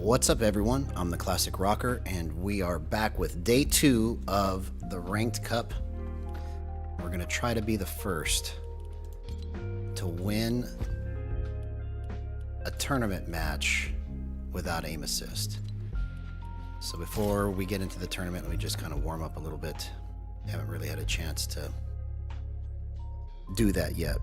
What's up, everyone? I'm the Classic Rocker, and we are back with day 2 of the Ranked Cup. We're going to try to be the first to win a tournament match without aim assist. So before we get into the tournament, let me just kind of warm up a little bit. I haven't really had a chance to do that yet.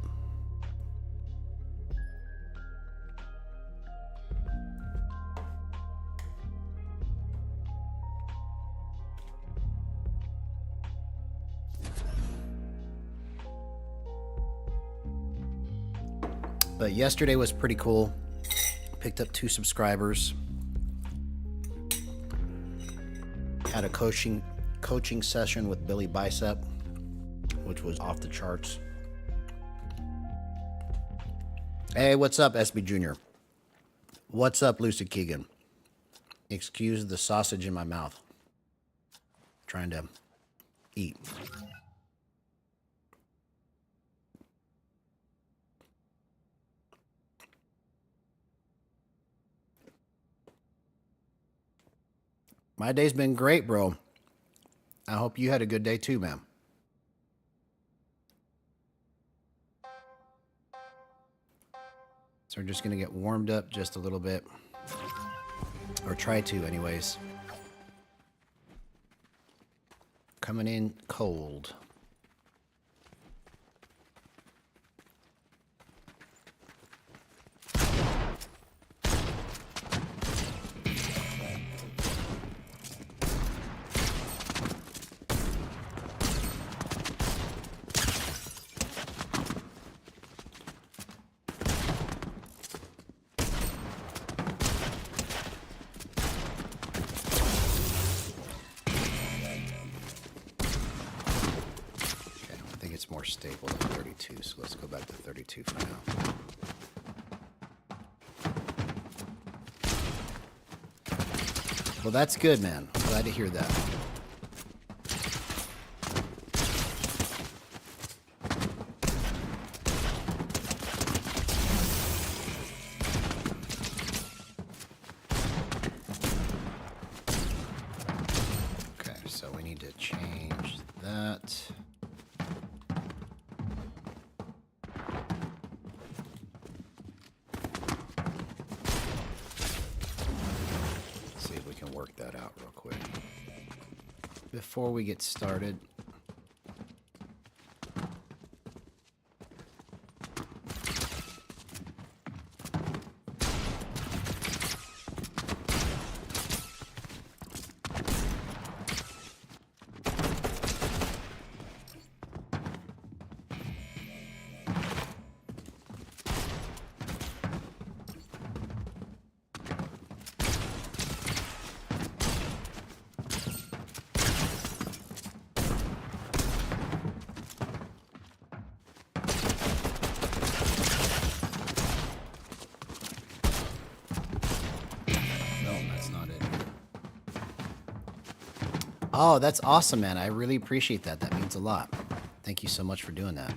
But yesterday was pretty cool. Picked up 2 subscribers. Had a coaching session with Billy Bicep, which was off the charts. Hey, what's up, SB Jr.? What's up, Lucid Keegan? Excuse the sausage in my mouth. Trying to eat. My day's been great, bro. I hope you had a good day too, man. So we're just gonna get warmed up just a little bit. Or try to, anyways. Coming in cold. More stable than 32, so let's go back to 32 for now. Well, that's good, man. Glad to hear that. Okay, so we need to change that. Work that out real quick before we get started. Oh, that's awesome, man. I really appreciate that. That means a lot. Thank you so much for doing that.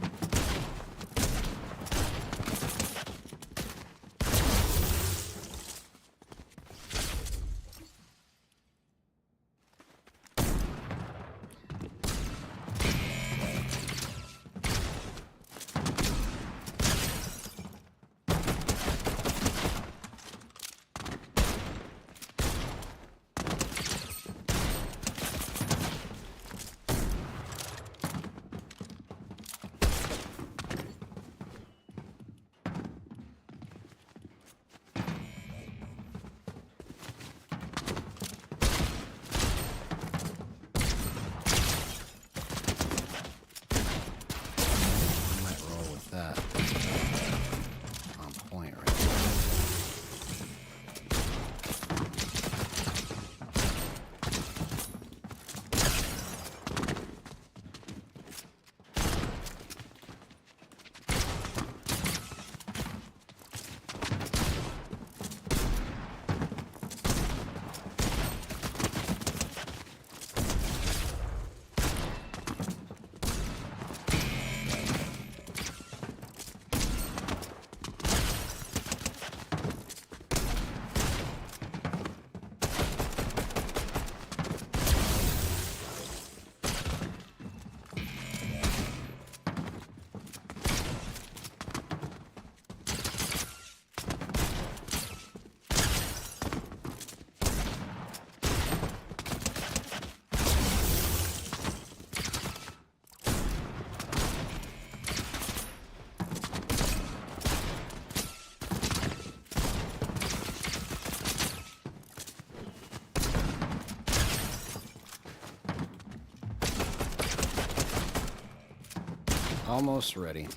Almost ready.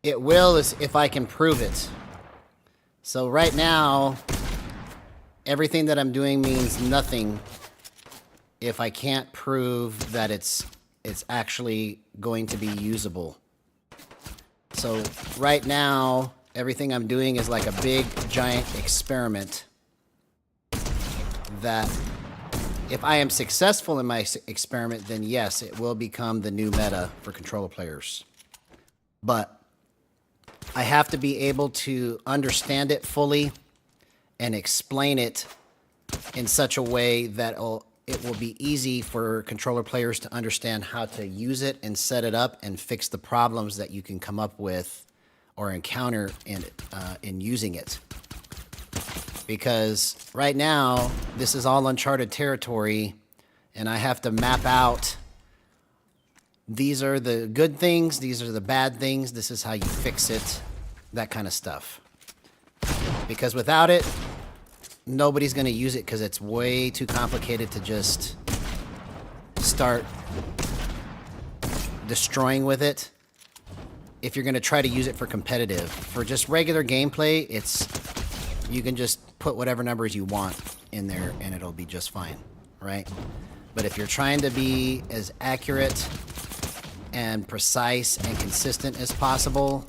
It will if I can prove it. So right now, everything that I'm doing means nothing if I can't prove that it's actually going to be usable. So right now, everything I'm doing is like a big, giant experiment that if I am successful in my experiment, then yes, it will become the new meta for controller players. But I have to be able to understand it fully and explain it in such a way that it will be easy for controller players to understand how to use it and set it up and fix the problems that you can come up with or encounter in using it. Because right now, this is all uncharted territory, and I have to map out these are the good things, these are the bad things, this is how you fix it, that kind of stuff. Because without it, nobody's going to use it because it's way too complicated to just start destroying with it. If you're going to try to use it for competitive. For just regular gameplay, you can just put whatever numbers you want in there and it'll be just fine, right? But if you're trying to be as accurate and precise and consistent as possible,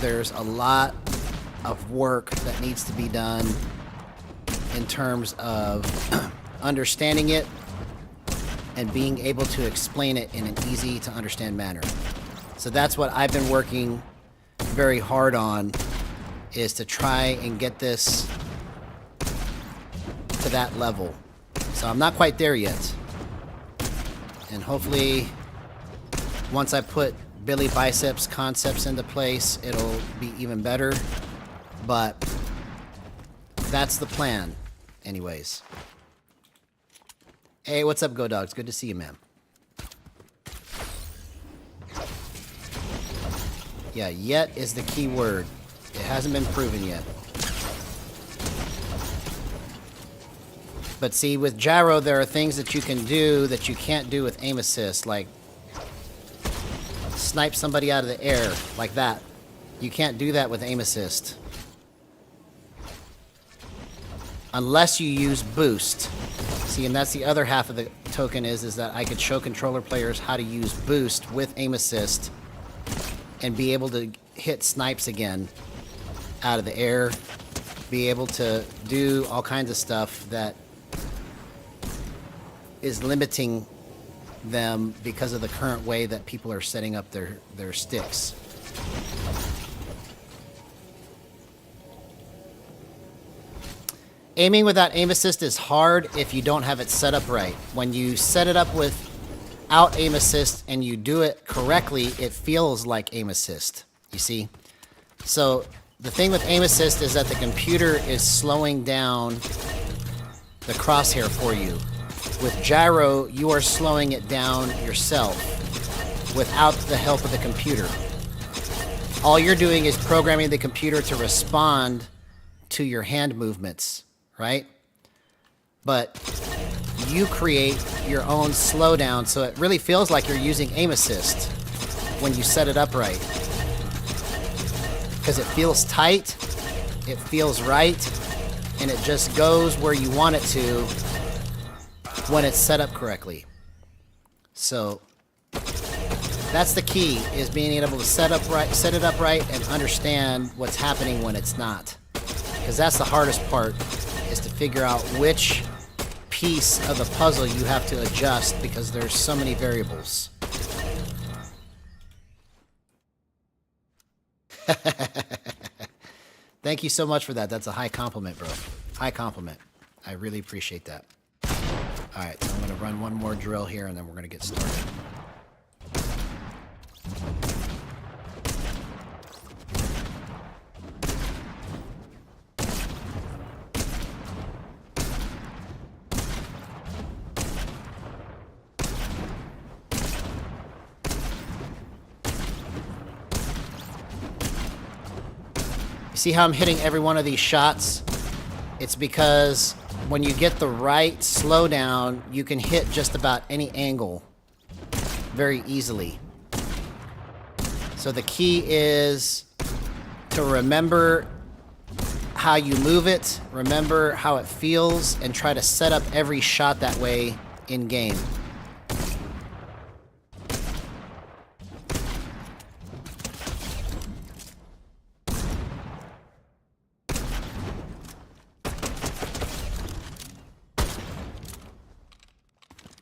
there's a lot of work that needs to be done in terms of understanding it and being able to explain it in an easy to understand manner. So that's what I've been working very hard on, is to try and get this to that level. So I'm not quite there yet. And hopefully, once I put Billy Biceps concepts into place, it'll be even better. But that's the plan, anyways. Hey, what's up, Go Dogs? Good to see you, man. Yeah, yet is the key word. It hasn't been proven yet. But see, with Gyro, there are things that you can do that you can't do with aim assist, like snipe somebody out of the air, like that. You can't do that with aim assist. Unless you use boost. See, and that's the other half of the token is that I could show controller players how to use boost with aim assist and be able to hit snipes again out of the air, be able to do all kinds of stuff that is limiting them because of the current way that people are setting up their sticks. Aiming without aim assist is hard if you don't have it set up right. When you set it up without aim assist and you do it correctly, it feels like aim assist, you see? So the thing with aim assist is that the computer is slowing down the crosshair for you. With Gyro, you are slowing it down yourself without the help of the computer. All you're doing is programming the computer to respond to your hand movements, right? But you create your own slowdown, so it really feels like you're using aim assist when you set it up right. Because it feels tight, it feels right, and it just goes where you want it to when it's set up correctly. So that's the key, is being able to set it up right and understand what's happening when it's not. Because that's the hardest part, is to figure out which piece of the puzzle you have to adjust, because there's so many variables. Thank you so much for that. That's a high compliment, bro. High compliment. I really appreciate that. Alright, so I'm going to run one more drill here and then we're going to get started. See how I'm hitting every one of these shots? It's because when you get the right slowdown, you can hit just about any angle very easily. So the key is to remember how you move it, remember how it feels, and try to set up every shot that way in game.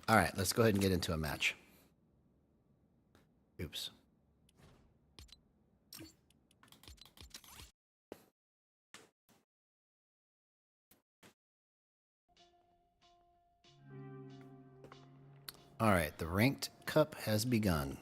All right, let's go ahead and get into a match. Oops. All right, the ranked cup has begun.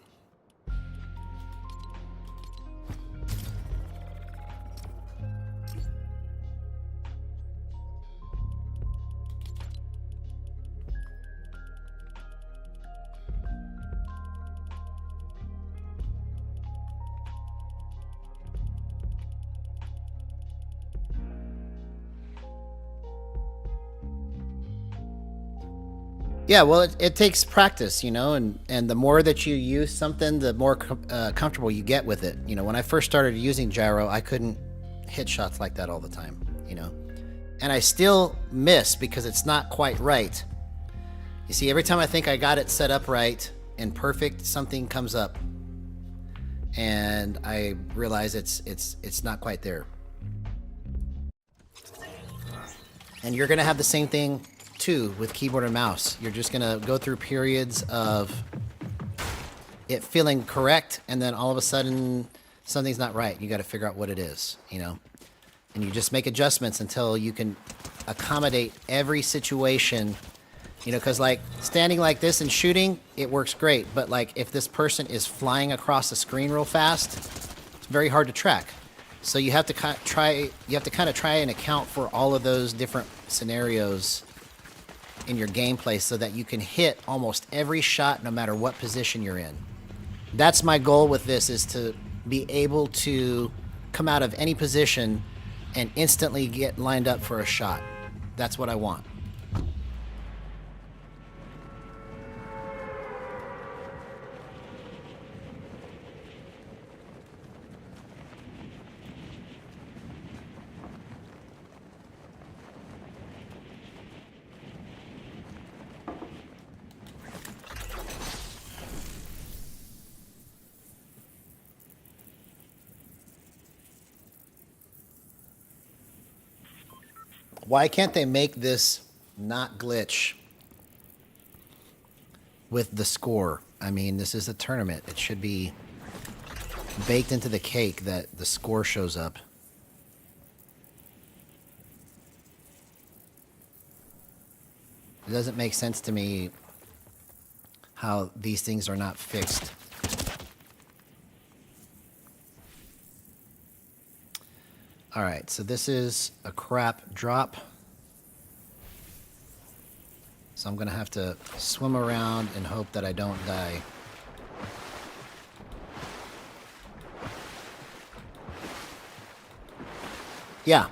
Yeah, well, it takes practice, you know, and the more that you use something, the more comfortable you get with it. You know, when I first started using Gyro, I couldn't hit shots like that all the time, you know. And I still miss because it's not quite right. You see, every time I think I got it set up right and perfect, something comes up. And I realize it's not quite there. And you're going to have the same thing too with keyboard and mouse. You're just gonna go through periods of it feeling correct, and then all of a sudden something's not right. You got to figure out what it is, you know, and you just make adjustments until you can accommodate every situation, you know, because like standing like this and shooting, it works great, but like if this person is flying across the screen real fast, it's very hard to track. So you have to kind of try and account for all of those different scenarios in your gameplay so that you can hit almost every shot no matter what position you're in. That's my goal with this, is to be able to come out of any position and instantly get lined up for a shot. That's what I want. Why can't they make this not glitch with the score? I mean, this is a tournament. It should be baked into the cake that the score shows up. It doesn't make sense to me how these things are not fixed. All right, so this is a crap drop. So I'm gonna have to swim around and hope that I don't die. Yeah,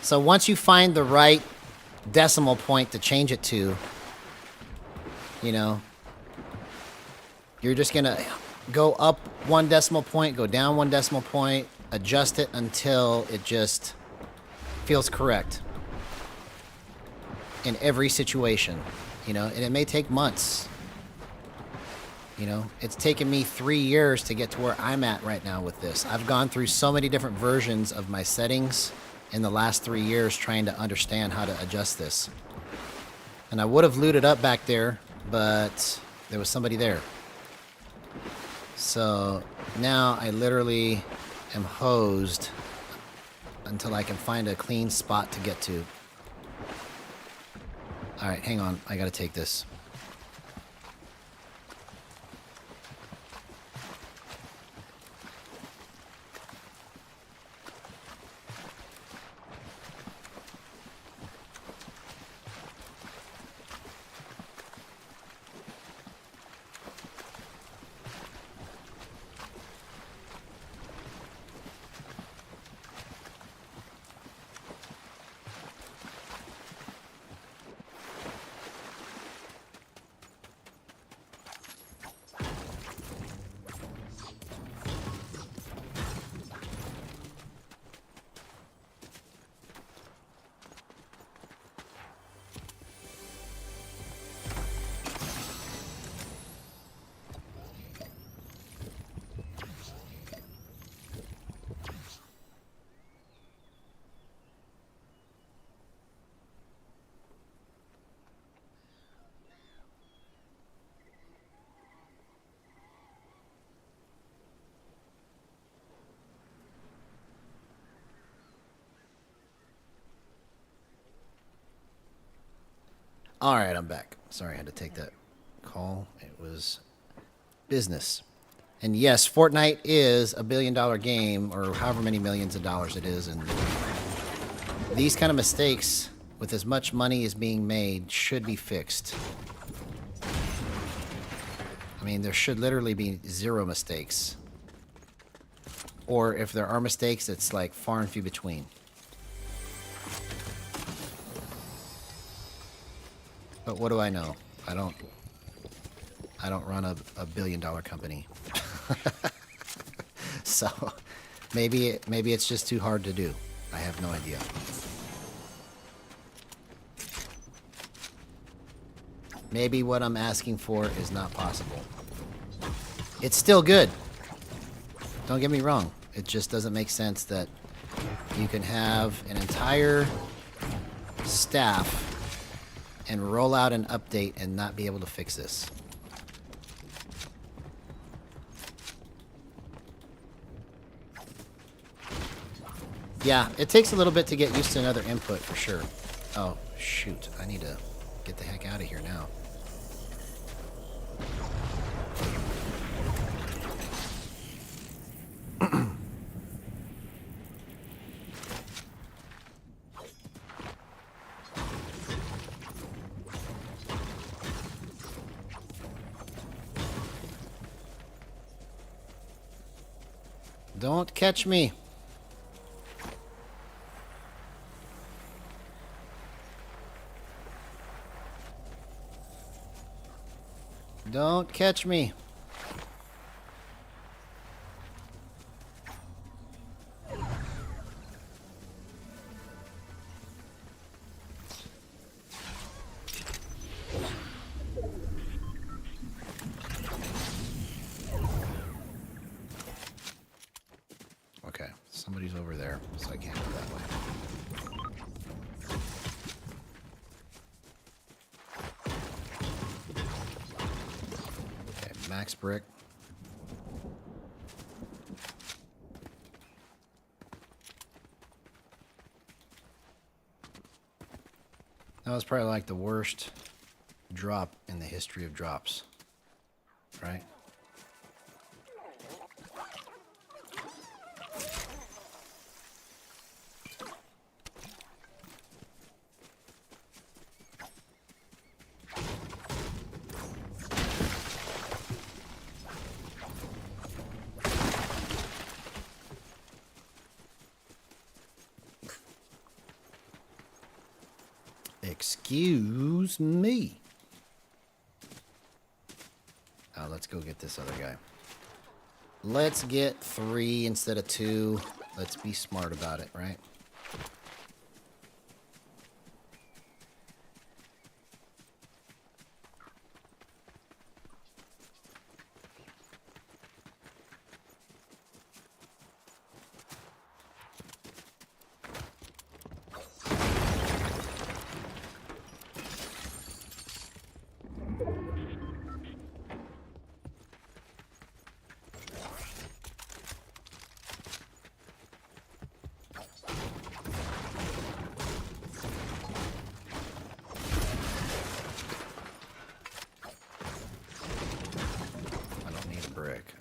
so once you find the right decimal point to change it to, you know, you're just gonna go up 1 decimal point, go down 1 decimal point, adjust it until it just feels correct in every situation, you know, and it may take months. You know, it's taken me 3 years to get to where I'm at right now with this. I've gone through so many different versions of my settings in the last 3 years trying to understand how to adjust this. And I would have looted up back there, but there was somebody there. So now I literally am hosed until I can find a clean spot to get to. All right, hang on. I gotta take this. All right, I'm back. Sorry I had to take that call. It was business. And yes, Fortnite is a billion-dollar game, or however many millions of dollars it is, and these kind of mistakes, with as much money as being made, should be fixed. I mean, there should literally be zero mistakes. Or if there are mistakes, it's like far and few between. But what do I know? I don't run a billion-dollar company. So maybe it's just too hard to do. I have no idea. Maybe what I'm asking for is not possible. It's still good. Don't get me wrong. It just doesn't make sense that you can have an entire staff and roll out an update and not be able to fix this. Yeah, it takes a little bit to get used to another input for sure. Oh, shoot. I need to get the heck out of here now. Don't catch me. Don't catch me. Okay, somebody's over there, so I can't go that way. Okay, max brick. That was probably like the worst drop in the history of drops, right? Excuse me. Oh, let's go get this other guy. Let's get 3 instead of 2. Let's be smart about it, right?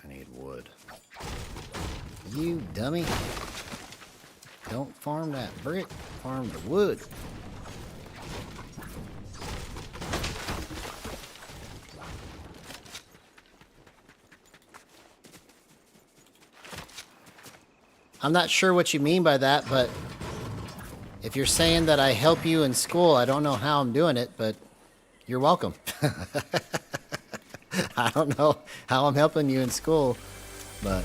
I need wood. You dummy. Don't farm that brick. Farm the wood. I'm not sure what you mean by that, but if you're saying that I help you in school, I don't know how I'm doing it, but you're welcome. I don't know how I'm helping you in school, but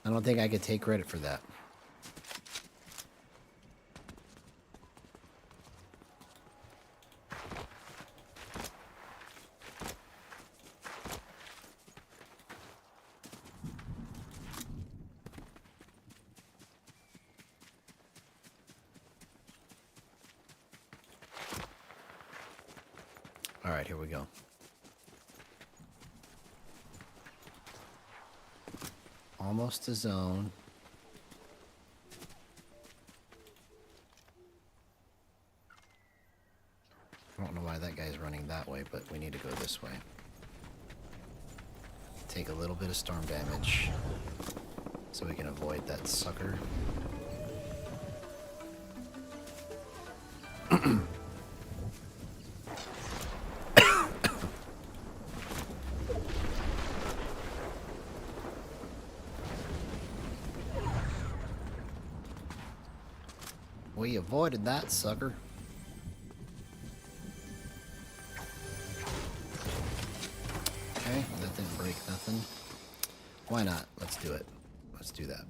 I don't think I could take credit for that. All right, here we go. Almost to zone. but we need to go this way. Take a little bit of storm damage so we can avoid that sucker. We avoided that sucker. Okay, that didn't break nothing. Why not? Let's do it. Let's do that.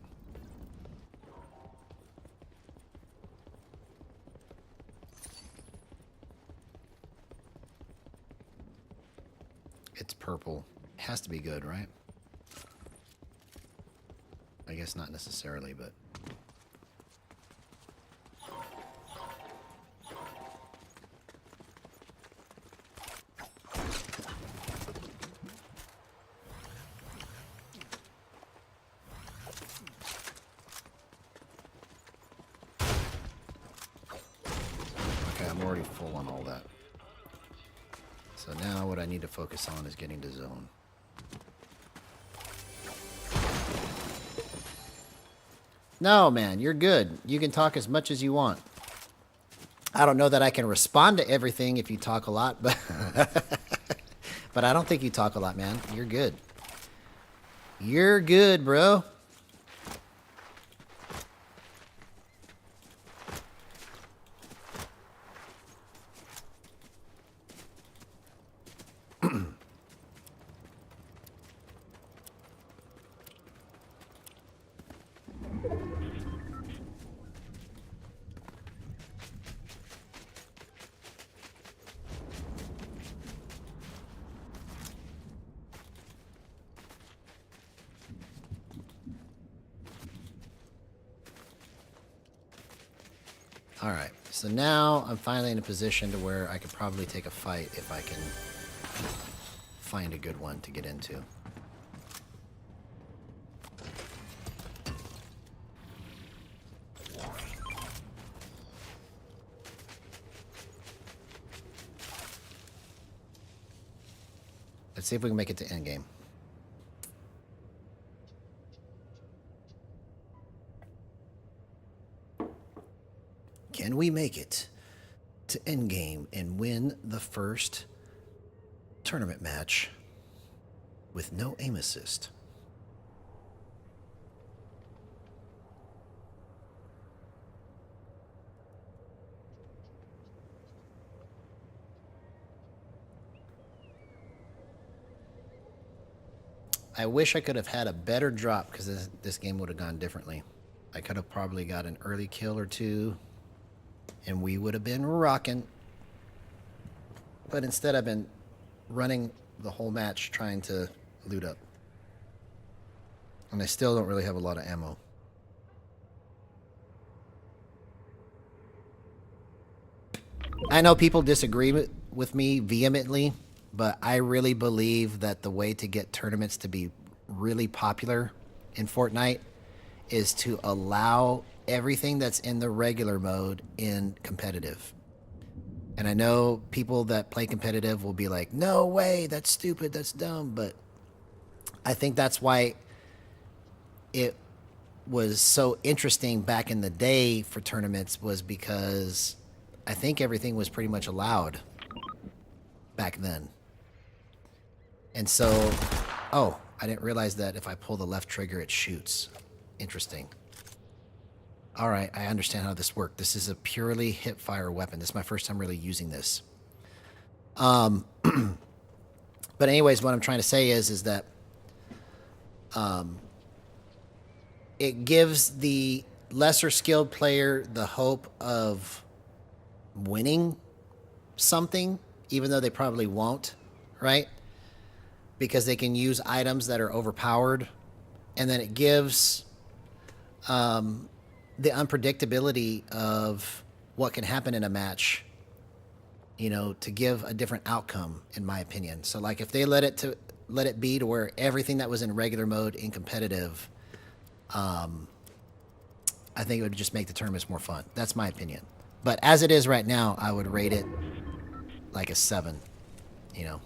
It's purple. It has to be good, right? I guess not necessarily, but... Okay, I'm already full on all that. So now what I need to focus on is getting to zone. No, man, you're good. You can talk as much as you want. I don't know that I can respond to everything if you talk a lot, but but I don't think you talk a lot, man. You're good. You're good, bro. Alright, so now I'm finally in a position to where I could probably take a fight if I can find a good one to get into. Let's see if we can make it to endgame. Can we make it to endgame and win the first tournament match with no aim assist? I wish I could have had a better drop because this game would have gone differently. I could have probably got an early kill or two and we would have been rocking. But instead I've been running the whole match trying to loot up. And I still don't really have a lot of ammo. I know people disagree with me vehemently, but I really believe that the way to get tournaments to be really popular in Fortnite is to allow everything that's in the regular mode in competitive. And I know people that play competitive will be like, no way, that's stupid, that's dumb. But I think that's why it was so interesting back in the day for tournaments, was because I think everything was pretty much allowed back then. And so, oh, I didn't realize that if I pull the left trigger, it shoots. Interesting. All right, I understand how this works. This is a purely hip-fire weapon. This is my first time really using this. But anyways, what I'm trying to say is that it gives the lesser skilled player the hope of winning something, even though they probably won't, right? Because they can use items that are overpowered. And then it gives the unpredictability of what can happen in a match, you know, to give a different outcome, in my opinion. So like if they let it be to where everything that was in regular mode in competitive, I think it would just make the tournaments more fun. That's my opinion. But as it is right now, I would rate it like a 7. you know.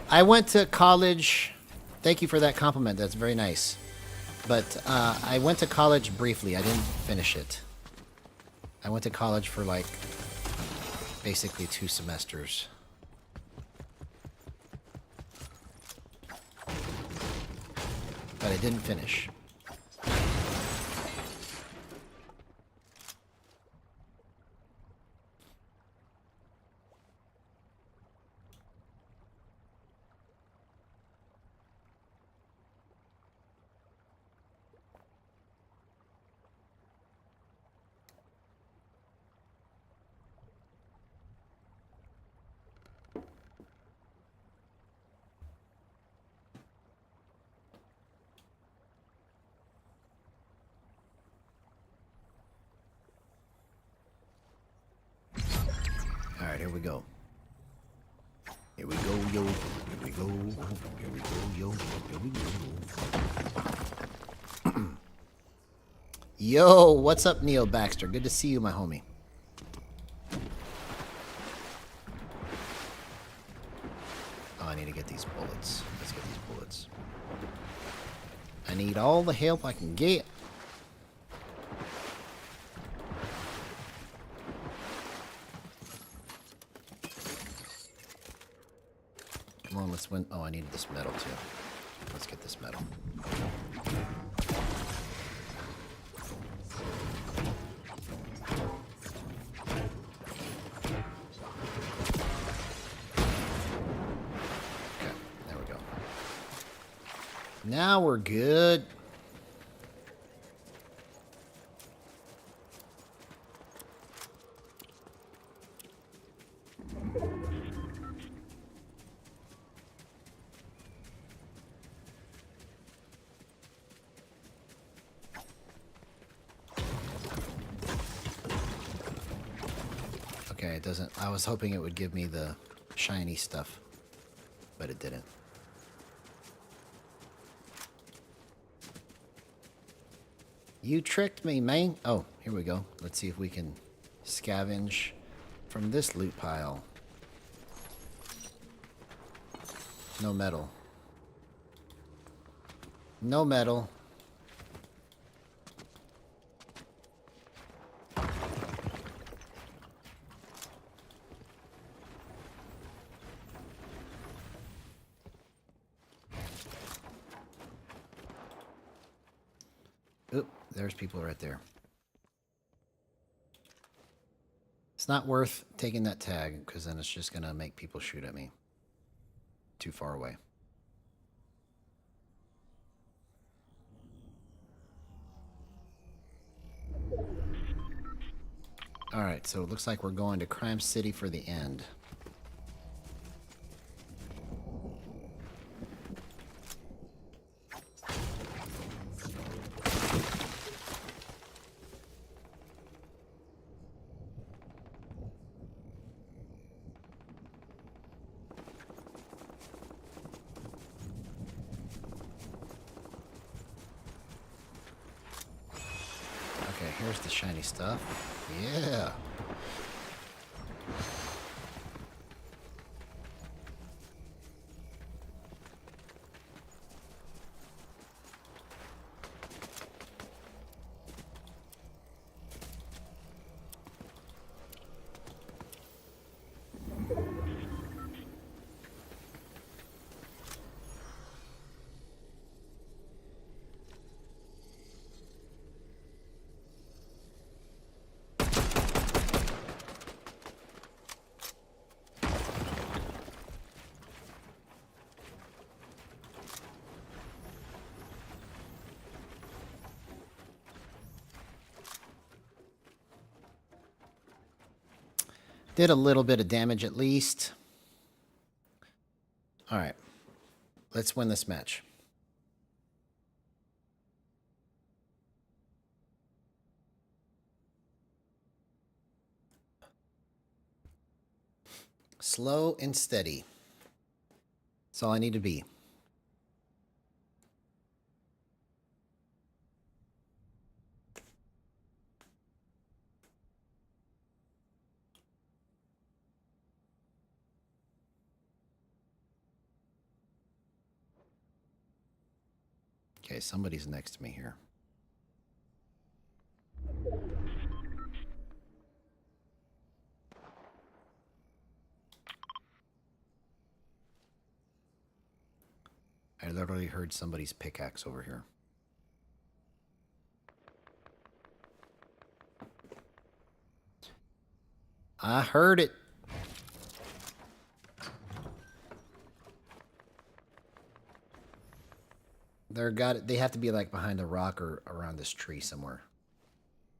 I went to college. Thank you for that compliment. That's very nice. But I went to college briefly. I didn't finish it. I went to college for like basically 2 semesters. But I didn't finish. All right, here we go. Here we go, yo. Here we go. Here we go, yo. Here we go. Yo, what's up, Neo Baxter? Good to see you, my homie. Oh, I need to get these bullets. Let's get these bullets. I need all the help I can get. Come on, let's win. Oh, I needed this metal too. Let's get this metal. Okay, there we go. Now we're good. Okay, it doesn't. I was hoping it would give me the shiny stuff, but it didn't. You tricked me, man. Oh, here we go. Let's see if we can scavenge from this loot pile. No metal. No metal. Oop, there's people right there. It's not worth taking that tag, because then it's just going to make people shoot at me. Too far away. Alright, so it looks like we're going to Crime City for the end. Here's the shiny stuff. Yeah. Did a little bit of damage at least. All right. Let's win this match. Slow and steady. That's all I need to be. Okay, somebody's next to me here. I literally heard somebody's pickaxe over here. I heard it. They have to be like behind a rock or around this tree somewhere.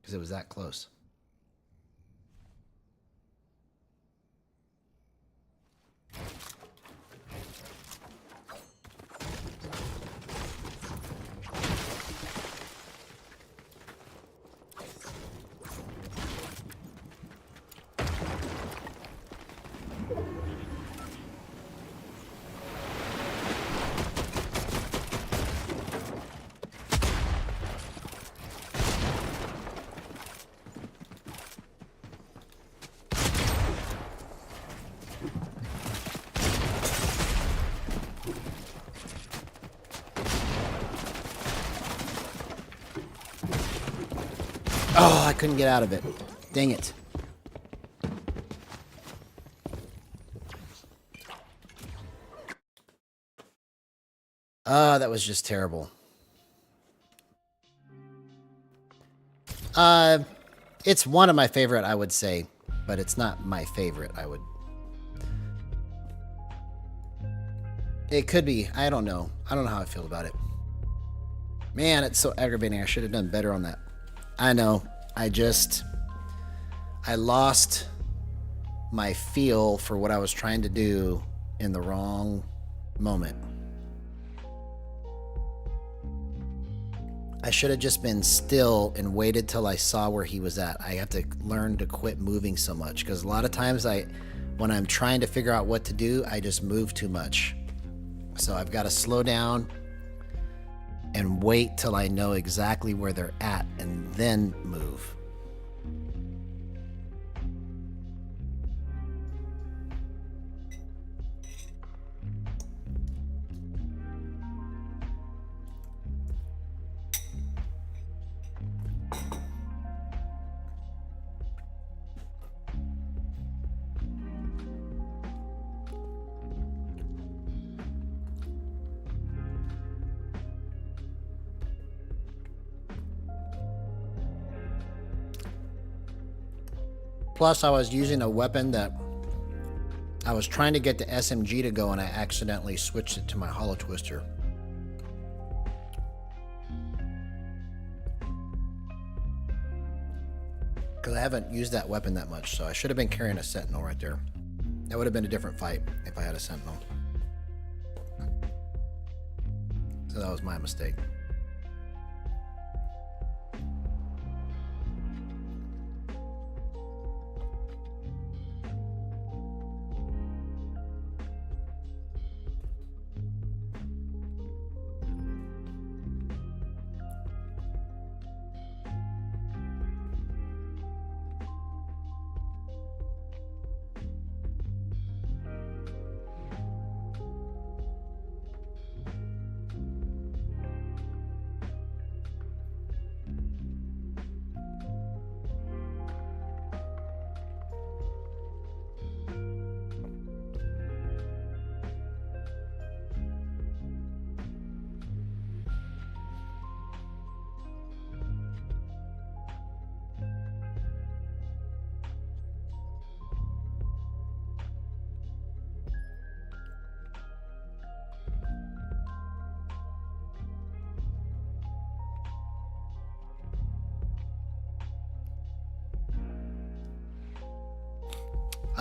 Because it was that close. Oh, I couldn't get out of it. Dang it. That was just terrible. It's one of my favorite, I would say, but it's not my favorite, It could be. I don't know. I don't know how I feel about it. Man, it's so aggravating. I should have done better on that. I know. I lost my feel for what I was trying to do in the wrong moment. I should have just been still and waited till I saw where he was at. I have to learn to quit moving so much, because a lot of times when I'm trying to figure out what to do, I just move too much. So I've got to slow down and wait till I know exactly where they're at and then move. Plus, I was using a weapon that I was trying to get the SMG to go, and I accidentally switched it to my hollow twister. Because I haven't used that weapon that much, so I should have been carrying a sentinel right there. That would have been a different fight if I had a sentinel. So that was my mistake.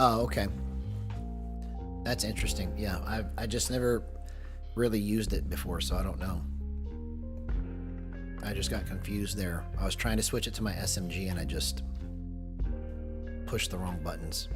Oh, okay. That's interesting. Yeah, I just never really used it before, so I don't know. I just got confused there. I was trying to switch it to my SMG and I just pushed the wrong buttons.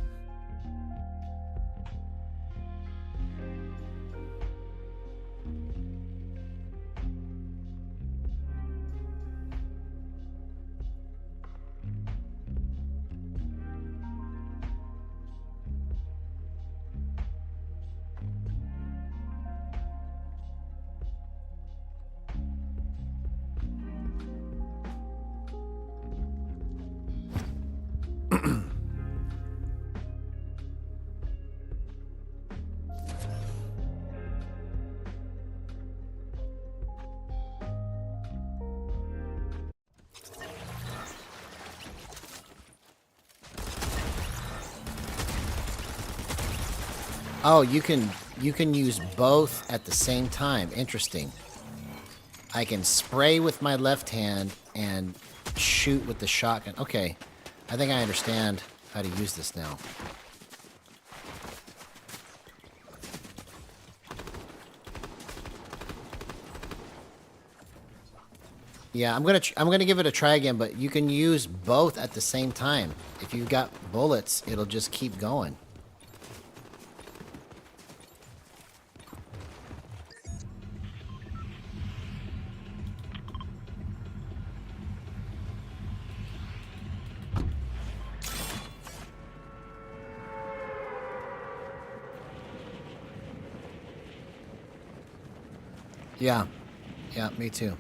Oh, you can use both at the same time. Interesting. I can spray with my left hand and shoot with the shotgun. Okay. I think I understand how to use this now. Yeah, I'm gonna give it a try again, but you can use both at the same time. If you've got bullets, it'll just keep going. Yeah. Yeah, me too.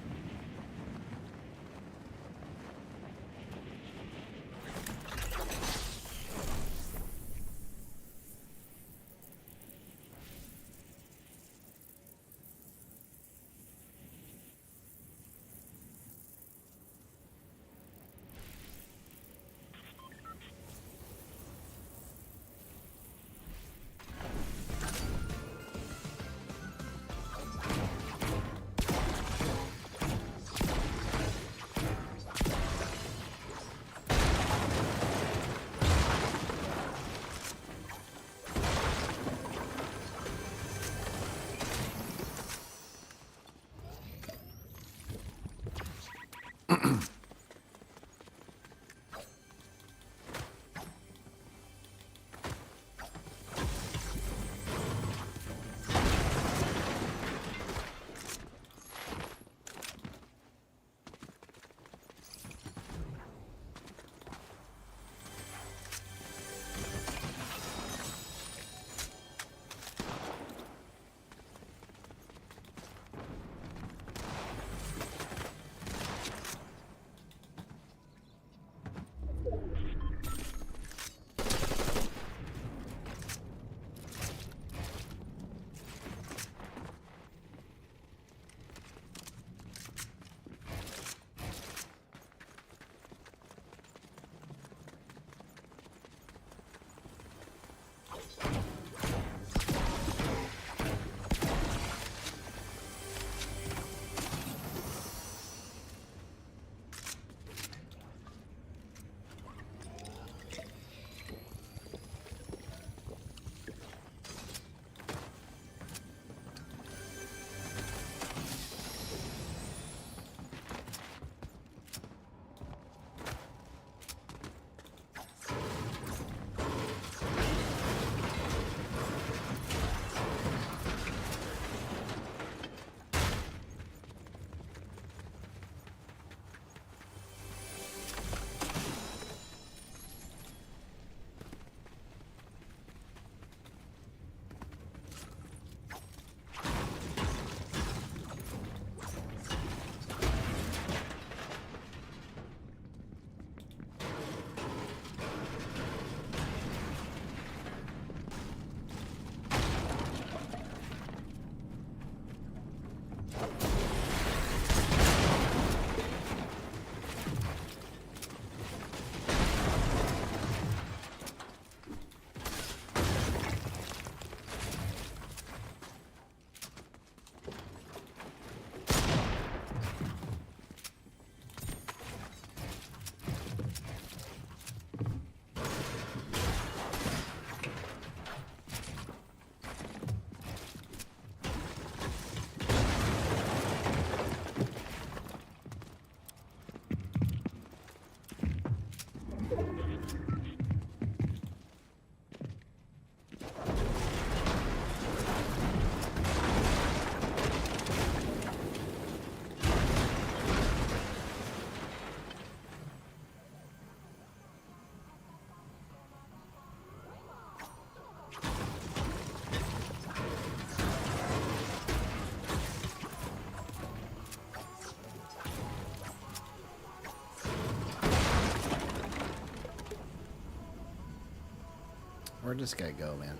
Where'd this guy go, man?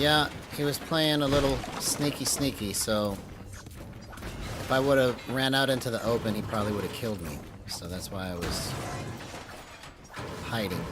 Yeah, he was playing a little sneaky, so if I would have ran out into the open, he probably would have killed me. So that's why I was hiding.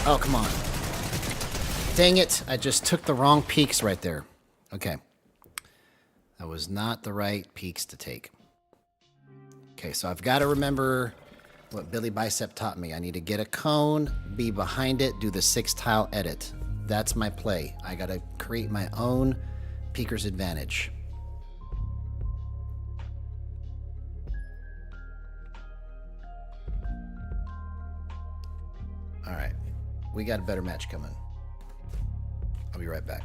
Oh, come on. Dang it. I just took the wrong peaks right there. Okay. That was not the right peaks to take. Okay, so I've got to remember what Billy Bicep taught me. I need to get a cone, be behind it, do the 6-tile edit. That's my play. I got to create my own peeker's advantage. All right. We got a better match coming. I'll be right back.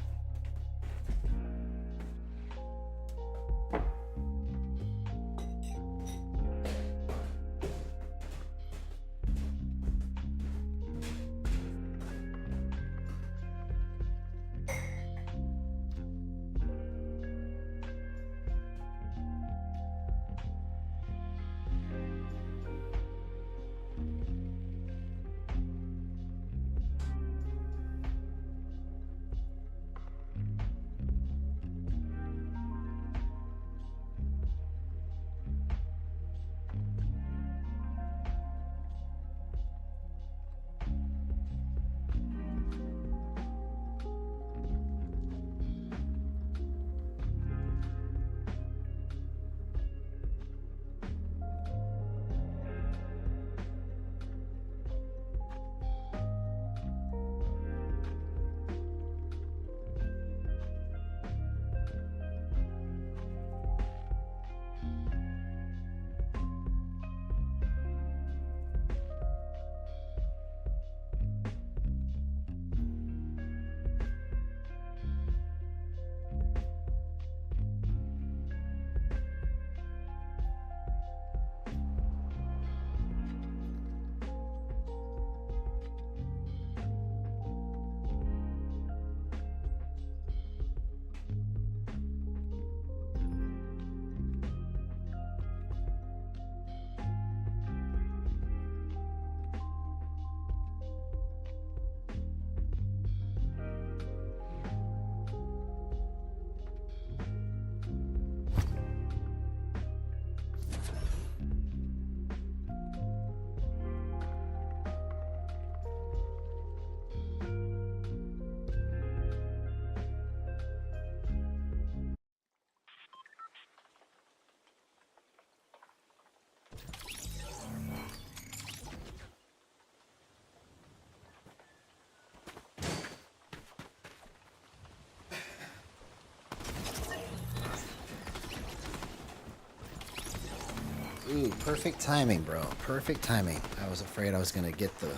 Ooh, perfect timing, bro. Perfect timing. I was afraid I was going to get the...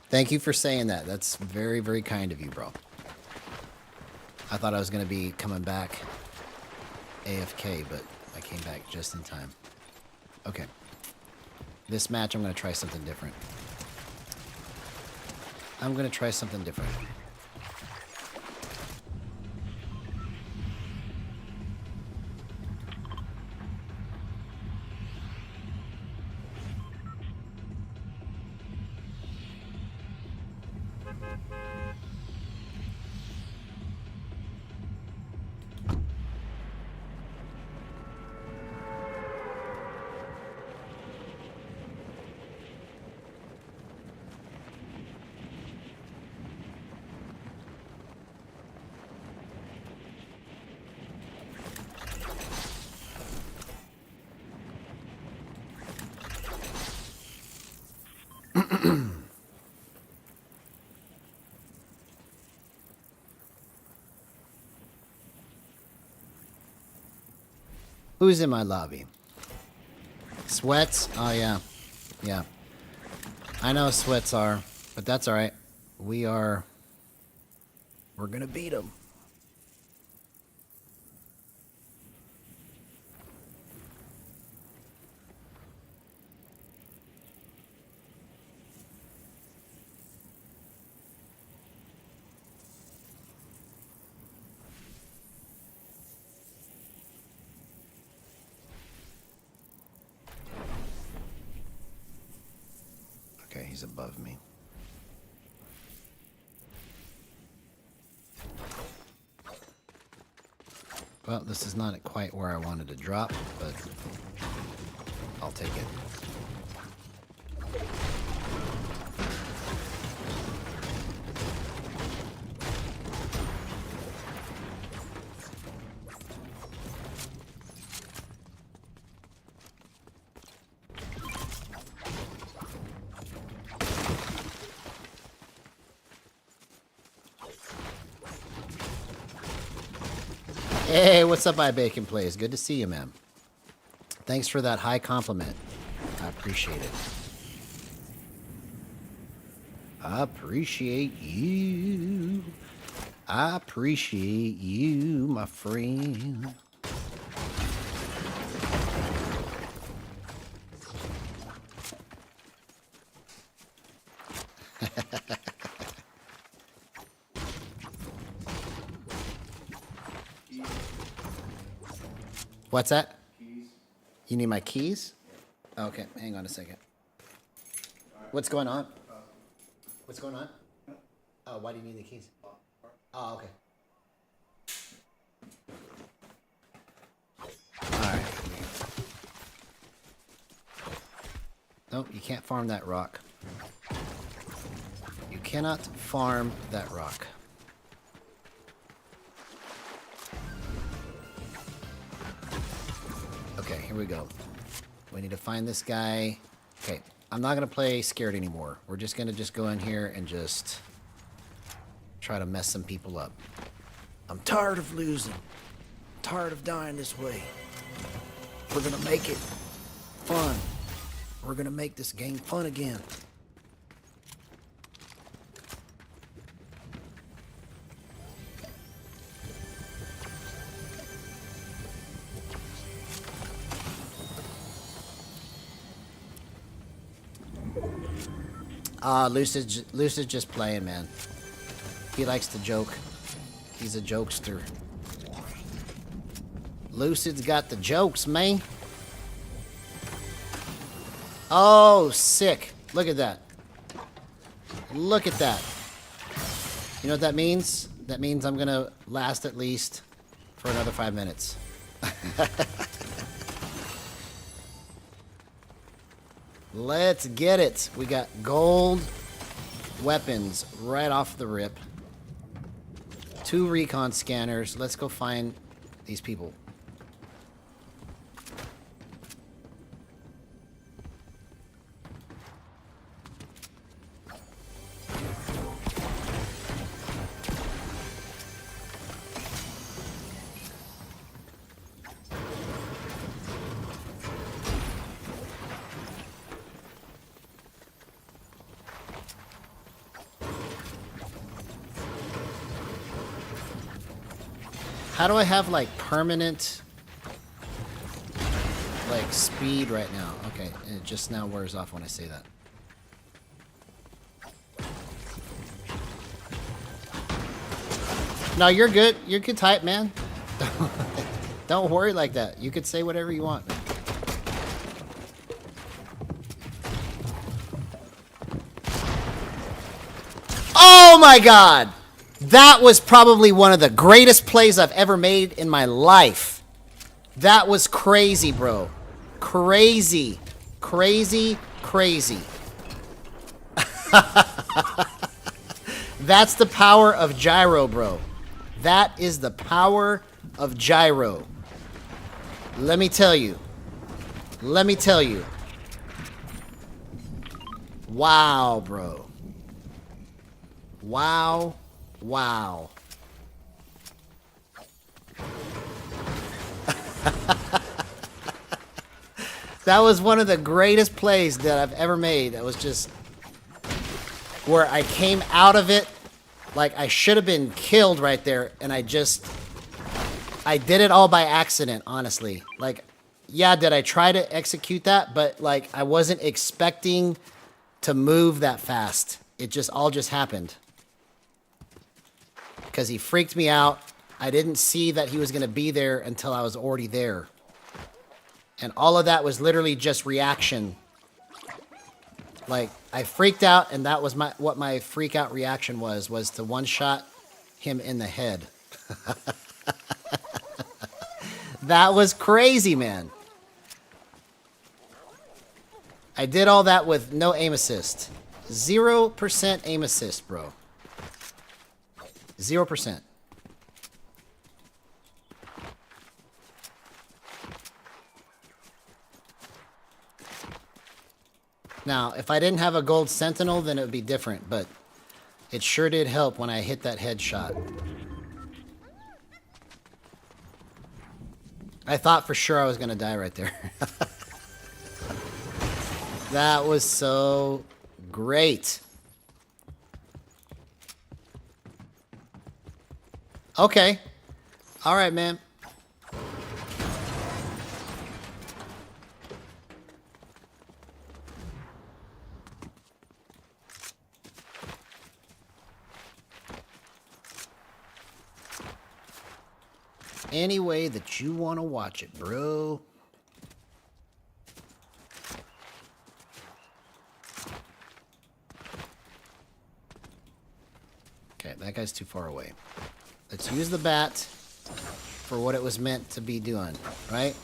Thank you for saying that. That's very, very kind of you, bro. I thought I was going to be coming back AFK, but I came back just in time. Okay. This match, I'm going to try something different. I'm going to try something different. Who's in my lobby? Sweats? Oh, yeah. Yeah. I know sweats are, but that's alright. We're gonna beat them. Okay, he's above me. Well, this is not quite where I wanted to drop, but I'll take it. Hey, what's up, iBacon Plays? Good to see you, man. Thanks for that high compliment. I appreciate it. I appreciate you. I appreciate you, my friend. What's that? Keys. You need my keys? Okay, hang on a second. What's going on? What's going on? Oh, why do you need the keys? Oh, okay. Alright. Nope, you can't farm that rock. You cannot farm that rock. Okay, here we go. We need to find this guy. Okay, I'm not gonna play scared anymore. We're just gonna go in here and just try to mess some people up. I'm tired of losing. I'm tired of dying this way. We're gonna make it fun. We're gonna make this game fun again. Lucid's just playing, man. He likes to joke. He's a jokester. Lucid's got the jokes, man. Oh, sick. Look at that. Look at that. You know what that means? That means I'm gonna last at least for another 5 minutes. Let's get it. We got gold weapons right off the rip. 2 recon scanners. Let's go find these people. How do I have, like, permanent, like, speed right now? Okay, it just now wears off when I say that. No, you're good. You're good type, man. Don't worry like that. You could say whatever you want. Oh my god! That was probably one of the greatest plays I've ever made in my life. That was crazy, bro. Crazy. Crazy, crazy. That's the power of Gyro, bro. That is the power of Gyro. Let me tell you. Let me tell you. Wow, bro. Wow. Wow. That was one of the greatest plays that I've ever made. That was just where I came out of it like I should have been killed right there, and I did it all by accident, honestly. Like, yeah, did I try to execute that? But like, I wasn't expecting to move that fast. It just all just happened. Because he freaked me out. I didn't see that he was going to be there until I was already there. And all of that was literally just reaction. Like, I freaked out, and that was what my freak out reaction was to one-shot him in the head. That was crazy, man. I did all that with no aim assist. 0% aim assist, bro. 0%. Now, if I didn't have a gold sentinel, then it would be different, but it sure did help when I hit that headshot. I thought for sure I was going to die right there. That was so great. Okay. All right, man. Any way that you want to watch it, bro. Okay, that guy's too far away. Let's use the bat for what it was meant to be doing, right?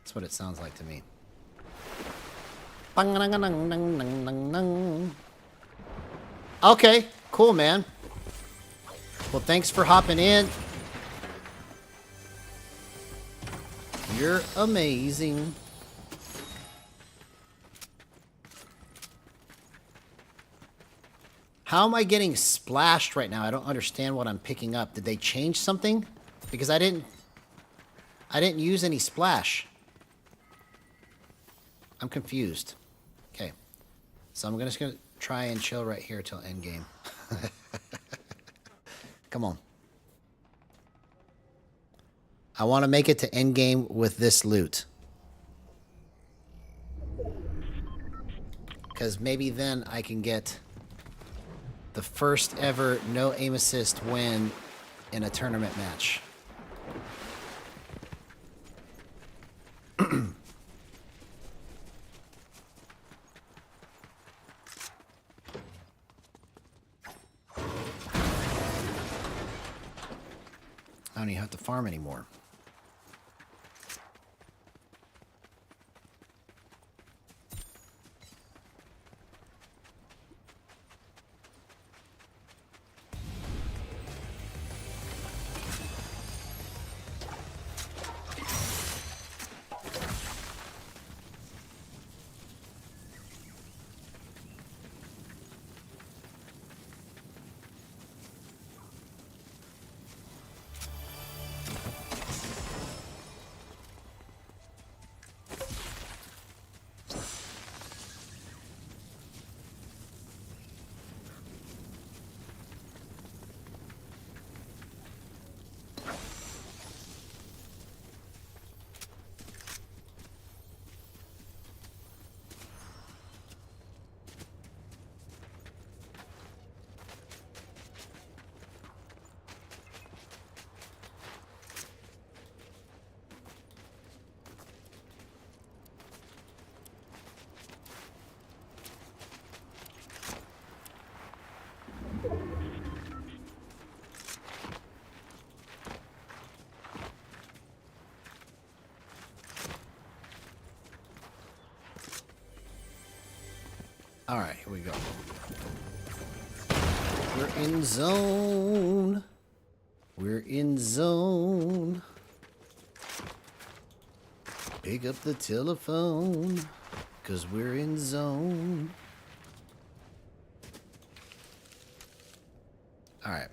That's what it sounds like to me. Okay, cool, man. Well, thanks for hopping in. You're amazing. How am I getting splashed right now? I don't understand what I'm picking up. Did they change something? Because I didn't use any splash. I'm confused. Okay. So I'm just going to try and chill right here till endgame. Come on. I want to make it to endgame with this loot. Because maybe then I can get the first ever no aim assist win in a tournament match. I don't even have to farm anymore. All right, here we go. We're in zone. We're in zone. Pick up the telephone, 'cause we're in zone. Alright.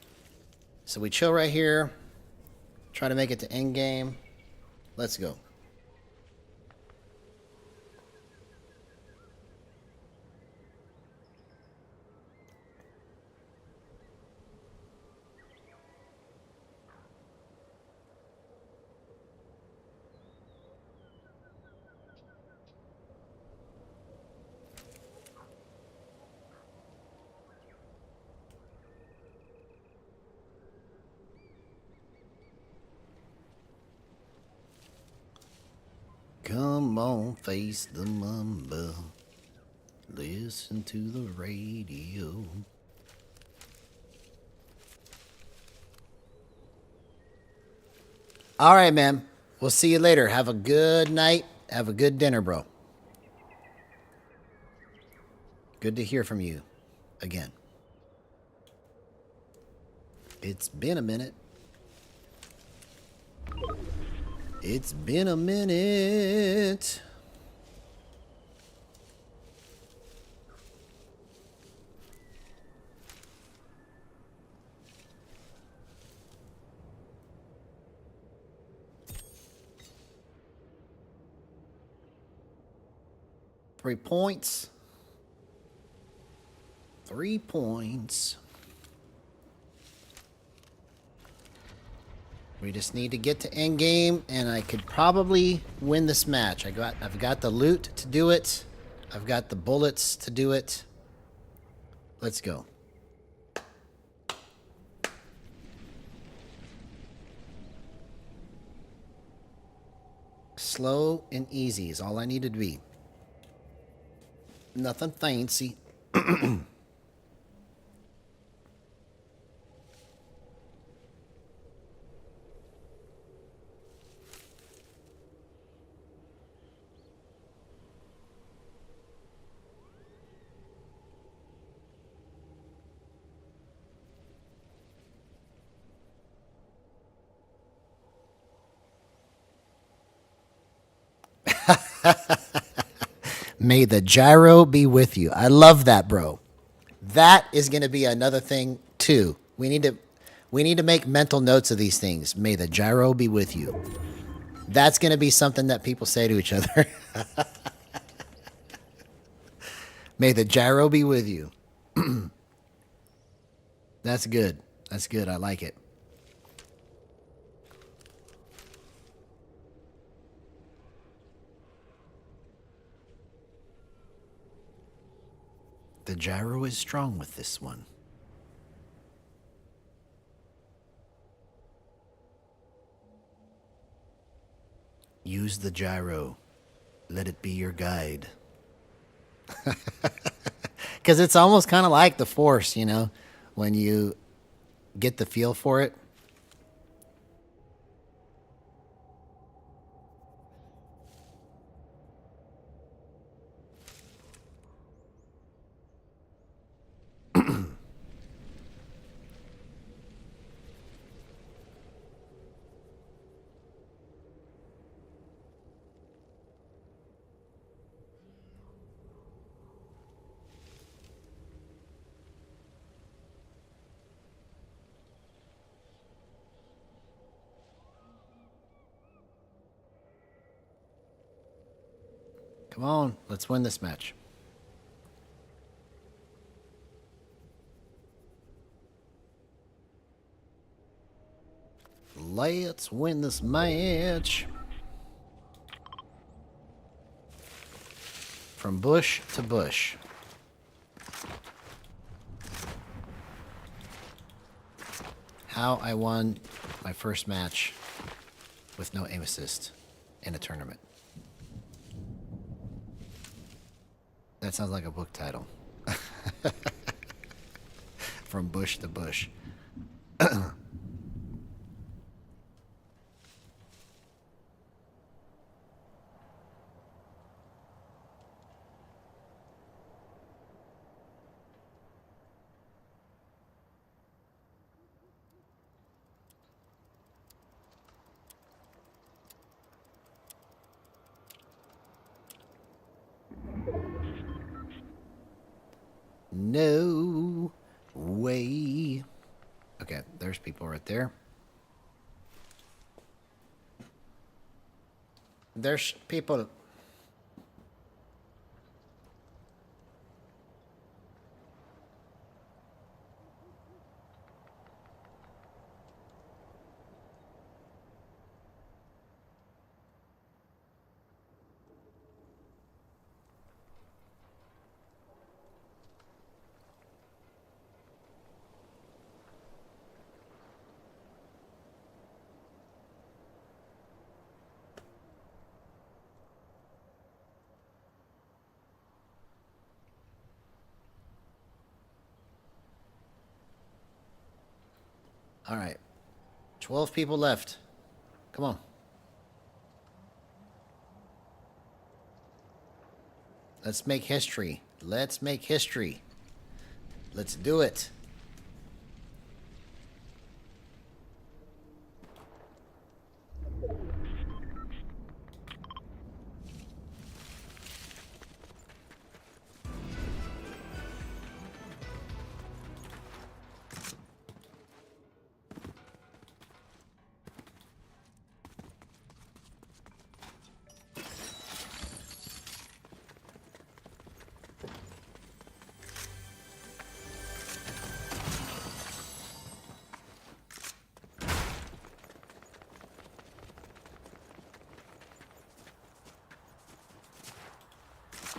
So we chill right here. Try to make it to end game. Let's go. Come on, face the mumble. Listen to the radio. All right, man. We'll see you later. Have a good night. Have a good dinner, bro. Good to hear from you again. It's been a minute. It's been a minute. Three points. 3 points. We just need to get to end game, and I could probably win this match. I've got the loot to do it. I've got the bullets to do it. Let's go. Slow and easy is all I need to be. Nothing fancy. 'May the gyro be with you.' I love that, bro. That is going to be another thing too. We need to make mental notes of these things. May the gyro be with you. That's going to be something that people say to each other. May the gyro be with you. That's good. That's good. I like it. The gyro is strong with this one. Use the gyro. Let it be your guide. Because it's almost kind of like the Force, you know, when you get the feel for it. Come on, let's win this match. Let's win this match. From bush to bush. How I won my first match with no aim assist in a tournament. That sounds like a book title. From bush to bush. No way. there's people right there. There's people. All right. 12 people left. Come on. Let's make history. Let's make history. Let's do it.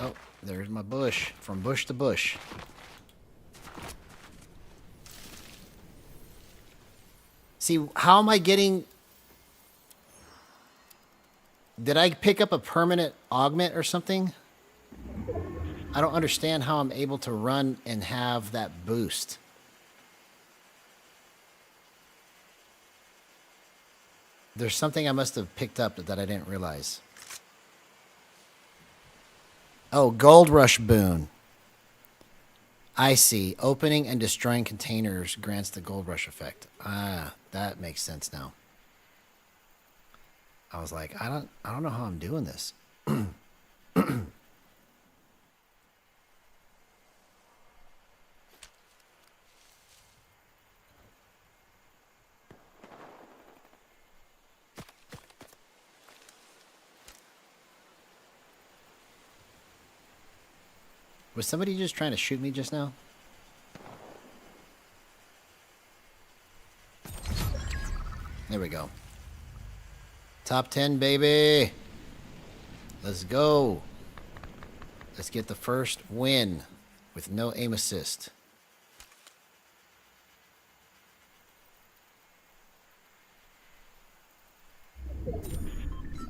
Oh, there's my bush. From bush to bush. See, how am I getting... Did I pick up a permanent augment or something? I don't understand how I'm able to run and have that boost. There's something I must have picked up that I didn't realize. Oh, Gold Rush Boon. I see. Opening and destroying containers grants the Gold Rush effect. Ah, that makes sense now. I was like, I don't know how I'm doing this. Was somebody just trying to shoot me just now? There we go. Top 10, baby. Let's go. Let's get the first win with no aim assist.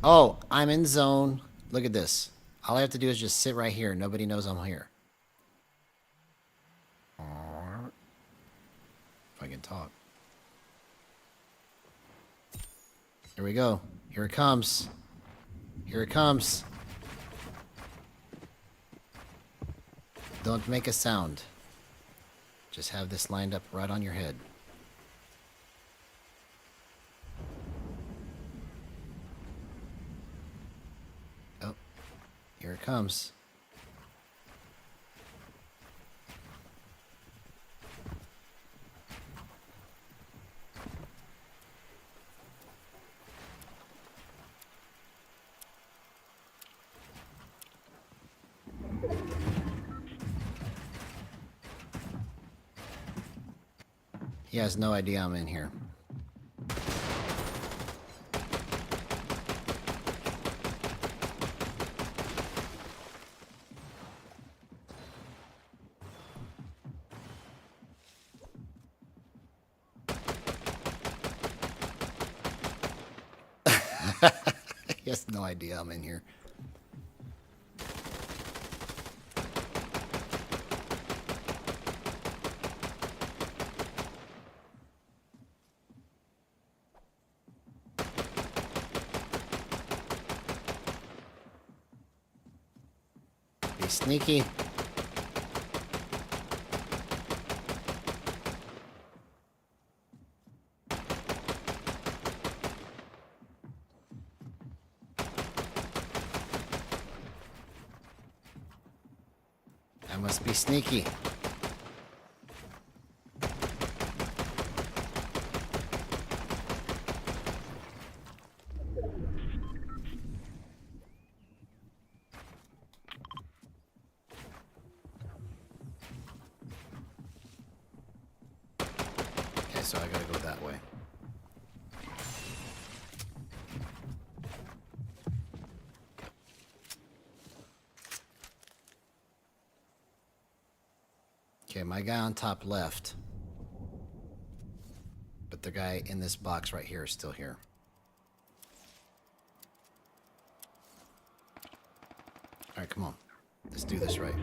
Oh, I'm in zone. Look at this. All I have to do is just sit right here. Nobody knows I'm here. If I can talk. Here we go. Here it comes. Here it comes. Don't make a sound. Just have this lined up right on your head. Oh, here it comes. He has no idea I'm in here. He has no idea I'm in here. Be sneaky. I must be sneaky. so I gotta go that way. Okay, my guy on top left. But the guy in this box right here is still here. Alright, come on. Let's do this right.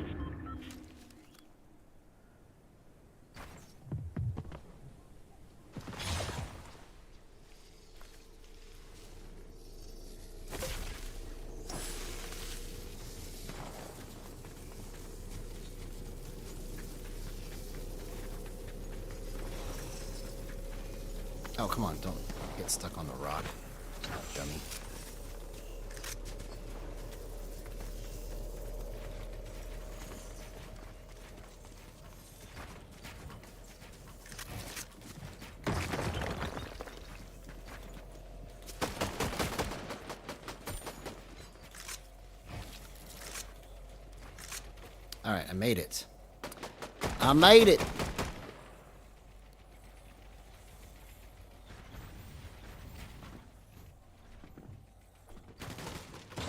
Oh, come on, don't get stuck on the rock, dummy. All right, I made it. I made it.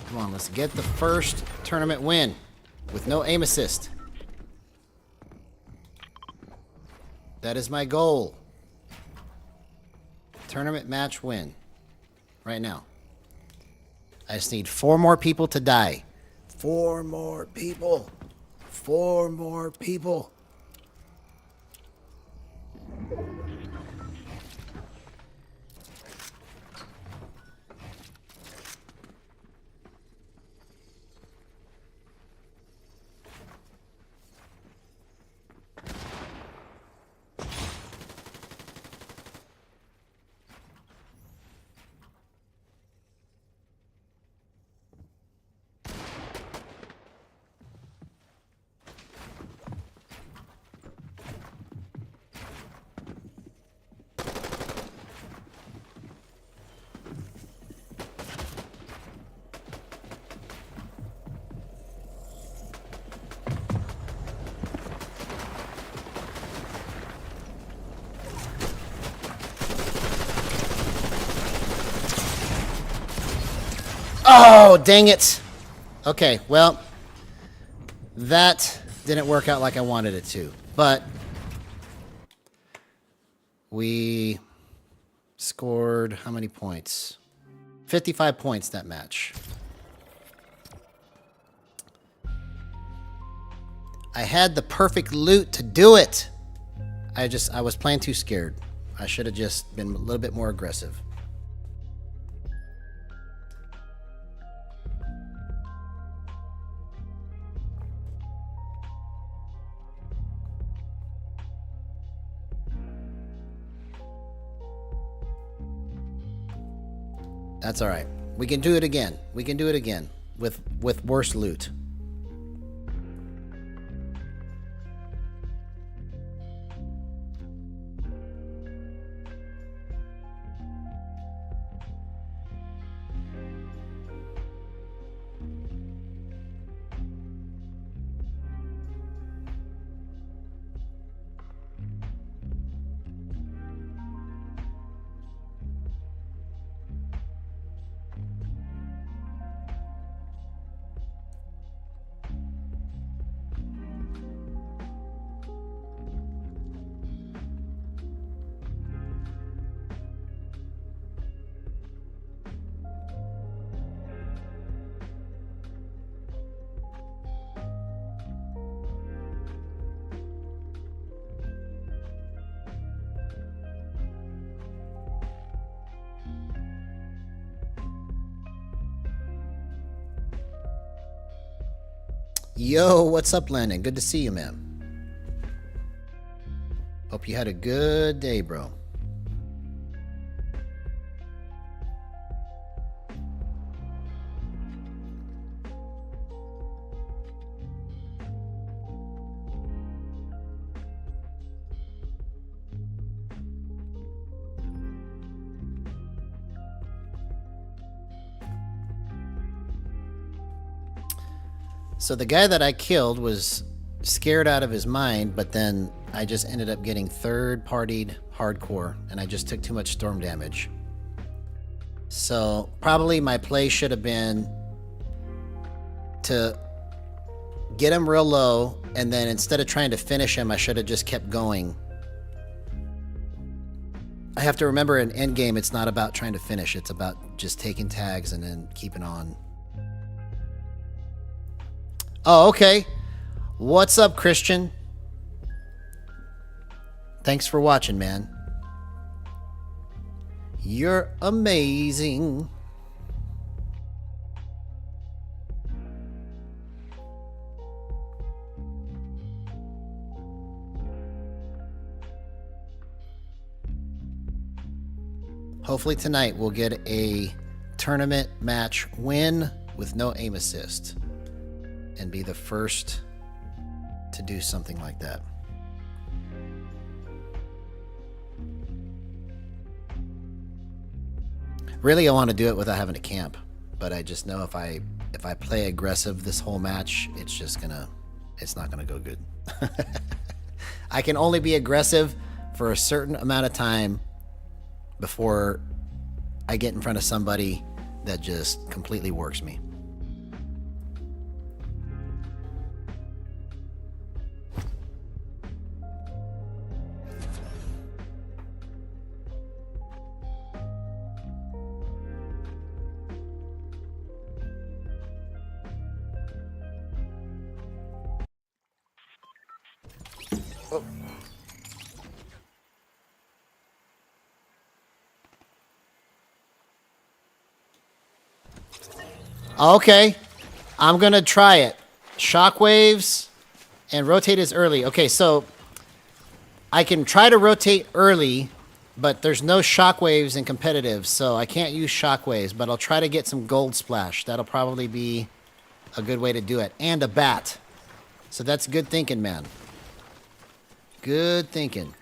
Come on, let's get the first tournament win with no aim assist. That is my goal. Tournament match win. Right now. I just need 4 more people to die. 4 more people. 4 more people. Oh, dang it. Okay, well, that didn't work out like I wanted it to. But we scored how many points? 55 points that match. I had the perfect loot to do it. I was playing too scared. I should have just been a little bit more aggressive. That's all right. We can do it again. We can do it again with worse loot. Yo, what's up, Landon? Good to see you, man. Hope you had a good day, bro. So the guy that I killed was scared out of his mind, but then I just ended up getting third-partied hardcore, and I just took too much storm damage. So probably my play should have been to get him real low, and then instead of trying to finish him, I should have just kept going. I have to remember in endgame, it's not about trying to finish. It's about just taking tags and then keeping on. Oh, okay. What's up, Christian? Thanks for watching, man. You're amazing. Hopefully tonight we'll get a tournament match win with no aim assist and be the first to do something like that. Really, I want to do it without having to camp, but I just know if I play aggressive this whole match, it's not gonna go good. I can only be aggressive for a certain amount of time before I get in front of somebody that just completely works me. Okay, I'm gonna try it. Shockwaves and rotate is early. Okay, so I can try to rotate early, but there's no shockwaves in competitive, so I can't use shockwaves, but I'll try to get some gold splash. That'll probably be a good way to do it. And a bat. So that's good thinking, man. Good thinking.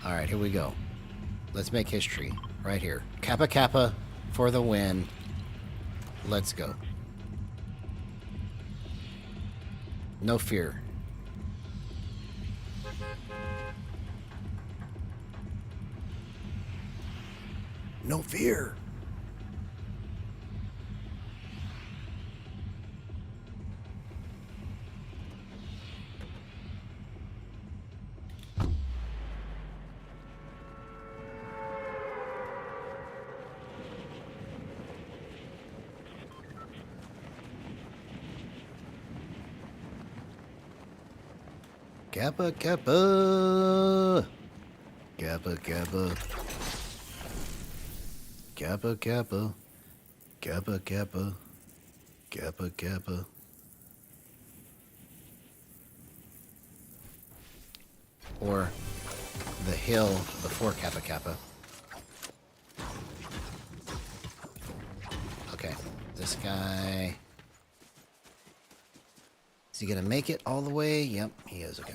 All right, here we go. Let's make history right here. Kappa Kappa for the win. Let's go. No fear. No fear. Kappa Kappa. Kappa Kappa. Kappa Kappa. Kappa Kappa. Kappa Kappa. Or the hill before Kappa Kappa. Okay, this guy. Is he gonna make it all the way? Yep, he is. Okay.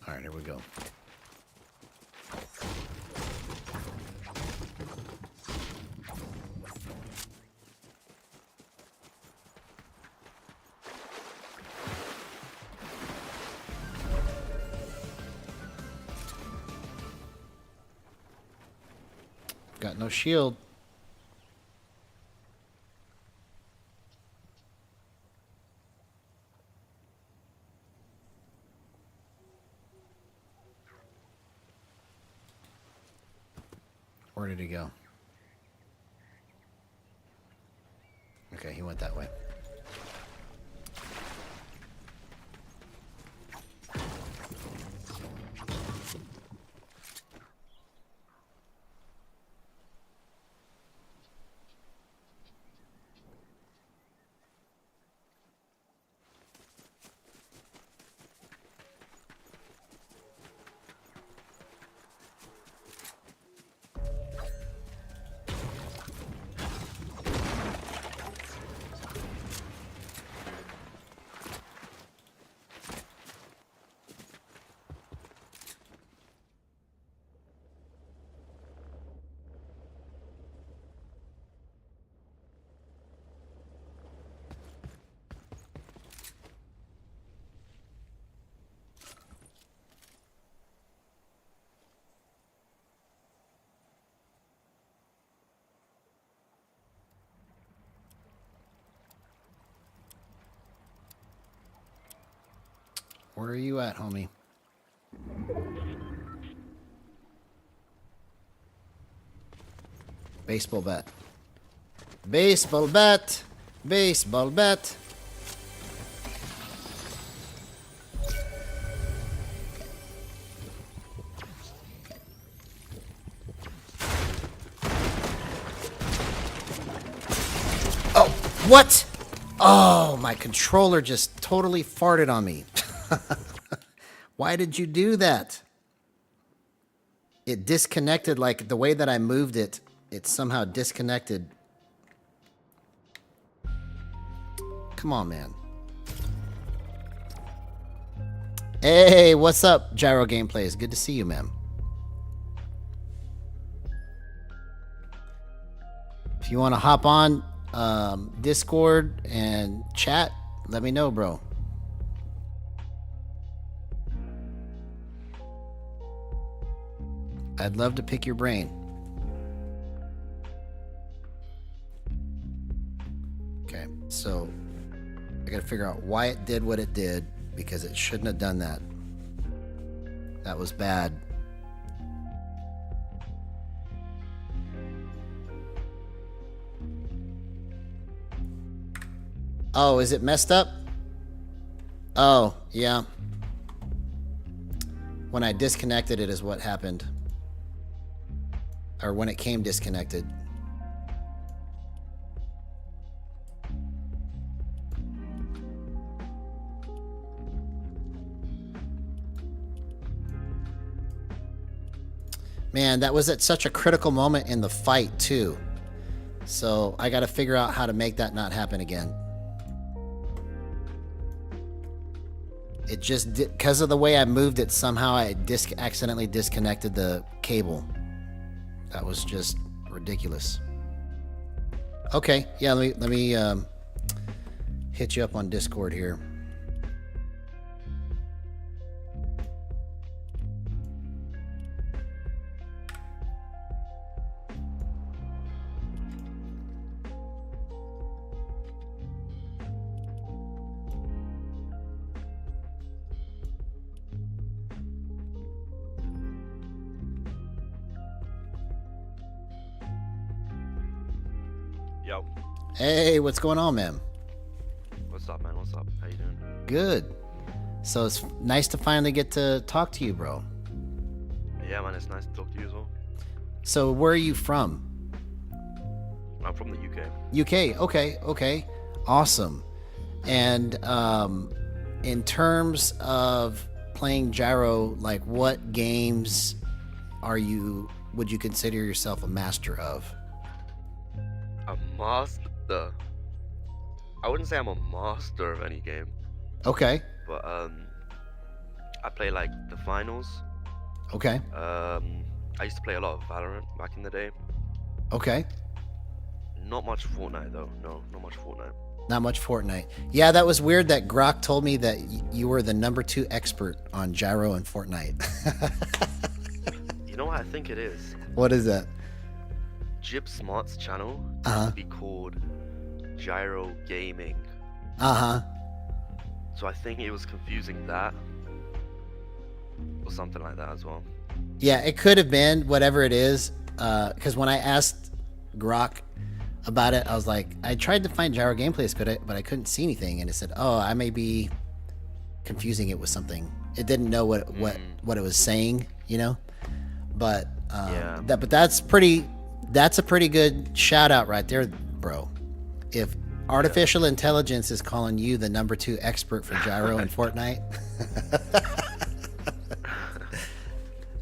All right, here we go. Got no shield. Where did he go? Okay, he went that way. Where are you at, homie? Baseball bat. Baseball bat. Baseball bat. Oh, what? Oh, my controller just totally farted on me. Why did you do that? It disconnected, like the way that I moved it, it somehow disconnected. Come on, man. Hey, what's up, Gyro Gameplays? Good to see you, man. If you want to hop on Discord and chat, let me know, bro. I'd love to pick your brain. Okay, so I gotta figure out why it did what it did, because it shouldn't have done that. That was bad. Oh, is it messed up? Oh, yeah. When I disconnected it is what happened. Or when it came disconnected. Man, that was at such a critical moment in the fight, too. So I got to figure out how to make that not happen again. It just did, because of the way I moved it, somehow I accidentally disconnected the cable. That was just ridiculous. Okay, yeah, let me hit you up on Discord here. Yo. Hey, what's going on, man? What's up, man? What's up? How you doing? Good. So it's nice to finally get to talk to you, bro. Yeah, man, it's nice to talk to you as well. So where are you from? I'm from the UK. UK. Okay. Awesome. And in terms of playing Gyro, like what games would you consider yourself a master of? A master? I wouldn't say I'm a master of any game. Okay. But I play like the finals. Okay. I used to play a lot of Valorant back in the day. Okay. Not much Fortnite though. No, not much Fortnite. Not much Fortnite. Yeah, that was weird that Grok told me that you were the #2 expert on Gyro and Fortnite. You know what I think it is? What is that? Jib Smart's channel used to be called Gyro Gaming. So I think it was confusing that. Or something like that as well. Yeah, it could have been whatever it is. Because when I asked Grok about it, I was like, I tried to find Gyro Gameplays, but I couldn't see anything. And it said, oh, I may be confusing it with something. It didn't know what it was saying, you know? But yeah. That's a pretty good shout out right there, bro. If artificial intelligence is calling you the #2 expert for Gyro and Fortnite,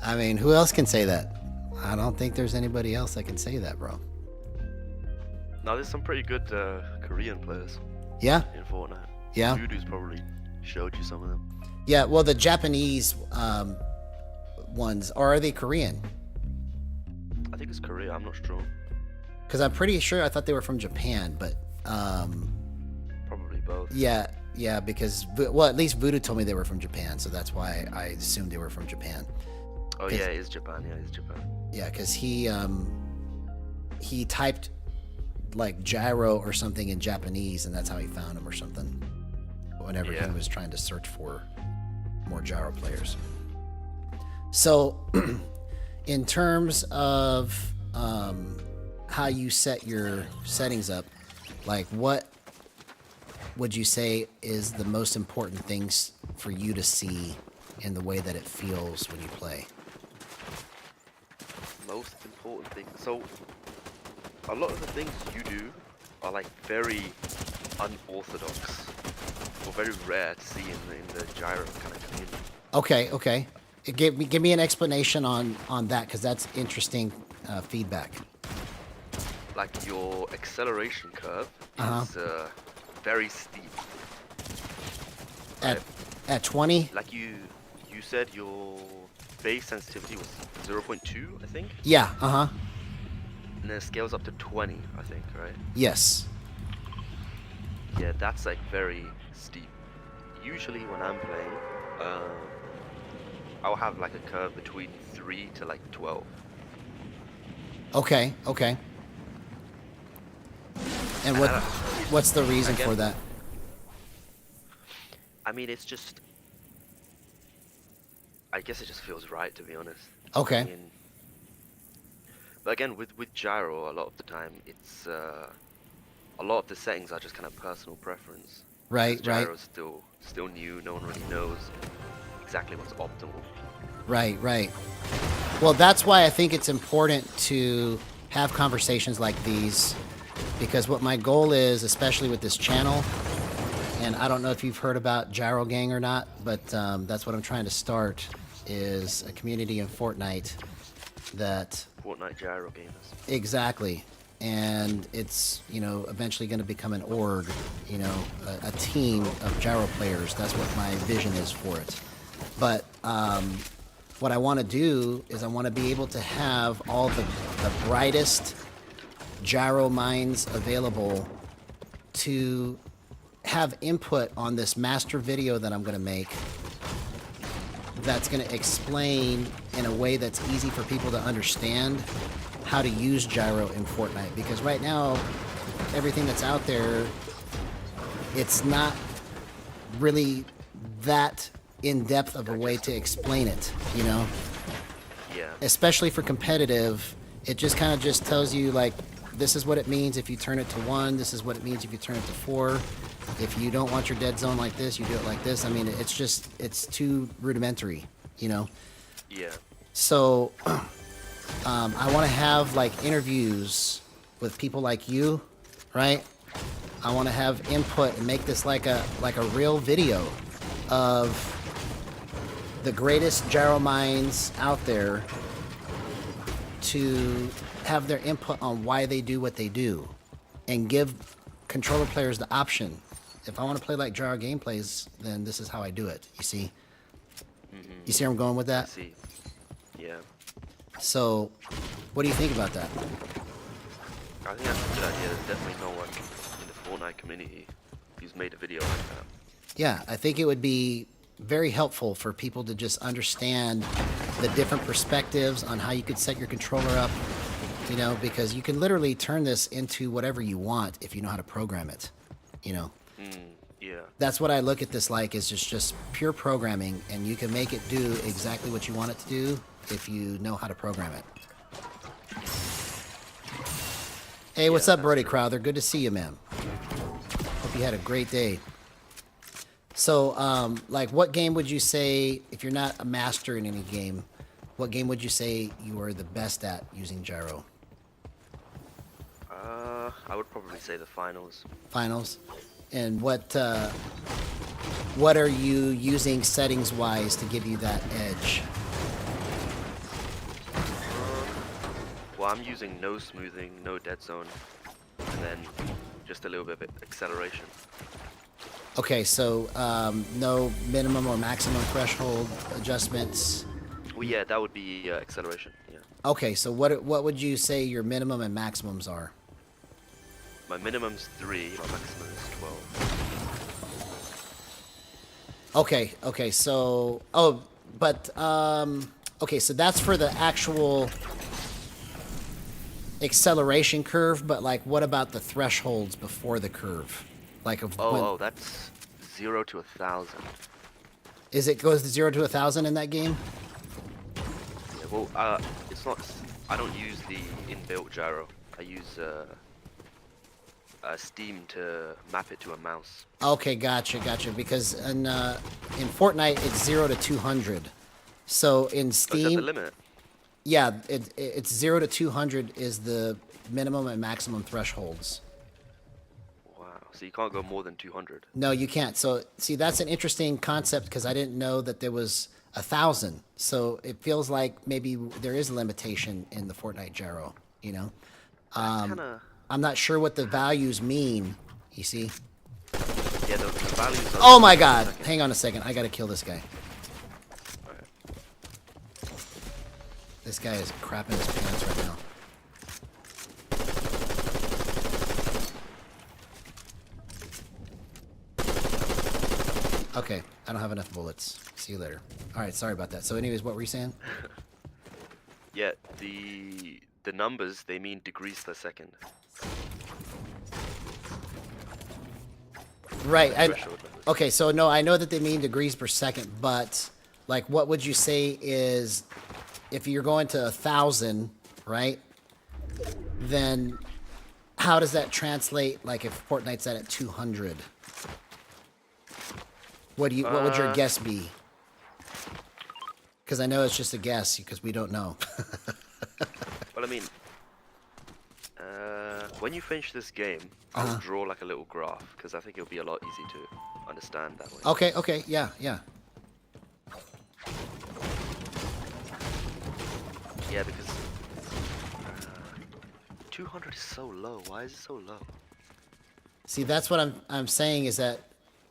I mean, who else can say that? I don't think there's anybody else that can say that, bro. Now there's some pretty good Korean players. Yeah. In Fortnite. Yeah. Voodoo's probably showed you some of them. Yeah. Well, the Japanese ones, or are they Korean? I think it's Korea. I'm not sure. Because I'm pretty sure I thought they were from Japan, but probably both. Yeah. Because at least Voodoo told me they were from Japan, so that's why I assumed they were from Japan. Oh yeah, it's Japan. Yeah, it's Japan. Yeah, because he typed like Gyro or something in Japanese, and that's how he found him or something. Whenever he was trying to search for more gyro players. So, in terms of how you set your settings up, like what would you say is the most important things for you to see in the way that it feels when you play? Most important thing. So, a lot of the things you do are like very unorthodox or very rare to see in the gyro kind of community. Okay. Give me an explanation on that, because that's interesting feedback. Like your acceleration curve is very steep. At Right? at 20? Like you said, your base sensitivity was 0.2, I think, Yeah. and then it scales up to 20, I think, right? Yes. Yeah, that's like very steep. Usually when I'm playing, I'll have like a curve between 3 to like 12. Okay. And And what's the reason again, for that? I mean, it's just, I guess it just feels right, to be honest. Okay. I mean, but again, with gyro, a lot of the time, it's a lot of the settings are just kind of personal preference. Right. Because gyro's still new. No one really knows exactly what's optimal. Right. Well, that's why I think it's important to have conversations like these, because what my goal is, especially with this channel, and I don't know if you've heard about Gyro Gang or not, but that's what I'm trying to start, is a community in Fortnite that... Fortnite gyro gamers. Exactly. And it's, eventually going to become an org, a team of gyro players. That's what my vision is for it. But what I want to do is I want to be able to have all the brightest gyro minds available to have input on this master video that I'm going to make, that's going to explain in a way that's easy for people to understand how to use gyro in Fortnite. Because right now, everything that's out there, it's not really that in-depth of a way to explain it, Yeah. Especially for competitive, it just kind of just tells you, like, this is what it means if you turn it to 1, this is what it means if you turn it to 4. If you don't want your dead zone like this, you do it like this. I mean, it's too rudimentary, Yeah. So, I want to have, like, interviews with people like you, right? I want to have input and make this like a real video of the greatest gyro minds out there, to have their input on why they do what they do, and give controller players the option. If I want to play like gyro gameplays, then this is how I do it. You see? You see where I'm going with I that? see. Yeah. So, what do you think about that? I think that's a good idea. There's definitely no one in the Fortnite community who's made a video like that. Yeah, I think it would be very helpful for people to just understand the different perspectives on how you could set your controller up, because you can literally turn this into whatever you want if you know how to program it, Yeah. That's what I look at this like, is just pure programming, and you can make it do exactly what you want it to do if you know how to program it. Hey, what's up, Brody Crowther? Good to see you, man. Hope you had a great day. So, like, what game would you say, if you're not a master in any game, what game would you say you are the best at using gyro? I would probably say the finals. Finals? And what are you using settings-wise to give you that edge? Well, I'm using no smoothing, no dead zone, and then just a little bit of acceleration. Okay, so no minimum or maximum threshold adjustments. Well, yeah, that would be acceleration. Yeah. Okay, so what would you say your minimum and maximums are? My minimum's 3, my maximum is 12. Okay, so okay, so that's for the actual acceleration curve, but like, what about the thresholds before the curve? Like, of Oh, that's 0 to 1,000. Is it goes to 0 to 1,000 in that game? Yeah, well, it's not. I don't use the inbuilt gyro. I use Steam to map it to a mouse. Okay, gotcha. Because in Fortnite it's 0 to 200. So in Oh, is that the Steam, limit? yeah, it's 0 to 200 is the minimum and maximum thresholds. Wow. So you can't go more than 200. No, you can't. So see, that's an interesting concept because I didn't know that there was 1,000. So it feels like maybe there is a limitation in the Fortnite gyro. You know, Kind of. I'm not sure what the values mean. You see? Yeah, the values are. Oh my God! Hang on a second. I gotta kill this guy. Alright. This guy is crapping his pants right now. Okay, I don't have enough bullets. See you later. All right, sorry about that. So, anyways, what were you saying? Yeah, the numbers, they mean degrees per second. Right. Threshold numbers. Okay, so no, I know that they mean degrees per second, but like, what would you say is if you're going to 1,000, right? Then how does that translate? Like, if Fortnite's at 200, what would your guess be? Because I know it's just a guess because we don't know. Well, I mean, when you finish this game, I'll draw like a little graph because I think it'll be a lot easier to understand that way. Okay, yeah. Yeah, because 200 is so low. Why is it so low? See, that's what I'm saying is that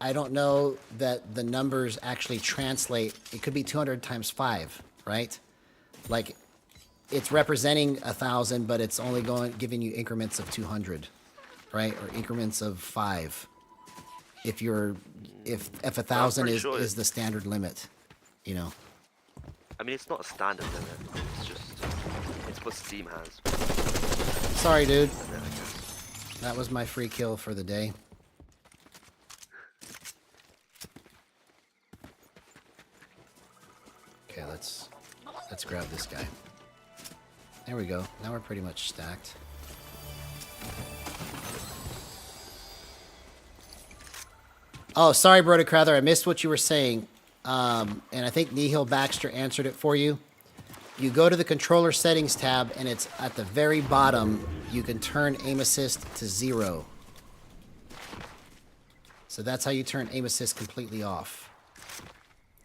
I don't know that the numbers actually translate. It could be 200 times 5, right? Like, it's representing 1,000, but it's only giving you increments of 200, right? Or increments of 5. If 1,000 sure is the standard limit, you know. I mean, it's not a standard limit. It's what Steam has. Sorry, dude. And then I guess- That was my free kill for the day. Okay, let's grab this guy. There we go. Now we're pretty much stacked. Oh, sorry, Brody Crowther. I missed what you were saying. And I think Nihil Baxter answered it for you. You go to the controller settings tab, and it's at the very bottom. You can turn aim assist to 0. So that's how you turn aim assist completely off.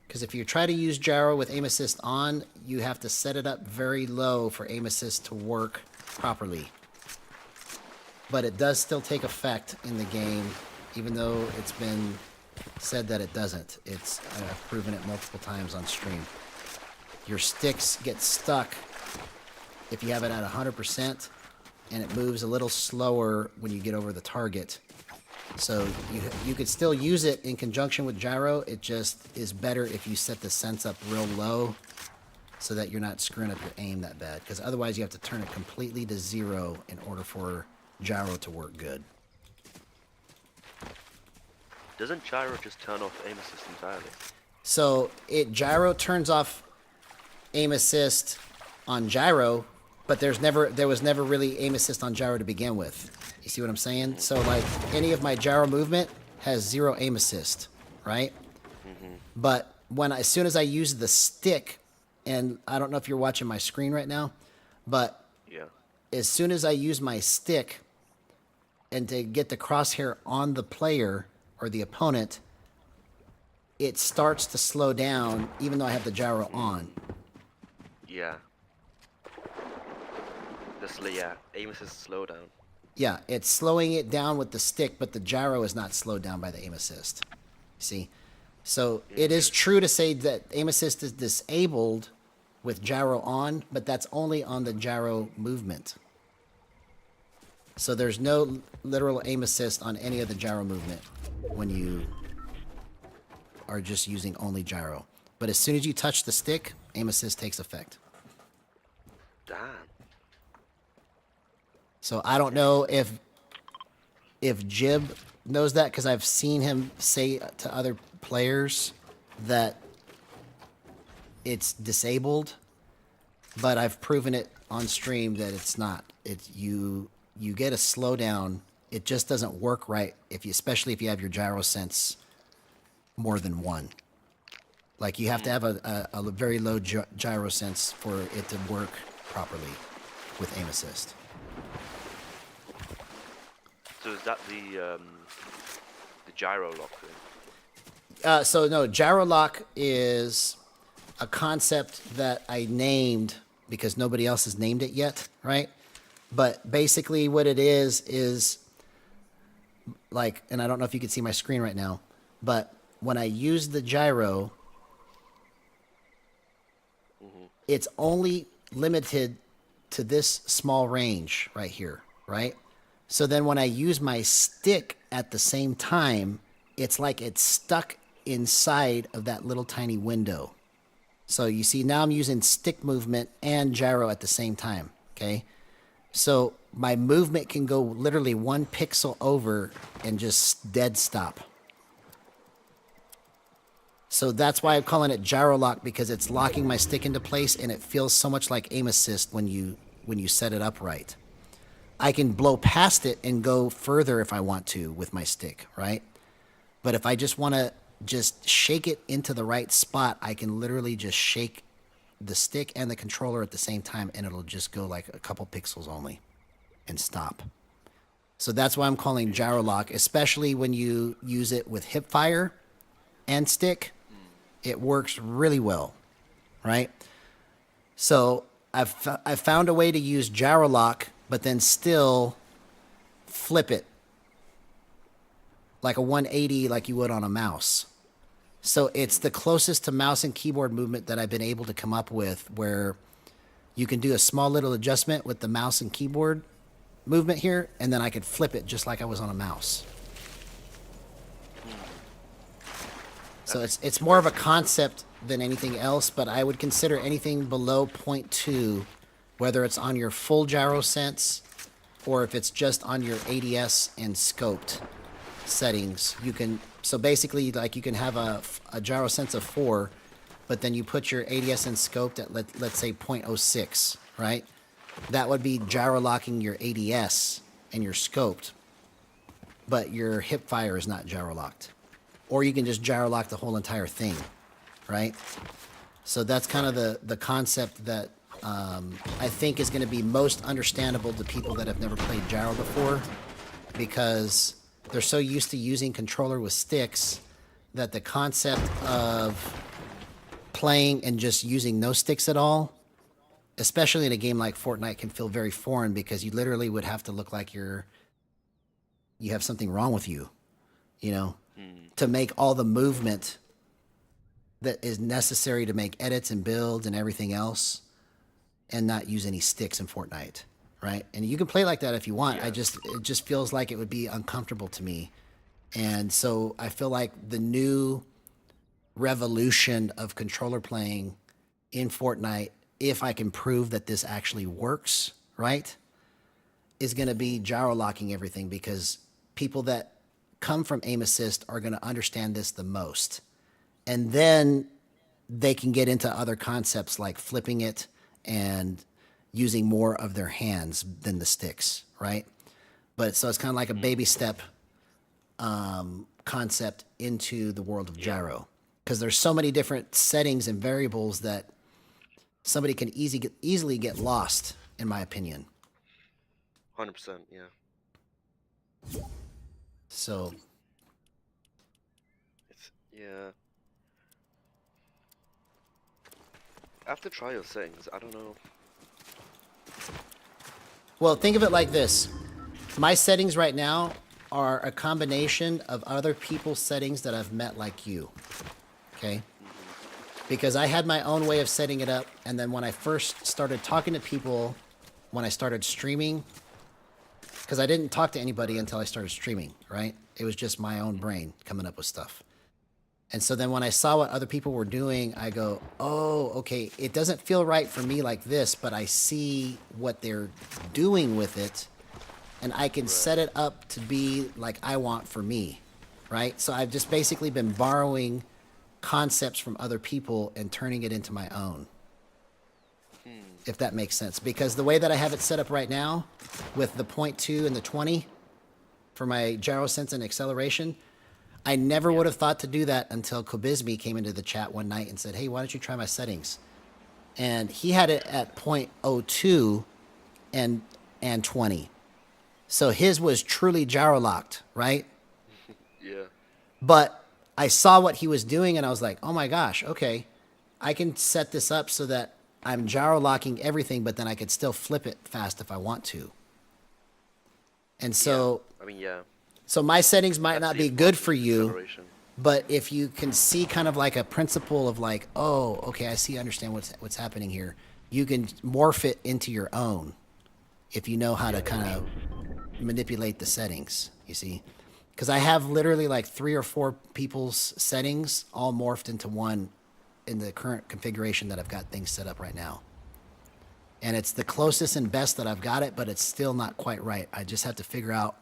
Because if you try to use gyro with aim assist on, you have to set it up very low for aim assist to work properly. But it does still take effect in the game, even though it's been said that it doesn't. I've proven it multiple times on stream. Your sticks get stuck if you have it at 100%, and it moves a little slower when you get over the target. So you could still use it in conjunction with gyro. It just is better if you set the sense up real low so that you're not screwing up your aim that bad. Because otherwise you have to turn it completely to 0 in order for gyro to work good. Doesn't gyro just turn off aim assist entirely? So gyro turns off aim assist on gyro, but there was never really aim assist on gyro to begin with. You see what I'm saying? So like any of my gyro movement has 0 aim assist, right? But as soon as I use the stick, and I don't know if you're watching my screen right now, but Yeah. as soon as I use my stick and to get the crosshair on the player or the opponent, it starts to slow down even though I have the gyro on. Yeah. Aim assist slow down. Yeah, it's slowing it down with the stick, but the gyro is not slowed down by the aim assist. See? So it is true to say that aim assist is disabled with gyro on, but that's only on the gyro movement. So there's no literal aim assist on any of the gyro movement when you are just using only gyro. But as soon as you touch the stick, aim assist takes effect. Damn. So I don't know if Jib knows that, because I've seen him say to other players that it's disabled, but I've proven it on stream that it's not. It's you get a slowdown. It just doesn't work right if you, especially if you have your gyro sense more than one. Like you have to have a very low gyro sense for it to work properly with aim assist. So is that the gyro lock thing? So no, gyro lock is a concept that I named because nobody else has named it yet, right? But basically what it is like, and I don't know if you can see my screen right now, but when I use the gyro, it's only limited to this small range right here, right? So then when I use my stick at the same time, it's like it's stuck inside of that little tiny window. So you see now I'm using stick movement and gyro at the same time, okay? So my movement can go literally 1 pixel over and just dead stop. So that's why I'm calling it gyro lock, because it's locking my stick into place and it feels so much like aim assist when you set it up right. I can blow past it and go further if I want to with my stick, right? But if I just want to just shake it into the right spot, I can literally just shake the stick and the controller at the same time and it'll just go like a couple pixels only and stop. So that's why I'm calling gyro lock, especially when you use it with hip fire and stick. It works really well, right? So I've found a way to use gyro lock, but then still flip it like a 180 like you would on a mouse. So it's the closest to mouse and keyboard movement that I've been able to come up with, where you can do a small little adjustment with the mouse and keyboard movement here, and then I could flip it just like I was on a mouse. So it's more of a concept than anything else, but I would consider anything below 0.2, whether it's on your full gyro sense or if it's just on your ADS and scoped settings. You can, so basically like you can have a gyro sense of 4, but then you put your ADS and scoped at let's say 0.06, right? That would be gyro locking your ADS and your scoped, but your hip fire is not gyro locked. Or you can just gyro lock the whole entire thing, right? So that's kind of the concept that I think is going to be most understandable to people that have never played gyro before, because they're so used to using controller with sticks that the concept of playing and just using no sticks at all, especially in a game like Fortnite, can feel very foreign, because you literally would have to look like you have something wrong with you, you know, to make all the movement that is necessary to make edits and builds and everything else, and not use any sticks in Fortnite, right? And you can play like that if you want. Yeah. It just feels like it would be uncomfortable to me. And so I feel like the new revolution of controller playing in Fortnite, if I can prove that this actually works, right, is going to be gyro locking everything, because people that come from aim assist are going to understand this the most. And then they can get into other concepts like flipping it and using more of their hands than the sticks, right? But so it's kind of like a baby step concept into the world of gyro, because there's so many different settings and variables that somebody can easily get lost, in my opinion. 100%, yeah. So Yeah. I have to try your settings. I don't know. well, think of it like this. My settings right now are a combination of other people's settings that I've met like you. Okay? Because I had my own way of setting it up, and then when I first started talking to people, when I started streaming, because I didn't talk to anybody until I started streaming, right? It was just my own brain coming up with stuff. And so then when I saw what other people were doing, I go, oh, okay, it doesn't feel right for me like this, but I see what they're doing with it, and I can set it up to be like I want for me, right? So I've just basically been borrowing concepts from other people and turning it into my own. If that makes sense. Because the way that I have it set up right now, with the 0.2 and the 20 for my gyro sense and acceleration, I never would have thought to do that until Kobizmi came into the chat one night and said, hey, why don't you try my settings? And he had it at 0.02 and 20. So his was truly gyro locked, right? Yeah. But I saw what he was doing and I was like, oh my gosh, okay. I can set this up so that I'm gyro locking everything, but then I could still flip it fast if I want to. And so, I mean, yeah. So my settings might not be good for you, acceleration. but if you can see kind of like a principle of like, oh, okay, I see, understand what's happening here. You can morph it into your own if you know how to kind of manipulate the settings, you see? Because I have literally like 3 or 4 people's settings all morphed into one in the current configuration that I've got things set up right now. And it's the closest and best that I've got it, but it's still not quite right. I just have to figure out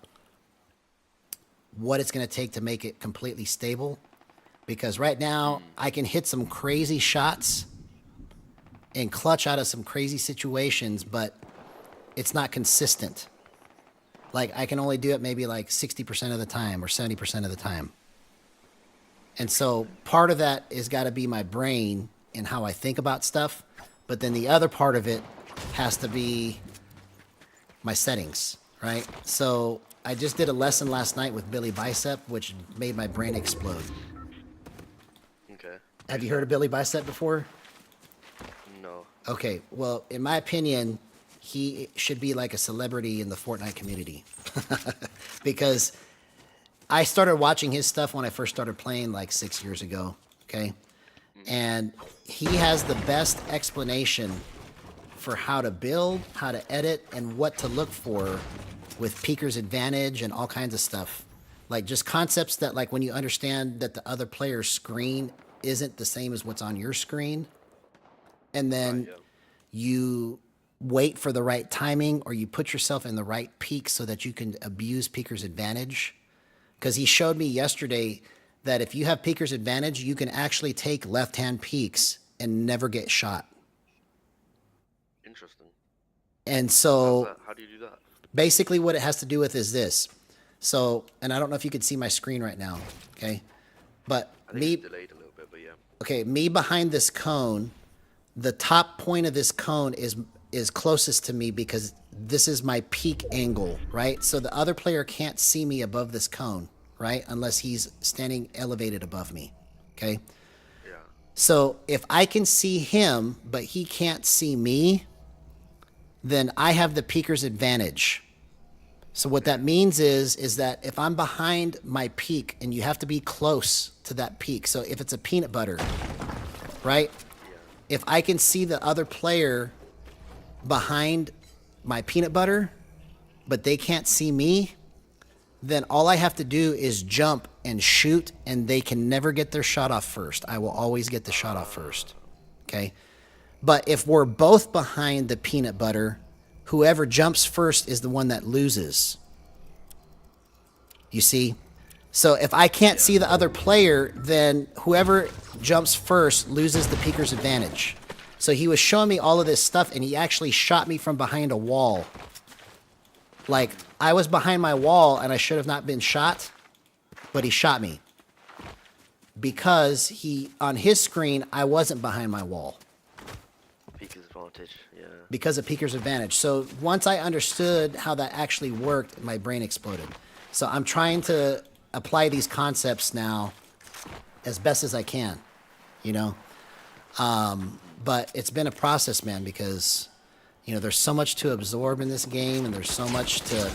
what it's going to take to make it completely stable. Because right now I can hit some crazy shots and clutch out of some crazy situations, but it's not consistent. Like I can only do it maybe like 60% of the time or 70% of the time. And so part of that is got to be my brain and how I think about stuff. But then the other part of it has to be my settings, right? So I just did a lesson last night with Billy Bicep, which made my brain explode. Okay. Have you heard of Billy Bicep before? No. Okay, well, in my opinion, he should be like a celebrity in the Fortnite community. Because I started watching his stuff when I first started playing like 6 years ago, okay? And he has the best explanation for how to build, how to edit, and what to look for with Peeker's advantage and all kinds of stuff. Like just concepts that like when you understand that the other player's screen isn't the same as what's on your screen, and then you wait for the right timing or you put yourself in the right peak so that you can abuse Peeker's advantage. Because he showed me yesterday that if you have Peeker's advantage, you can actually take left-hand peaks and never get shot. Interesting. And so How do you do that? basically what it has to do with is this. So, and I don't know if you can see my screen right now, okay? But I think me, it's delayed a little bit, but yeah. okay, me behind this cone, the top point of this cone is closest to me because this is my peak angle, right? So the other player can't see me above this cone, right? Unless he's standing elevated above me, okay? Yeah. So if I can see him, but he can't see me, then I have the peaker's advantage. So what that means is that if I'm behind my peak, and you have to be close to that peak. So if it's a peanut butter, right? Yeah. If I can see the other player behind my peanut butter, but they can't see me, then all I have to do is jump and shoot, and they can never get their shot off first. I will always get the shot off first, okay? But if we're both behind the peanut butter, whoever jumps first is the one that loses. You see? So if I can't see the other player, then whoever jumps first loses the peeker's advantage. So he was showing me all of this stuff, and he actually shot me from behind a wall. Like, I was behind my wall, and I should have not been shot, but he shot me. Because on his screen, I wasn't behind my wall. Peeker's advantage, yeah. Because of Peeker's advantage. So once I understood how that actually worked, my brain exploded. So I'm trying to apply these concepts now as best as I can, you know? But it's been a process, man, because, you know, there's so much to absorb in this game, and there's so much to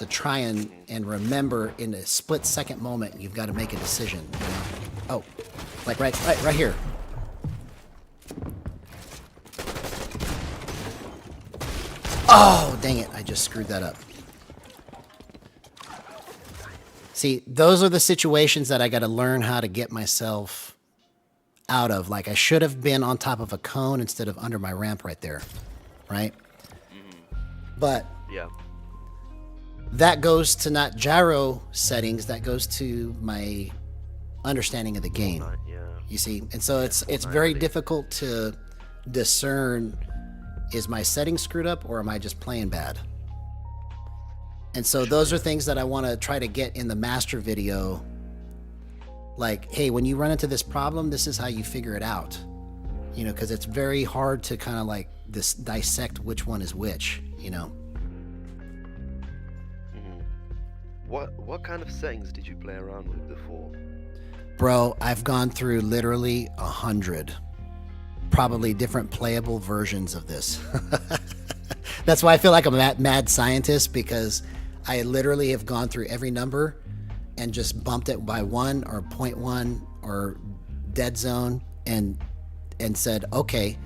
try and remember in a split-second moment. You've got to make a decision, you know? Oh, like right here. Oh, dang it. I just screwed that up. See, those are the situations that I got to learn how to get myself out of. Like, I should have been on top of a cone instead of under my ramp right there, right? But Yeah. that goes to not gyro settings. That goes to my understanding of the game. Fortnite, yeah. You see, and so it's Fortnite, very really. difficult to discern, is my settings screwed up or am I just playing bad? And so those are things that I want to try to get in the master video. Like, hey, when you run into this problem, this is how you figure it out. You know, because it's very hard to kind of like dissect which one is which, you know. What kind of settings did you play around with before? Bro, I've gone through literally 100, probably different playable versions of this. That's why I feel like I'm a mad scientist, because I literally have gone through every number and just bumped it by 1 or 0.1 or dead zone and said, okay,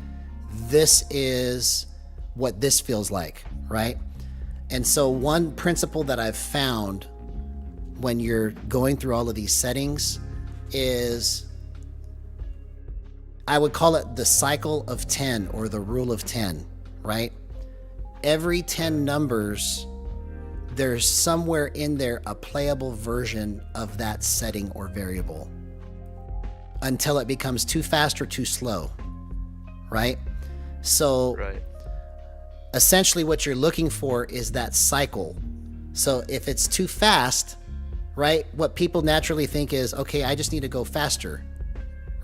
this is what this feels like, right? And so one principle that I've found when you're going through all of these settings is, I would call it the cycle of 10 or the rule of 10, right? Every 10 numbers, there's somewhere in there a playable version of that setting or variable until it becomes too fast or too slow, right? So Right. essentially what you're looking for is that cycle. So if it's too fast, right, what people naturally think is, okay, I just need to go faster,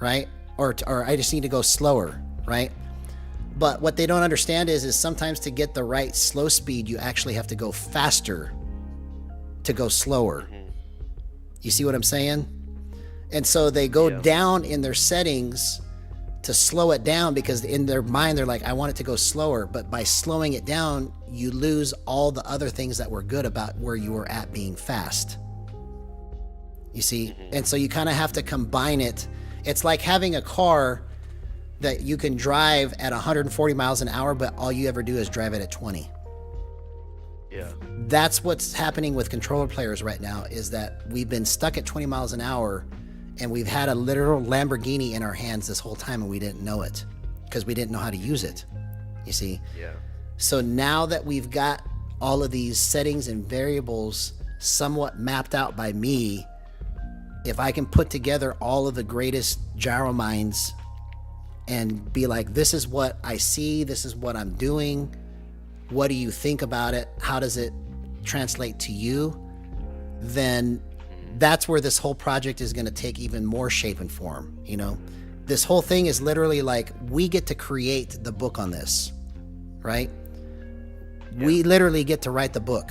right? Or I just need to go slower, right? But what they don't understand is sometimes to get the right slow speed, you actually have to go faster to go slower. You see what I'm saying? And so they go down in their settings to slow it down, because in their mind, they're like, I want it to go slower. But by slowing it down, you lose all the other things that were good about where you were at being fast. You see? And so you kind of have to combine it. It's like having a car that you can drive at 140 miles an hour, but all you ever do is drive it at 20. Yeah. That's what's happening with controller players right now, is that we've been stuck at 20 miles an hour and we've had a literal Lamborghini in our hands this whole time and we didn't know it because we didn't know how to use it. You see? Yeah. So now that we've got all of these settings and variables somewhat mapped out by me, if I can put together all of the greatest gyro minds and be like, this is what I see, this is what I'm doing, what do you think about it, how does it translate to you, then that's where this whole project is going to take even more shape and form. You know, this whole thing is literally like, we get to create the book on this, right? We literally get to write the book.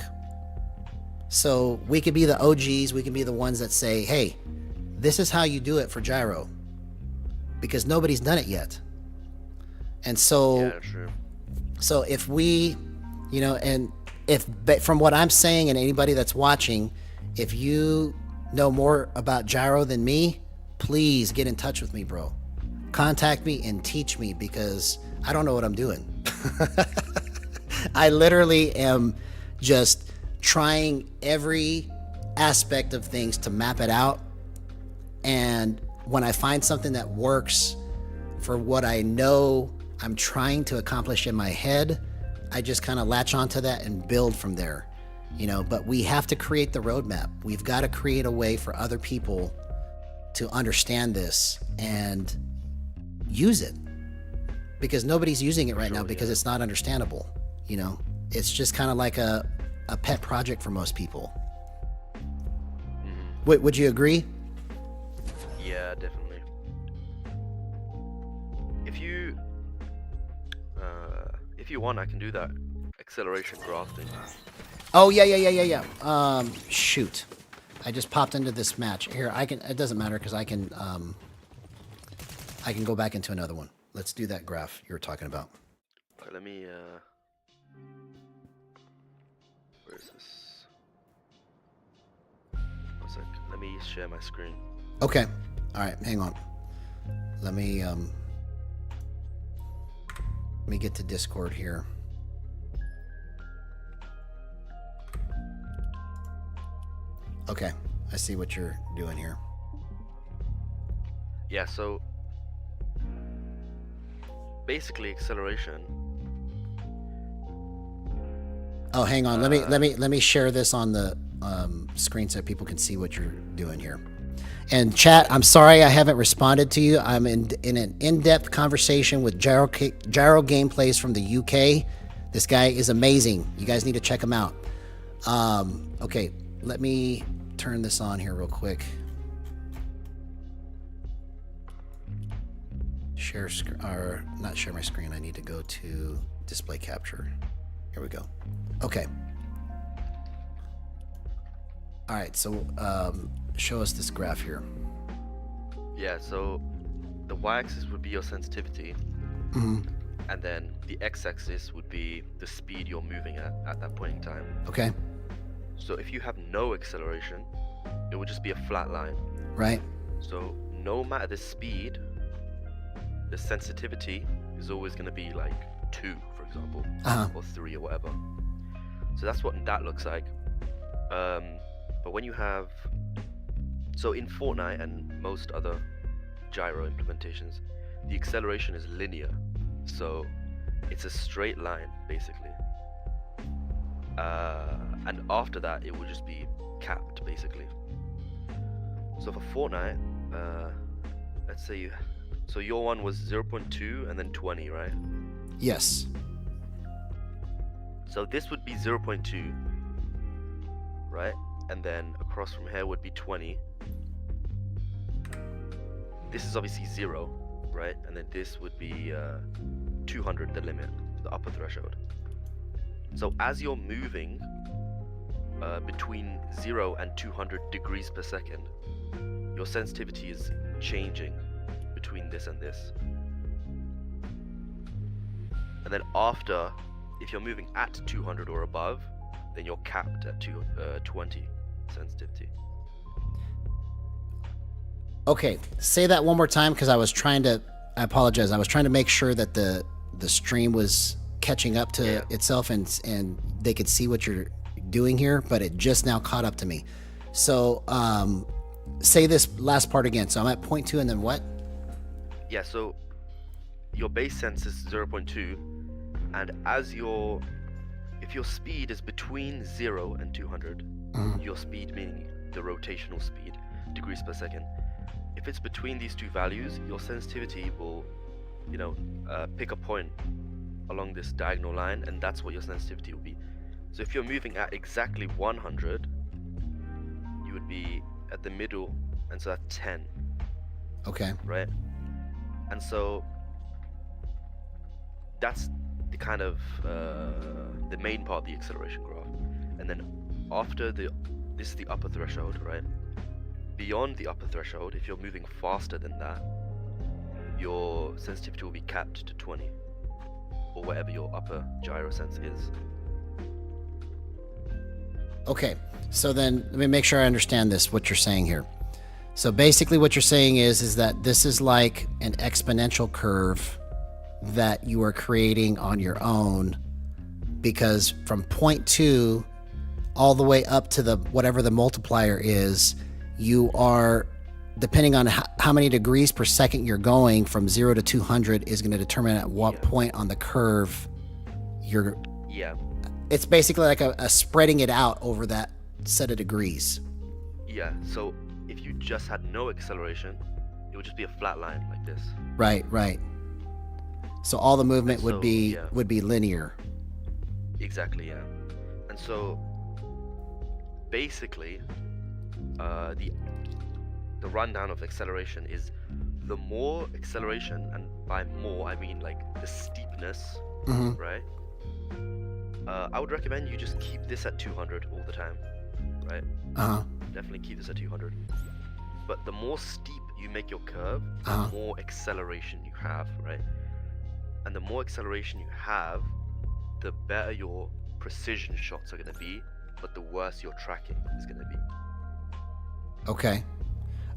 So we could be the OGs, we can be the ones that say, hey, this is how you do it for gyro, because nobody's done it yet. And so, True. so if we, you know, and if from what I'm saying, and anybody that's watching, if you know more about gyro than me, please get in touch with me, bro. Contact me and teach me, because I don't know what I'm doing. I literally am just trying every aspect of things to map it out. And when I find something that works for what I know I'm trying to accomplish in my head, I just kind of latch onto that and build from there, you know. But we have to create the roadmap. We've got to create a way for other people to understand this and use it, because nobody's using it right now because it's not understandable. You know, it's just kind of like a pet project for most people. Would you agree? Yeah, definitely. If you want, I can do that acceleration grafting. Oh yeah. Shoot, I just popped into this match here. I can. It doesn't matter because I can go back into another one. Let's do that graph you were talking about. Right, let me. Where is this? 1 sec. Let me share my screen. Okay. All right. Hang on. Let me get to Discord here. Okay. I see what you're doing here. Yeah. So basically, acceleration. Oh, hang on. Let me share this on the screen so people can see what you're doing here. And chat, I'm sorry I haven't responded to you. I'm in an in-depth conversation with Gyro Gameplays from the UK. This guy is amazing. You guys need to check him out. Okay, let me turn this on here real quick. Share screen, or not share my screen. I need to go to display capture. Here we go. Okay. All right, so show us this graph here. Yeah, so the y-axis would be your sensitivity, and then the x-axis would be the speed you're moving at that point in time. Okay. So if you have no acceleration, it would just be a flat line. Right. So no matter the speed, the sensitivity is always going to be like 2, for example, or 3 or whatever. So that's what that looks like. But when you have, so in Fortnite and most other gyro implementations, the acceleration is linear, so it's a straight line basically, and after that it will just be capped basically. So for Fortnite, let's say so your one was 0.2 and then 20, right? Yes. So this would be 0.2, right? And then across from here would be 20. This is obviously 0, right? And then this would be 200, the limit, the upper threshold. So as you're moving between 0 and 200 degrees per second, your sensitivity is changing between this and this. And then after, if you're moving at 200 or above, then you're capped at 20 sensitivity. Okay, say that one more time because I apologize. I was trying to make sure that the stream was catching up to itself and they could see what you're doing here, but it just now caught up to me. So say this last part again. So I'm at 0.2 and then what? Yeah, so your base sense is 0.2, and if your speed is between 0 and 200, your speed meaning the rotational speed, degrees per second, if it's between these two values, your sensitivity will, pick a point along this diagonal line, and that's what your sensitivity will be. So if you're moving at exactly 100, you would be at the middle, and so that's 10. Okay. Right? And so that's the kind of the main part of the acceleration graph. And then after this is the upper threshold, right? Beyond the upper threshold, if you're moving faster than that, your sensitivity will be capped to 20, or whatever your upper gyro sense is. Okay, so then let me make sure I understand what you're saying here. So basically what you're saying is that this is like an exponential curve that you are creating on your own, because from 0.2 all the way up to whatever the multiplier is, you are, depending on how many degrees per second you're going from 0 to 200 is going to determine at what point on the curve you're... Yeah. It's basically like a spreading it out over that set of degrees. Yeah, so if you just had no acceleration, it would just be a flat line like this. Right. So all the movement would be linear. Exactly, yeah. And so basically, the rundown of acceleration is the more acceleration, and by more I mean like the steepness, right? I would recommend you just keep this at 200 all the time, right? Definitely keep this at 200. But the more steep you make your curve, the more acceleration you have, right? And the more acceleration you have, the better your precision shots are going to be, but the worse your tracking is going to be.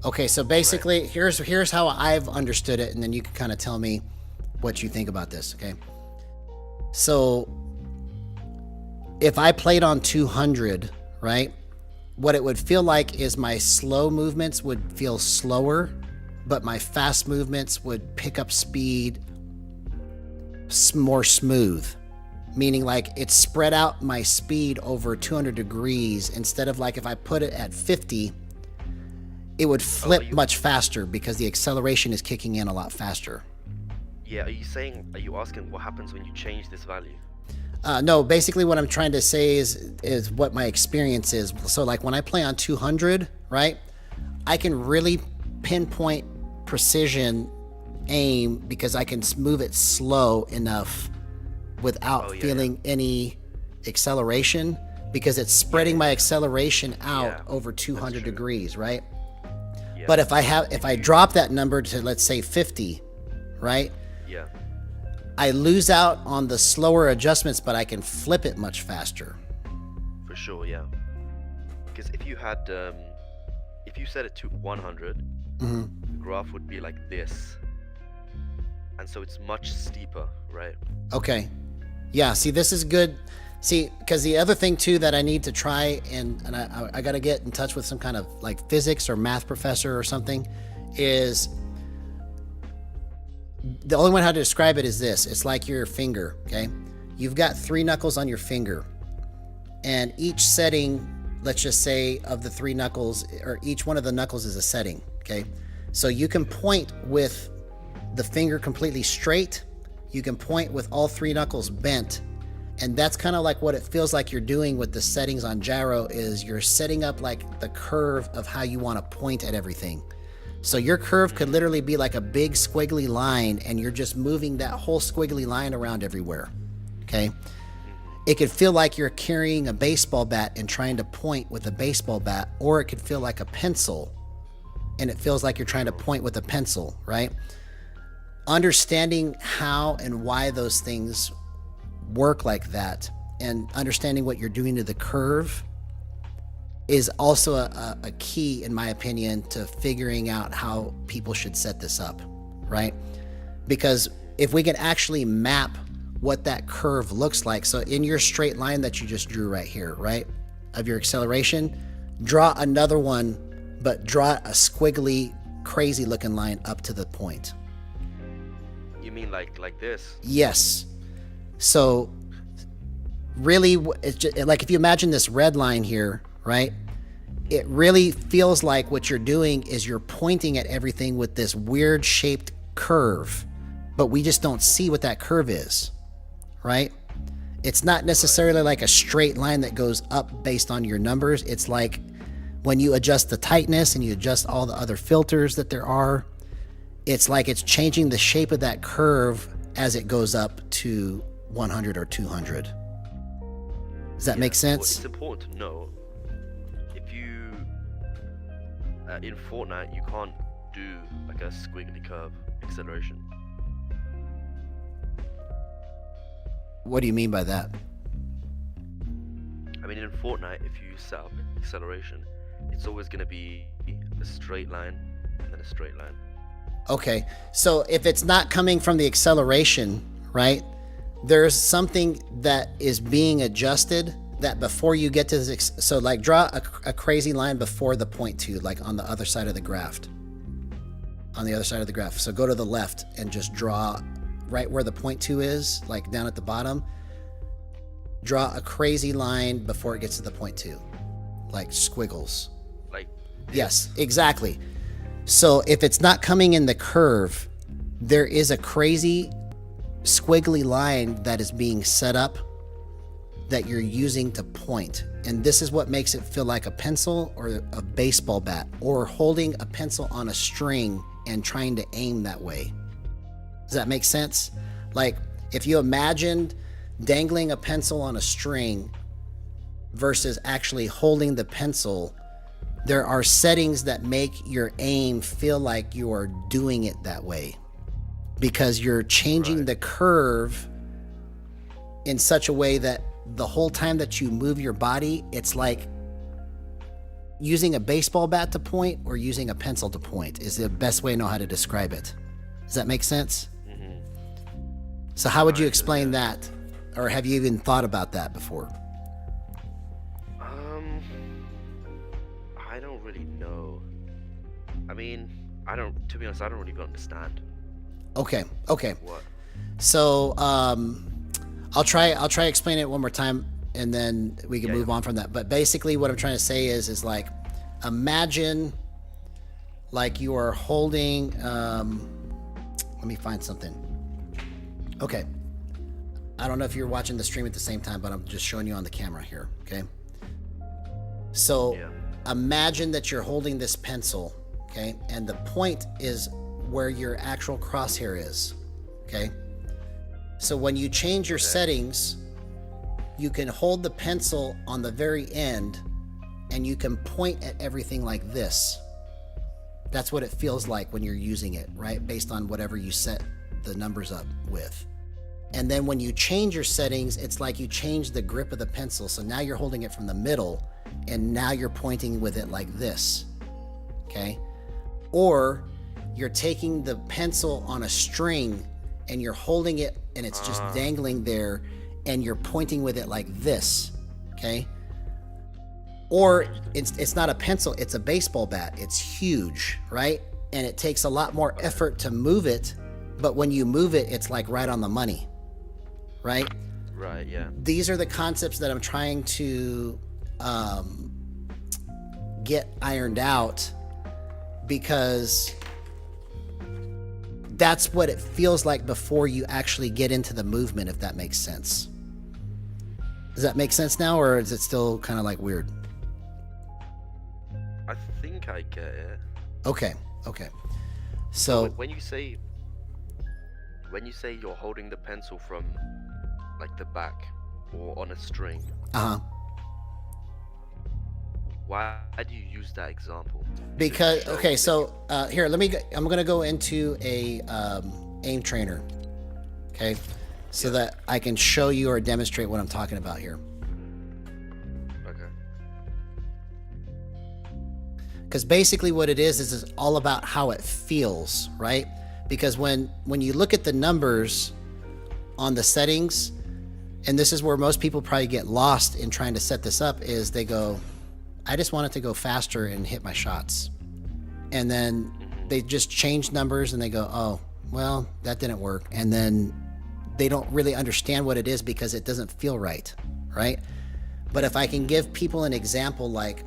Okay, so basically, here's how I've understood it, and then you can kind of tell me what you think about this, okay? So if I played on 200, right, what it would feel like is my slow movements would feel slower, but my fast movements would pick up speed more smooth, meaning like it spread out my speed over 200 degrees instead of like if I put it at 50, it would flip much faster because the acceleration is kicking in a lot faster. Yeah, are you asking what happens when you change this value? No, basically what I'm trying to say is what my experience is. So like when I play on 200, right, I can really pinpoint precision aim because I can move it slow enough without feeling any acceleration, because it's spreading my acceleration out over 200 degrees, right? Yeah. But if I drop that number to, let's say, 50, right? Yeah. I lose out on the slower adjustments, but I can flip it much faster. For sure, yeah. Because if you had, if you set it to 100, the graph would be like this. And so it's much steeper, right? Okay. Yeah, see, this is good. See, because the other thing too that I need to try, and I got to get in touch with some kind of like physics or math professor or something, is the only one how to describe it is this. It's like your finger, okay? You've got 3 knuckles on your finger, and each setting, let's just say, of the 3 knuckles, or each one of the knuckles is a setting, okay? So you can point with the finger completely straight. You can point with all 3 knuckles bent. And that's kind of like what it feels like you're doing with the settings on Gyro, is you're setting up like the curve of how you want to point at everything. So your curve could literally be like a big squiggly line, and you're just moving that whole squiggly line around everywhere, okay? It could feel like you're carrying a baseball bat and trying to point with a baseball bat, or it could feel like a pencil, and it feels like you're trying to point with a pencil, right? Understanding how and why those things work like that, and understanding what you're doing to the curve, is also a key, in my opinion, to figuring out how people should set this up, right? Because if we can actually map what that curve looks like, so in your straight line that you just drew right here, right, of your acceleration, draw another one, but draw a squiggly, crazy looking line up to the point. You mean like this? Yes. So really, it's just, like if you imagine this red line here, right? It really feels like what you're doing is you're pointing at everything with this weird shaped curve, but we just don't see what that curve is, right? It's not necessarily like a straight line that goes up based on your numbers. It's like when you adjust the tightness and you adjust all the other filters that there are, it's like it's changing the shape of that curve as it goes up to 100 or 200. Does that make sense? Well, it's important to know, if you in Fortnite, you can't do like a squiggly curve acceleration. What do you mean by that? I mean, in Fortnite, if you set up acceleration, it's always going to be a straight line and then a straight line. Okay, so if it's not coming from the acceleration, right, there's something that is being adjusted that before you get to this, so like draw a crazy line before the 0.2, like on the other side of the graph. On the other side of the graph. So go to the left and just draw right where the 0.2 is, like down at the bottom. Draw a crazy line before it gets to the 0.2, like squiggles. Like this. Yes, exactly. So if it's not coming in the curve, there is a crazy squiggly line that is being set up that you're using to point. And this is what makes it feel like a pencil or a baseball bat, or holding a pencil on a string and trying to aim that way. Does that make sense? Like if you imagined dangling a pencil on a string versus actually holding the pencil, there are settings that make your aim feel like you are doing it that way, because you're changing the curve in such a way that the whole time that you move your body, it's like using a baseball bat to point or using a pencil to point is the best way I know how to describe it. Does that make sense? Mm-hmm. So how would you explain that? Or have you even thought about that before? I don't really know. I mean, to be honest, I don't really understand. Okay. What? So, I'll try explain it one more time, and then we can move on from that. But basically what I'm trying to say is like, imagine like you are holding, let me find something. Okay. I don't know if you're watching the stream at the same time, but I'm just showing you on the camera here, okay? So imagine that you're holding this pencil, okay? And the point is where your actual crosshair is, okay? So when you change your settings, you can hold the pencil on the very end and you can point at everything like this. That's what it feels like when you're using it, right? Based on whatever you set the numbers up with. And then when you change your settings, it's like you change the grip of the pencil. So now you're holding it from the middle and now you're pointing with it like this, okay? Or you're taking the pencil on a string and you're holding it and it's just dangling there and you're pointing with it like this, okay? Or it's not a pencil, it's a baseball bat. It's huge, right? And it takes a lot more effort to move it, but when you move it, it's like right on the money, right? Right, yeah. These are the concepts that I'm trying to get ironed out, because that's what it feels like before you actually get into the movement, if that makes sense. Does that make sense now, or is it still kind of like weird? I think I get it. Okay. So when you say you're holding the pencil from like the back or on a string, why do you use that example? because okay, so here, I'm gonna go into a aim trainer, okay, so that I can show you or demonstrate what I'm talking about here. Okay. Because basically what it is it's all about how it feels, right? Because when you look at the numbers on the settings, and this is where most people probably get lost in trying to set this up, is they go, I just want it to go faster and hit my shots. And then they just change numbers and they go, oh, well, that didn't work. And then they don't really understand what it is because it doesn't feel right, right? But if I can give people an example, like,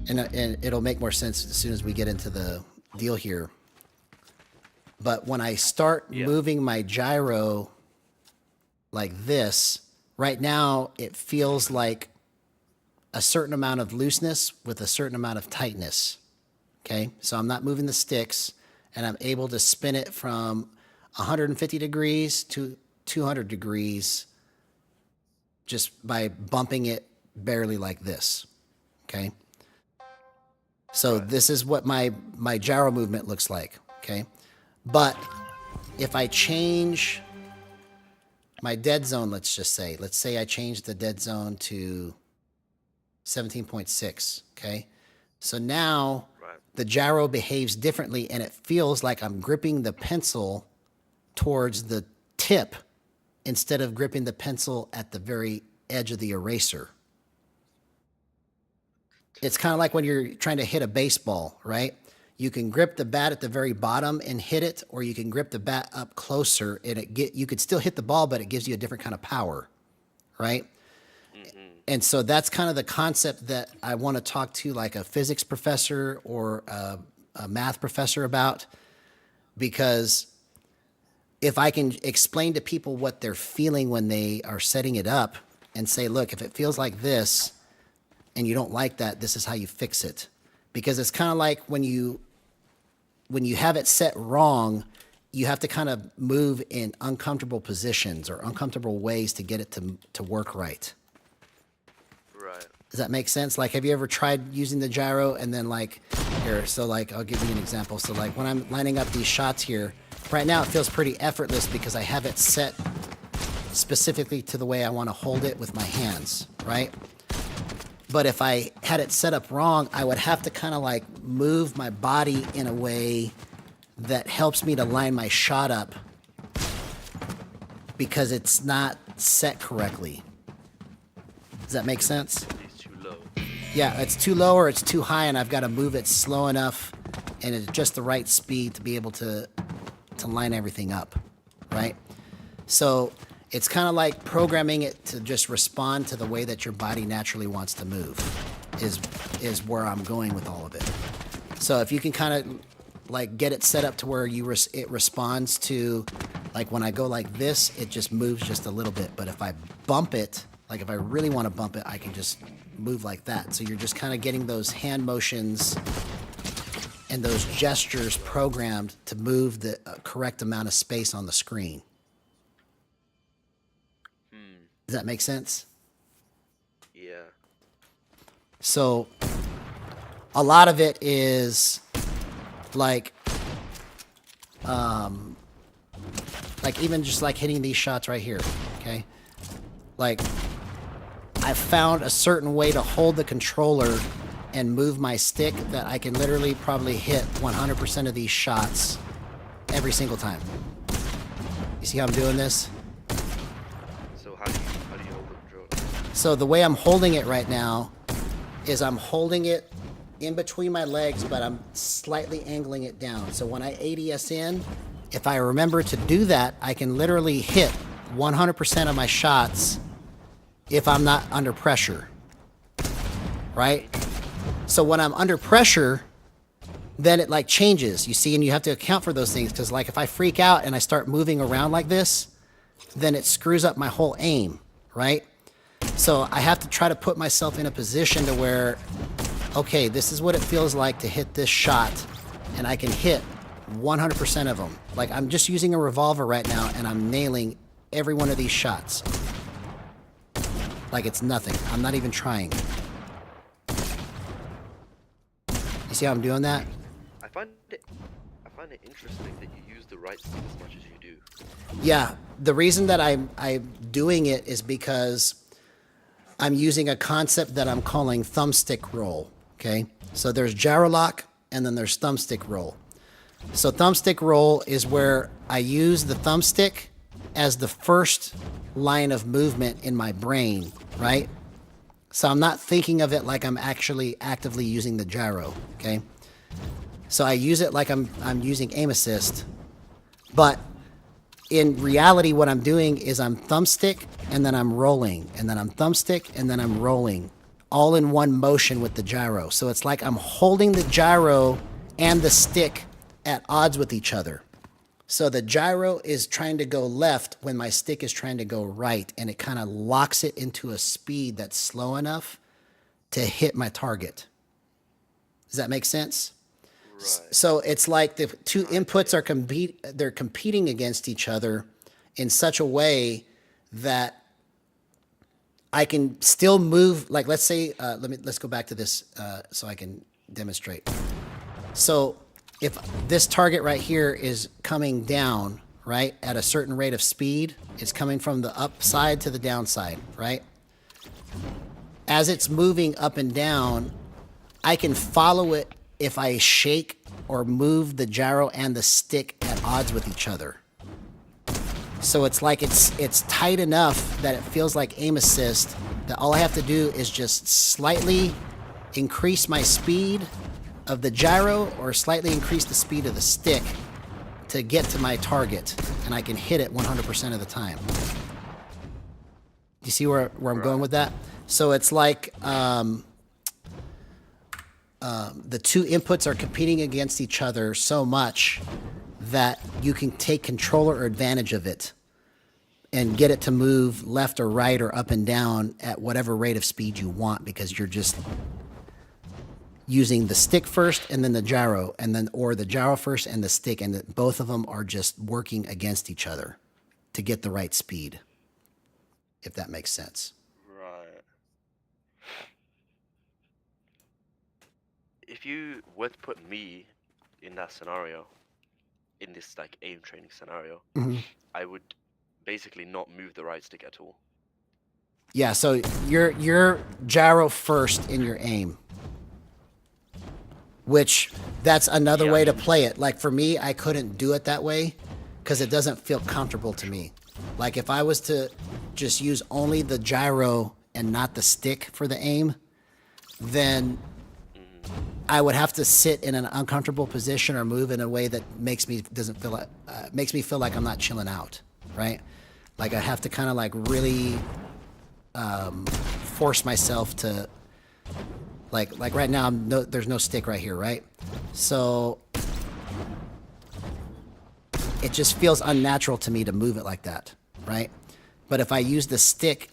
and it'll make more sense as soon as we get into the deal here. But when I start moving my gyro like this, right now it feels like a certain amount of looseness with a certain amount of tightness, okay? So I'm not moving the sticks, and I'm able to spin it from 150 degrees to 200 degrees just by bumping it barely like this, okay? So this is what my gyro movement looks like, okay? But if I change my dead zone, let's say I change the dead zone to 17.6, okay? So now the gyro behaves differently and it feels like I'm gripping the pencil towards the tip instead of gripping the pencil at the very edge of the eraser. It's kind of like when you're trying to hit a baseball, right? You can grip the bat at the very bottom and hit it, or you can grip the bat up closer and you could still hit the ball, but it gives you a different kind of power, right? And so that's kind of the concept that I want to talk to like a physics professor or a math professor about, because if I can explain to people what they're feeling when they are setting it up and say, look, if it feels like this and you don't like that, this is how you fix it. Because it's kind of like when you have it set wrong, you have to kind of move in uncomfortable positions or uncomfortable ways to get it to work right. Right. Does that make sense? Like, have you ever tried using the gyro and then like, here, so like, I'll give you an example. So like when I'm lining up these shots here, right now it feels pretty effortless because I have it set specifically to the way I want to hold it with my hands, right? But if I had it set up wrong, I would have to kind of like move my body in a way that helps me to line my shot up because it's not set correctly. Does that make sense? It's too low. Yeah, it's too low or it's too high, and I've got to move it slow enough and at just the right speed to be able to line everything up, right? So it's kind of like programming it to just respond to the way that your body naturally wants to move is where I'm going with all of it. So if you can kind of like get it set up to where it responds to, like when I go like this, it just moves just a little bit. But if I bump it, like if I really want to bump it, I can just move like that. So you're just kind of getting those hand motions and those gestures programmed to move the correct amount of space on the screen. Does that make sense? Yeah. So a lot of it is like even just like hitting these shots right here, okay? Like I found a certain way to hold the controller and move my stick that I can literally probably hit 100% of these shots every single time. You see how I'm doing this? So how do you hold the controller? So the way I'm holding it right now is I'm holding it in between my legs, but I'm slightly angling it down. So when I ADS in, if I remember to do that, I can literally hit 100% of my shots if I'm not under pressure, right? So when I'm under pressure, then it like changes, you see, and you have to account for those things, because like if I freak out and I start moving around like this, then it screws up my whole aim, right? So I have to try to put myself in a position to where, okay, this is what it feels like to hit this shot, and I can hit 100% of them. Like I'm just using a revolver right now, and I'm nailing every one of these shots. Like it's nothing. I'm not even trying. You see how I'm doing that? I find it interesting that you use the right stick as much as you do. Yeah, the reason that I'm doing it is because I'm using a concept that I'm calling thumbstick roll, okay? So there's gyro lock, and then there's thumbstick roll. So thumbstick roll is where I use the thumbstick as the first line of movement in my brain, right? So I'm not thinking of it like I'm actually actively using the gyro, okay? So I use it like I'm using aim assist, but in reality, what I'm doing is I'm thumbstick and then I'm rolling, and then I'm thumbstick and then I'm rolling, all in one motion with the gyro. So it's like I'm holding the gyro and the stick at odds with each other. So the gyro is trying to go left when my stick is trying to go right, and it kind of locks it into a speed that's slow enough to hit my target. Does that make sense? Right. So it's like the two inputs are they're competing against each other in such a way that I can still move. Like let's say, let's go back to this so I can demonstrate. So if this target right here is coming down, right, at a certain rate of speed, it's coming from the upside to the downside, right? As it's moving up and down, I can follow it if I shake or move the gyro and the stick at odds with each other. So it's like it's tight enough that it feels like aim assist, that all I have to do is just slightly increase my speed of the gyro or slightly increase the speed of the stick to get to my target, and I can hit it 100% of the time. You see where I'm going with that? So it's like the two inputs are competing against each other so much that you can take control or advantage of it and get it to move left or right or up and down at whatever rate of speed you want, because you're just using the stick first and then the gyro, and then or the gyro first and the stick, and both of them are just working against each other to get the right speed, if that makes sense. Right. If you were to put me in that scenario, in this like aim training scenario, I would basically not move the right stick at all. Yeah, so you're gyro first in your aim, which that's another way to play it. Like for me, I couldn't do it that way because it doesn't feel comfortable to me. Like if I was to just use only the gyro and not the stick for the aim, then I would have to sit in an uncomfortable position or move in a way that makes me feel like I'm not chilling out, right? Like I have to kind of like really force myself to like right now there's no stick right here, right? So it just feels unnatural to me to move it like that, right? But if I use the stick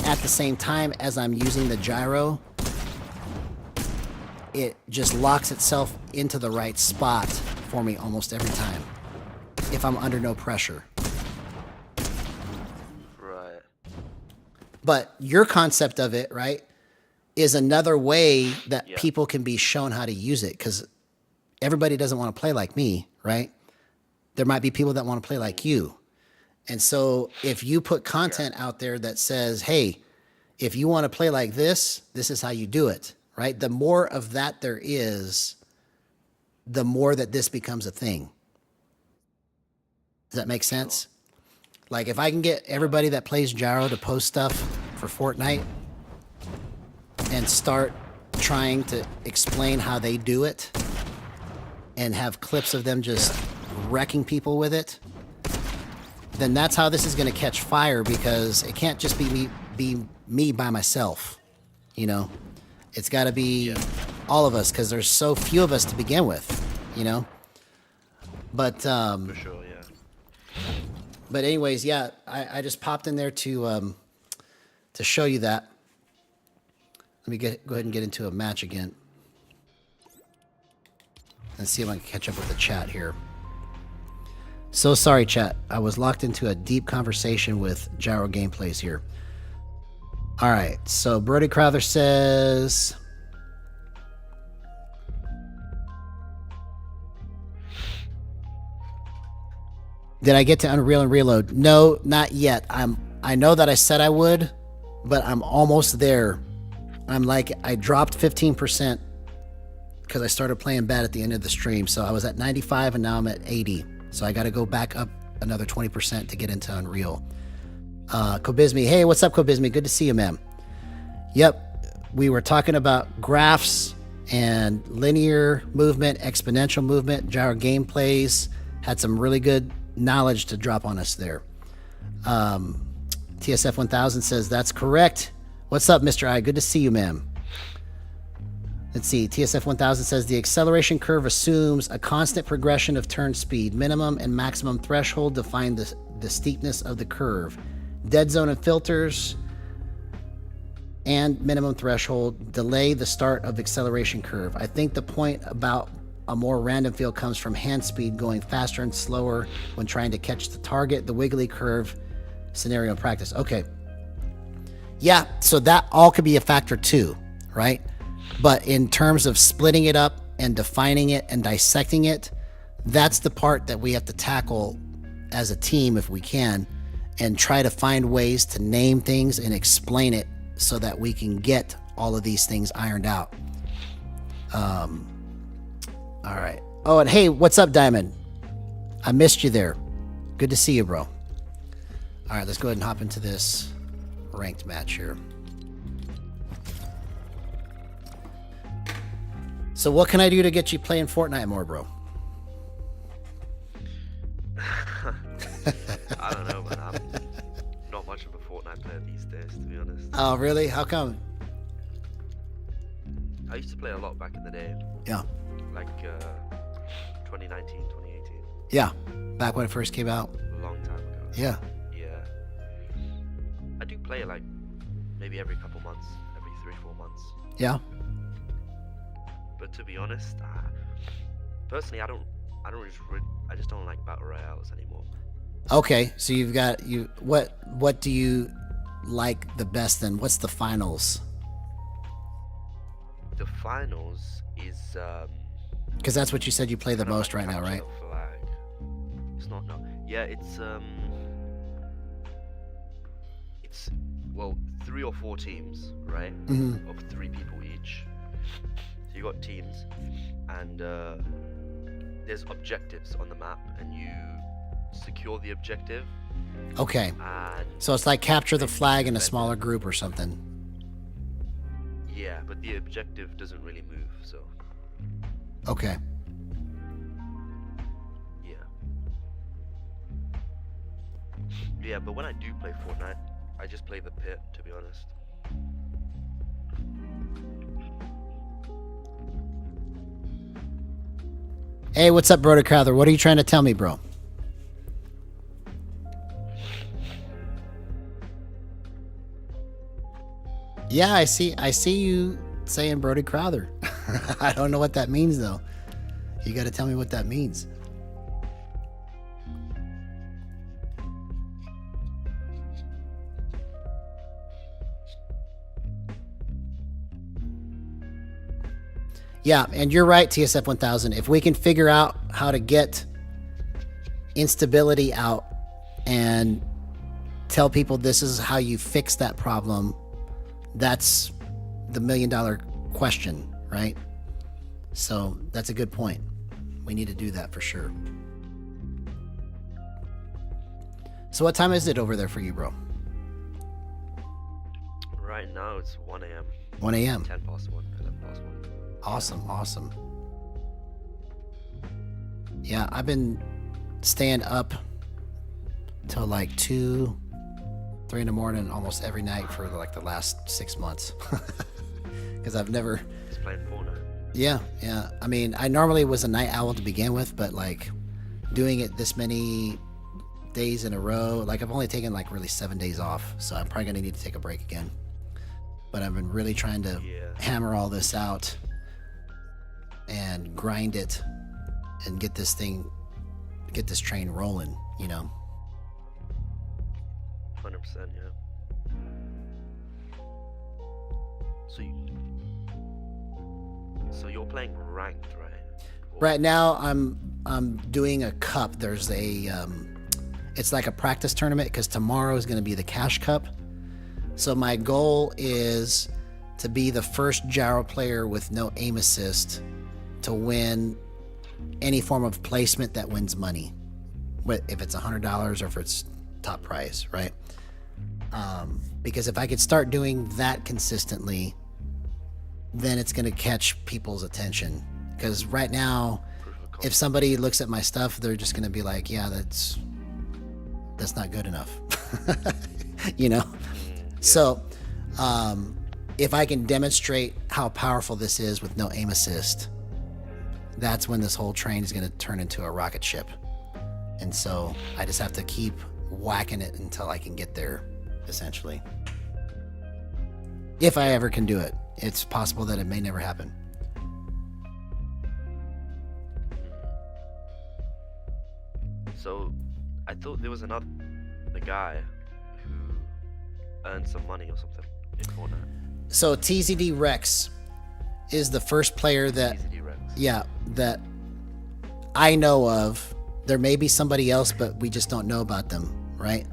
at the same time as I'm using the gyro, it just locks itself into the right spot for me almost every time if I'm under no pressure. Right. But your concept of it, right, is another way that Yeah. people can be shown how to use it, because everybody doesn't want to play like me, right? There might be people that want to play like you. And so if you put content out there that says, hey, if you want to play like this, this is how you do it, right? The more of that there is, the more that this becomes a thing. Does that make sense? Like if I can get everybody that plays Gyro to post stuff for Fortnite and start trying to explain how they do it and have clips of them just wrecking people with it, then that's how this is going to catch fire, because it can't just be me by myself, you know? It's got to be all of us, because there's so few of us to begin with, you know? But For sure, yeah. but anyways, yeah, I just popped in there to show you that. Let me go ahead and get into a match again and see if I can catch up with the chat here. So sorry, chat. I was locked into a deep conversation with Gyro Gameplays here. All right, so Brody Crowther says, did I get to Unreal and Reload? No, not yet. I know that I said I would, but I'm almost there. I dropped 15% because I started playing bad at the end of the stream. So I was at 95 and now I'm at 80. So I got to go back up another 20% to get into Unreal. Kobizmi, hey, what's up, Kobizmi? Good to see you, man. Yep, we were talking about graphs and linear movement, exponential movement. Gyro Gameplays had some really good knowledge to drop on us there. TSF 1000 says that's correct. What's up, Mr. I? Good to see you, man. Let's see. TSF 1000 says the acceleration curve assumes a constant progression of turn speed. Minimum and maximum threshold define the steepness of the curve. Dead zone and filters and minimum threshold delay the start of the acceleration curve. I think the point about a more random field comes from hand speed going faster and slower when trying to catch the target. The wiggly curve scenario in practice. Okay. Yeah, so that all could be a factor too, right? But in terms of splitting it up and defining it and dissecting it, that's the part that we have to tackle as a team if we can, and try to find ways to name things and explain it so that we can get all of these things ironed out. All right. Oh, and hey, what's up, Diamond? I missed you there. Good to see you, bro. All right, let's go ahead and hop into this ranked match here. So what can I do to get you playing Fortnite more, bro? I don't know, man. I'm not much of a Fortnite player these days, to be honest. Oh, really? How come? I used to play a lot back in the day, Yeah. like 2019, 2018. Yeah. Back when it first came out. A long time ago. Yeah. Yeah. I do play like maybe every couple months, every 3-4 months. Yeah. But to be honest, personally, I just don't like battle royales anymore. Okay. So you've got what do you like the best then? What's the finals? The finals is Because that's what you said you play the kind of most like right now, right? capture the flag. It's not no. Yeah, it's well, 3 or 4 teams, right? Mm-hmm. Of 3 people each. So you got teams, and there's objectives on the map, and you secure the objective. Okay. And So it's like capture the flag in a smaller group or something. yeah, but the objective doesn't really move, so Okay. yeah. Yeah, but when I do play Fortnite, I just play the pit, to be honest. Hey, what's up, Brody Crowther? What are you trying to tell me, bro? Yeah, I see you saying Brody Crowther. I don't know what that means though. You got to tell me what that means. Yeah, and you're right, TSF 1000. If we can figure out how to get instability out and tell people this is how you fix that problem, that's the $1 million question, right? So that's a good point. We need to do that for sure. So what time is it over there for you, bro? Right now it's 1 a.m. 1 a.m. 10 past 1, 11 past 1. Awesome. Yeah, I've been staying up till like 2, 3 in the morning almost every night for like the last 6 months. Because I've never... Just playing Fortnite. Yeah. I mean, I normally was a night owl to begin with, but like doing it this many days in a row, like I've only taken like really 7 days off, so I'm probably gonna need to take a break again. But I've been really trying to hammer all this out and grind it and get this train rolling, you know? 100%, yeah. So you're playing ranked, right? Right now I'm doing a cup. There's a it's like a practice tournament because tomorrow is going to be the cash cup. So my goal is to be the first gyro player with no aim assist to win any form of placement that wins money, if it's $100 or if it's top prize, right? Because if I could start doing that consistently, then it's going to catch people's attention. Because right now, if somebody looks at my stuff, they're just going to be like, yeah, that's not good enough. You know? So if I can demonstrate how powerful this is with no aim assist, that's when this whole train is going to turn into a rocket ship. And so I just have to keep whacking it until I can get there, essentially. If I ever can do it. It's possible that it may never happen. So I thought there was a guy who earned some money or something in Fortnite. So TZD Rex is the first player that TZD Rex. Yeah, that I know of. There may be somebody else, but we just don't know about them, right?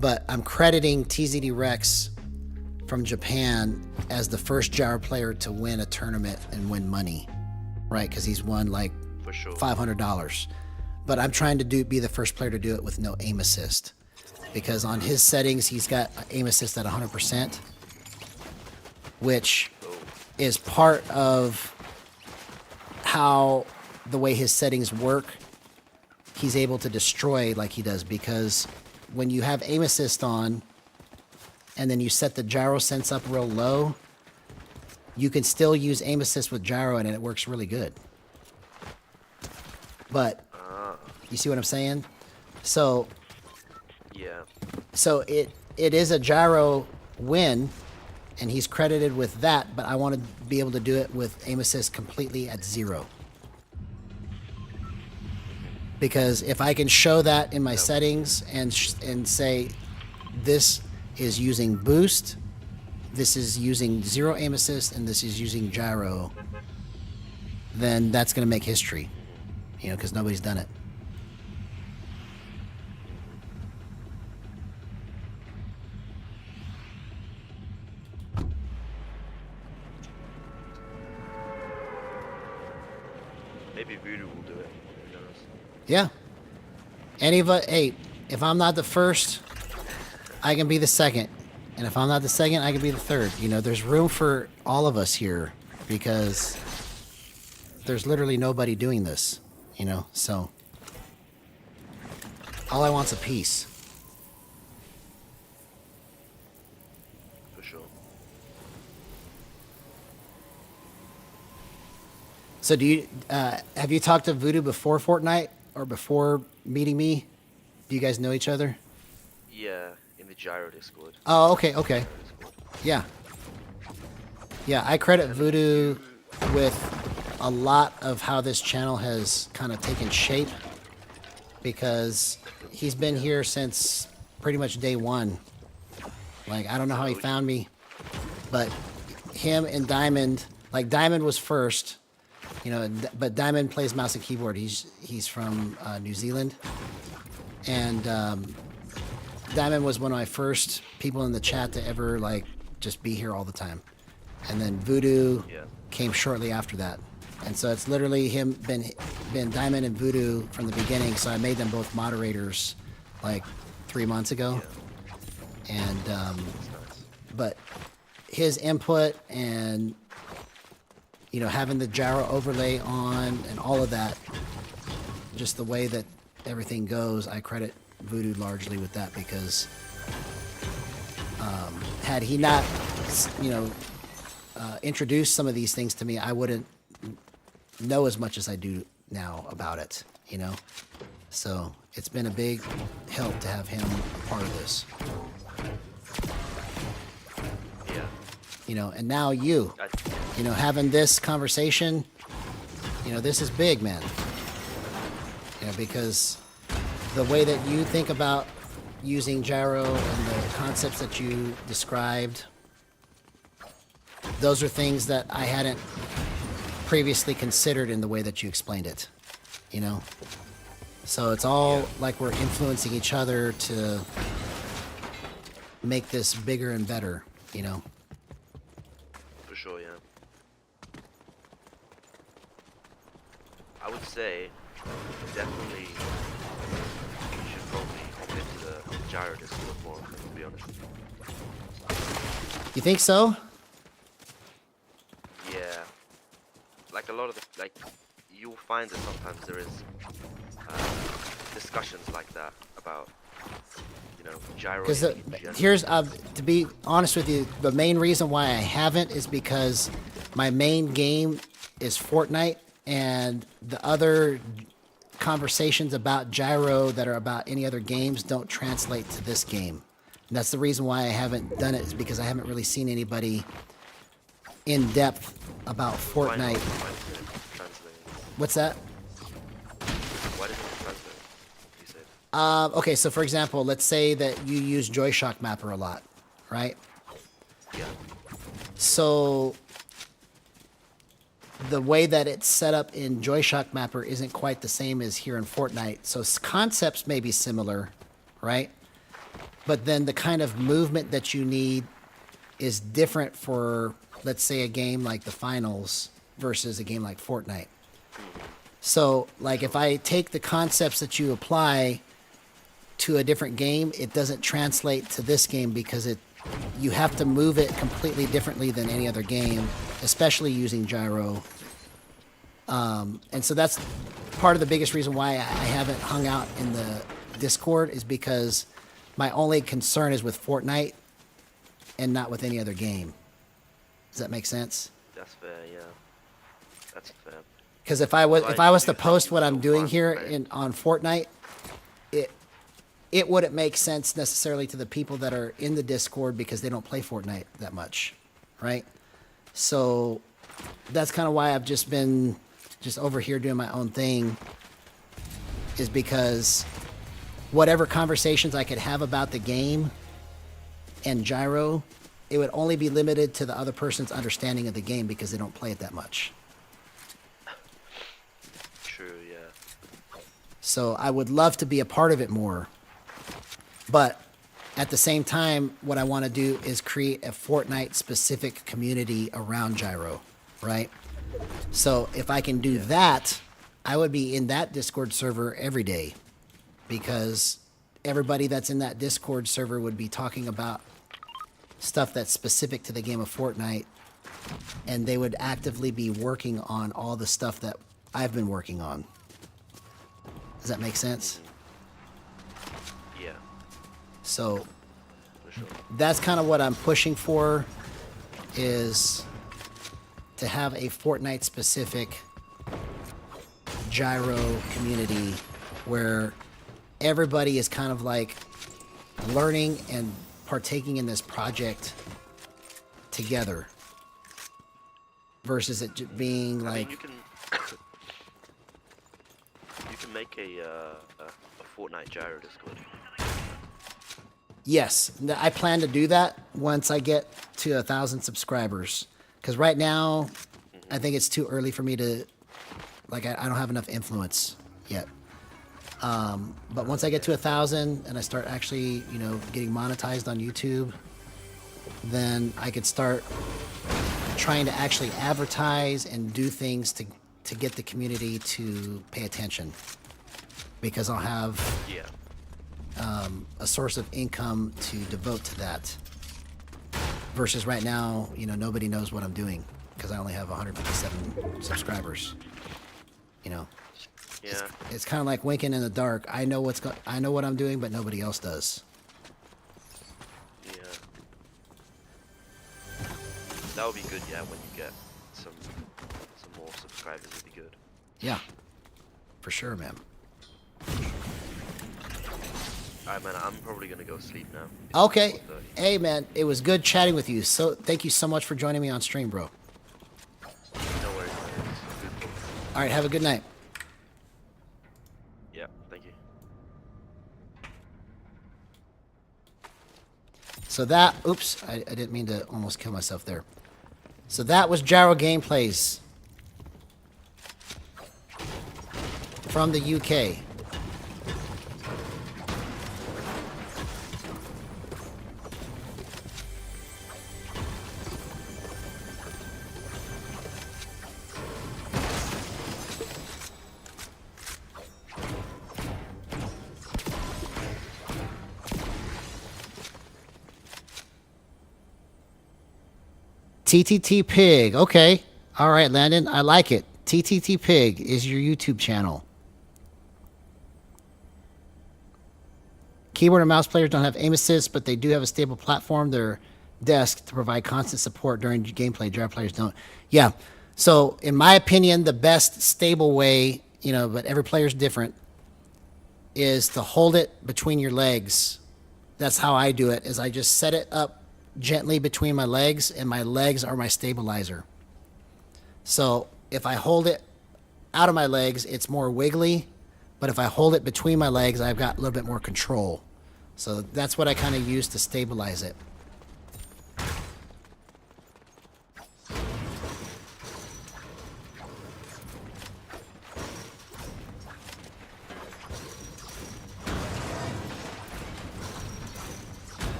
But I'm crediting TZD Rex from Japan as the first gyro player to win a tournament and win money, right? Because he's won like For sure. $500. But I'm trying to be the first player to do it with no aim assist, because on his settings he's got aim assist at 100%, which is part of how the way his settings work. He's able to destroy like he does, because when you have aim assist on and then you set the gyro sense up real low, you can still use aim assist with gyro and it works really good. But you see what I'm saying? So Yeah. so it is a gyro win, and he's credited with that, but I want to be able to do it with aim assist completely at 0. Because if I can show that in my settings and say this is using boost, this is using 0 aim assist, and this is using gyro, then that's going to make history, you know, because nobody's done it. Maybe Voodoo will do it. Who knows? Yeah. Hey, if I'm not the first, I can be the second. And if I'm not the second, I can be the third. You know, there's room for all of us here, because there's literally nobody doing this, you know? So all I want's a piece. For sure. So do you have you talked to Voodoo before Fortnite or before meeting me? Do you guys know each other? Yeah, in the Gyro Discord. Oh, okay, okay. Gyro Discord. Yeah. Yeah, I credit I mean, Voodoo you. with a lot of how this channel has kind of taken shape because he's been here since pretty much day one. Like, I don't know He's how an he OG. found me, but him and Diamond, like Diamond was first, you know, but Diamond plays mouse and keyboard. He's from New Zealand, and Diamond was one of my first people in the chat to ever like just be here all the time. And then Voodoo Yeah. came shortly after that. And so it's literally been Diamond and Voodoo from the beginning. So I made them both moderators like 3 months ago. Yeah. And That's nice. but his input and having the gyro overlay on and all of that, just the way that everything goes, I credit Voodoo largely with that because had he not, you know, introduced some of these things to me, I wouldn't know as much as I do now about it, you know? So it's been a big help to have him part of this, Yeah. and now having this conversation, this is big, man. Because the way that you think about using gyro and the concepts that you described, those are things that I hadn't previously considered in the way that you explained it, So it's all like we're influencing each other to make this bigger and better, For sure, yeah. I would say definitely you should probably hop into the Gyro Discord more, to be honest. You think so? Yeah. Like a lot of the, you'll find that sometimes there is discussions like that about, gyro Because in general. here's, to be honest with you, the main reason why I haven't is because my main game is Fortnite, and the other conversations about gyro that are about any other games don't translate to this game. And that's the reason why I haven't done it, is because I haven't really seen anybody in depth about Why not? Fortnite. Why isn't it translating? What's that? Why doesn't it translate? You said. Okay, so for example, let's say that you use Joyshock Mapper a lot, right? Yeah. So the way that it's set up in Joyshock Mapper isn't quite the same as here in Fortnite. So concepts may be similar, right? But then the kind of movement that you need is different for, let's say, a game like the finals versus a game like Fortnite. So, like, if I take the concepts that you apply to a different game, it doesn't translate to this game because you have to move it completely differently than any other game, especially using gyro. And so that's part of the biggest reason why I haven't hung out in the Discord, is because my only concern is with Fortnite and not with any other game. Does that make sense? That's fair, yeah. That's fair. Because if I was do to think post what it's I'm so doing fun, here right? on Fortnite, it wouldn't make sense necessarily to the people that are in the Discord because they don't play Fortnite that much, right? So that's kind of why I've just been over here doing my own thing, is because whatever conversations I could have about the game and gyro, it would only be limited to the other person's understanding of the game because they don't play it that much. True, yeah. So I would love to be a part of it more. But at the same time, what I want to do is create a Fortnite specific community around gyro, right? So if I can do that, I would be in that Discord server every day, because everybody that's in that Discord server would be talking about stuff that's specific to the game of Fortnite, and they would actively be working on all the stuff that I've been working on. Does that make sense? Yeah, So for sure. that's kind of what I'm pushing for, is to have a Fortnite specific Gyro community where everybody is kind of like learning and partaking in this project together versus it being like. I mean, you can make a Fortnite Gyro Discord. Yes, I plan to do that once I get to 1,000 subscribers. Because right now, I think it's too early for me to, like, I don't have enough influence yet. But once I get to 1,000 and I start actually, you know, getting monetized on YouTube, then I could start trying to actually advertise and do things to get the community to pay attention. Because I'll have Yeah. a source of income to devote to that. Versus right now, you know, nobody knows what I'm doing because I only have 157 subscribers. You know, Yeah. it's kind of like winking in the dark. I know I know what I'm doing, but nobody else does. Yeah. That would be good, yeah, when you get some more subscribers would be good. Yeah, for sure, man. Alright, man, I'm probably gonna go sleep now. It's Okay. 4:30. Hey, man, it was good chatting with you. So thank you so much for joining me on stream, bro. No worries, man. It's good. All right, have a good night. Yeah, thank you. So that, oops, I didn't mean to almost kill myself there. So that was Gyro Gameplays from the UK. TTT Pig. Okay. All right, Landon. I like it. TTT Pig is your YouTube channel. Keyboard and mouse players don't have aim assist, but they do have a stable platform, their desk, to provide constant support during gameplay. Gyro players don't. Yeah. So, in my opinion, the best stable way, you know, but every player's different, is to hold it between your legs. That's how I do it, is I just set it up gently between my legs, and my legs are my stabilizer. So if I hold it out of my legs, it's more wiggly, but if I hold it between my legs, I've got a little bit more control. So that's what I kind of use to stabilize it.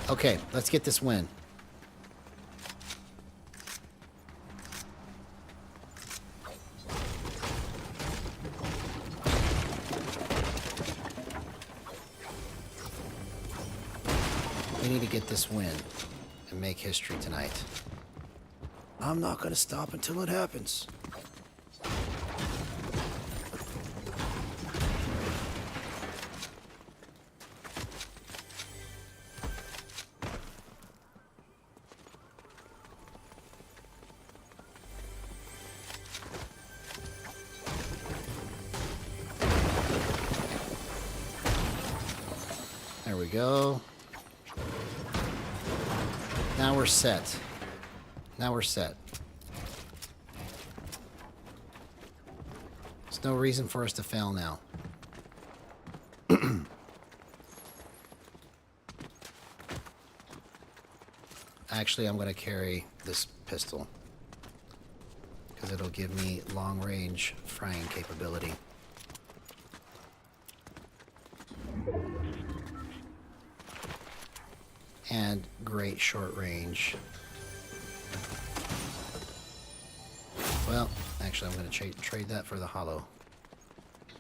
Okay, let's get this win. We need to get this win and make history tonight. I'm not going to stop until it happens. There we go. Now we're set. Now we're set. There's no reason for us to fail now. Actually, I'm going to carry this pistol because it'll give me long-range frying capability. And great short range. Well, actually, I'm going to trade that for the hollow.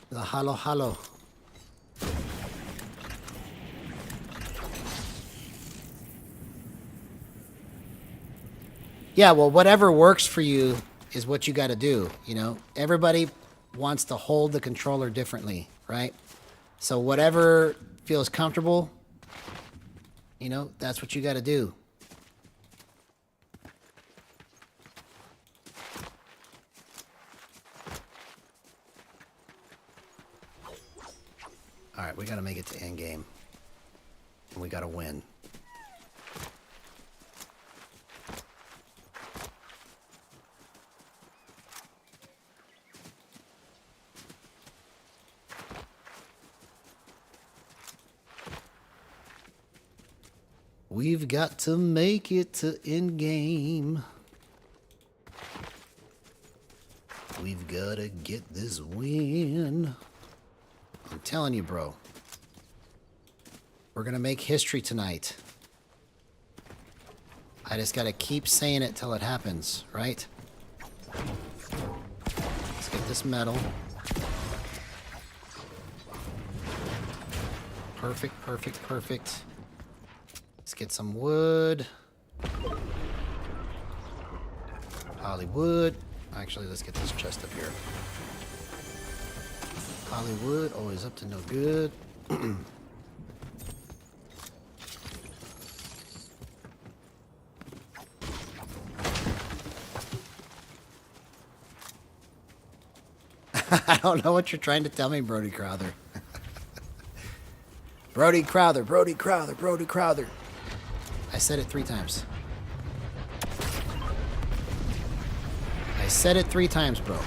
The hollow. Yeah, well, whatever works for you is what you got to do, you know? Everybody wants to hold the controller differently, right? So whatever feels comfortable, you know, that's what you got to do. We gotta make it to end game. And we gotta win. We've got to make it to end game. We've got to get this win. I'm telling you, bro. We're going to make history tonight. I just got to keep saying it till it happens, right? Let's get this medal. Perfect, perfect, perfect. Let's get some wood. Hollywood. Actually, let's get this chest up here. Hollywood, always up to no good. I don't know what you're trying to tell me, Brody Crowther. Brody Crowther, Brody Crowther, Brody Crowther. I said it 3 times. I said it 3 times, bro.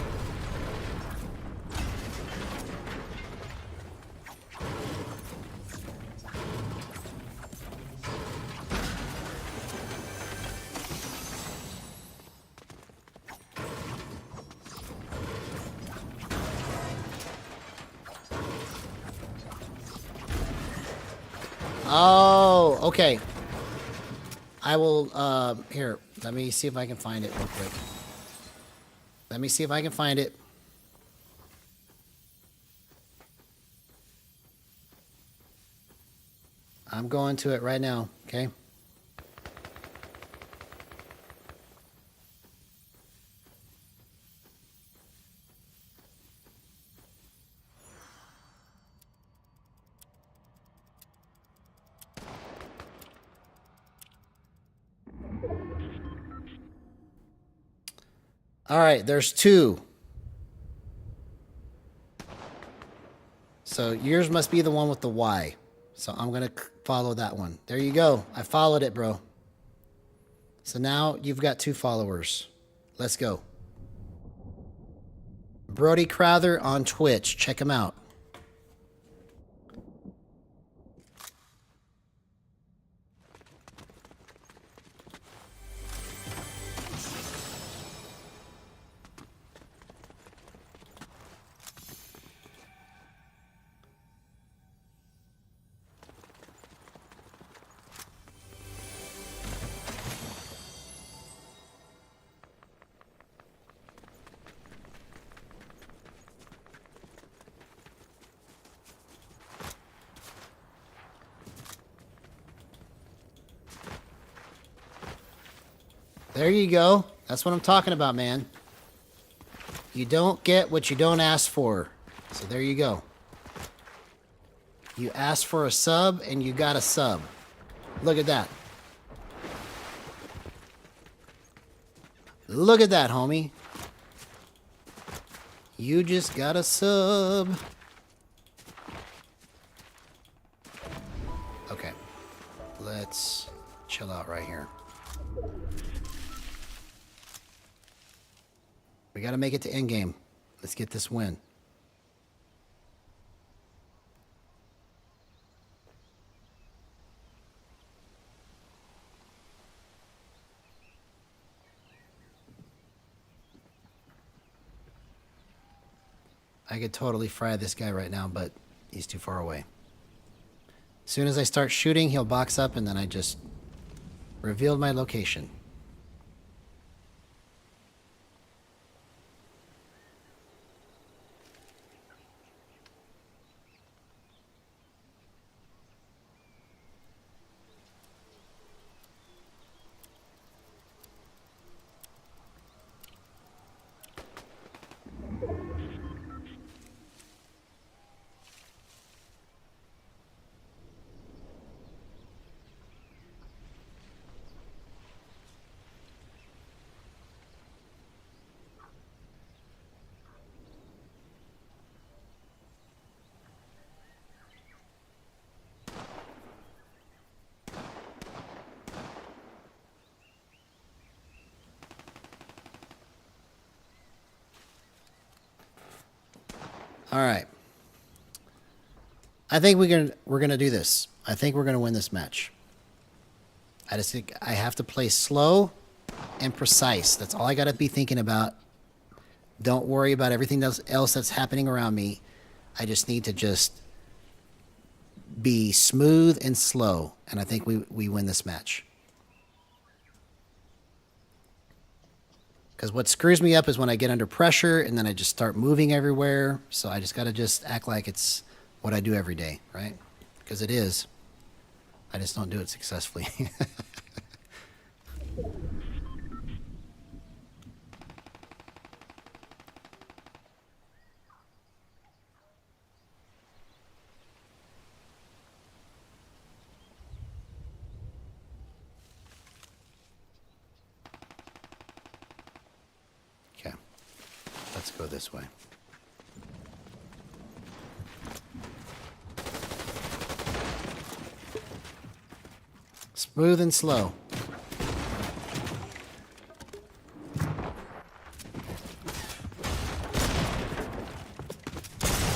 Oh, okay. I will, here, let me see if I can find it real quick. Let me see if I can find it. I'm going to it right now, okay? All right, there's 2. So yours must be the one with the Y. So I'm going to follow that one. There you go. I followed it, bro. So now you've got 2 followers. Let's go. Brody Crowther on Twitch. Check him out. There you go. That's what I'm talking about, man. You don't get what you don't ask for. So there you go. You asked for a sub, and you got a sub. Look at that. Look at that, homie. You just got a sub. Okay. Let's chill out right here. We got to make it to endgame. Let's get this win. I could totally fry this guy right now, but he's too far away. As soon as I start shooting, he'll box up, and then I just revealed my location. All right. I think we're gonna do this. I think we're gonna win this match. I just think I have to play slow and precise. That's all I gotta be thinking about. Don't worry about everything else that's happening around me. I just need to just be smooth and slow, and I think we win this match. Because what screws me up is when I get under pressure and then I just start moving everywhere. So I just got to just act like it's what I do every day, right? Because it is. I just don't do it successfully. Okay. Let's go this way. Smooth and slow.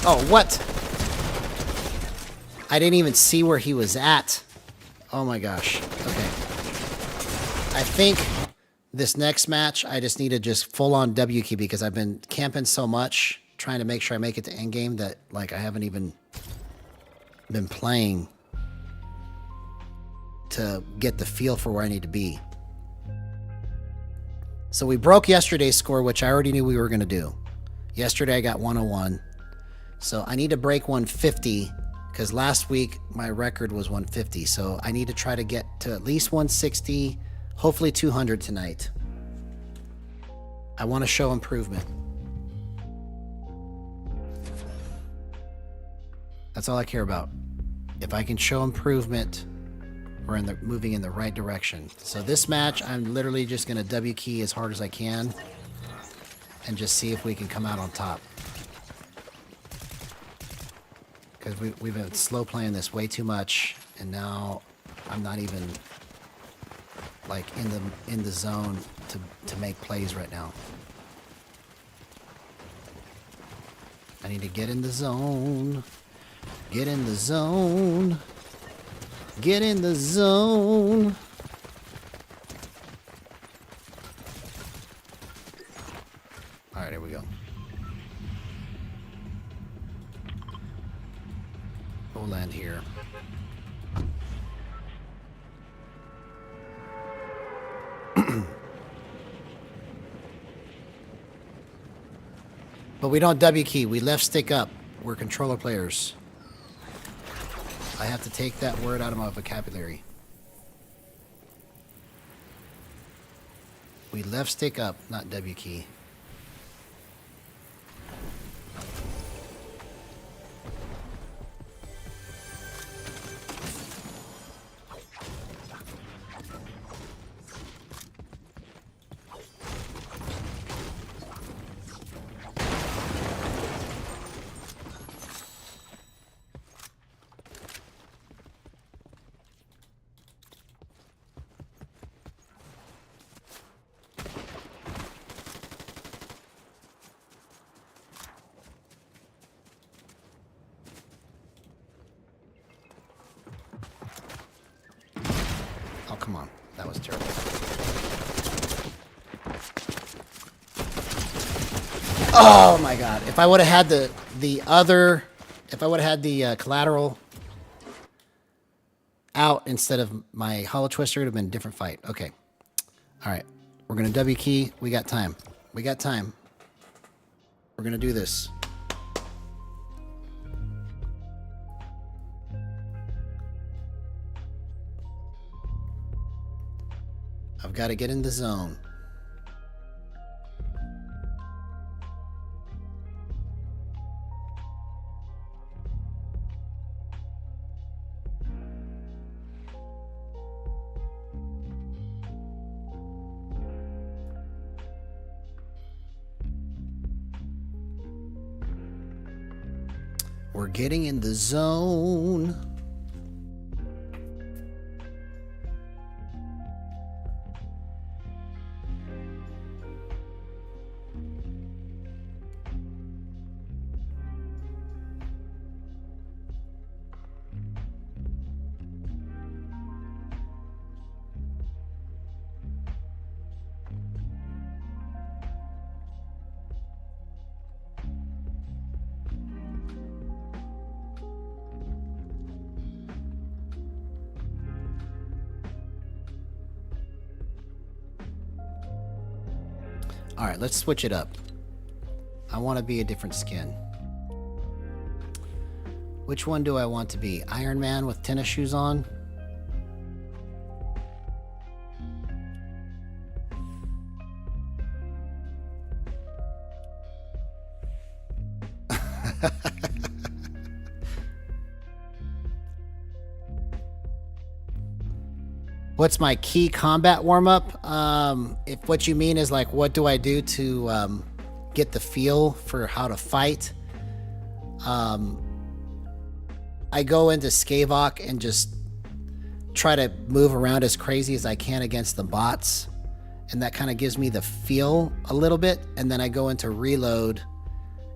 Oh, what? I didn't even see where he was at. Oh my gosh. Okay. I think this next match, I just need to just full on W key because I've been camping so much, trying to make sure I make it to end game that like I haven't even been playing to get the feel for where I need to be. So we broke yesterday's score, which I already knew we were going to do. Yesterday I got 101. So I need to break 150 because last week my record was 150. So I need to try to get to at least 160, hopefully 200 tonight. I want to show improvement. That's all I care about. If I can show improvement, we're moving in the right direction. So this match, I'm literally just going to W key as hard as I can and just see if we can come out on top. Because we've been slow playing this way too much, and now I'm not even like in the zone to make plays right now. I need to get in the zone. Get in the zone. Get in the zone. All right, here we go. We'll land here. But we don't W key. We left stick up. We're controller players. I have to take that word out of my vocabulary. We left stick up, not W key. Oh, come on. That was terrible. Oh my god. If I would have had if I would have had the collateral out instead of my hollow twister, it would have been a different fight. Okay. All right. We're going to W key. We got time. We got time. We're going to do this. I've got to get in the zone. We're getting in the zone. Alright, let's switch it up. I want to be a different skin. Which one do I want to be? Iron Man with tennis shoes on? What's my key combat warm-up? If what you mean is like, what do I do to get the feel for how to fight? I go into Skavok and just try to move around as crazy as I can against the bots. And that kind of gives me the feel a little bit. And then I go into reload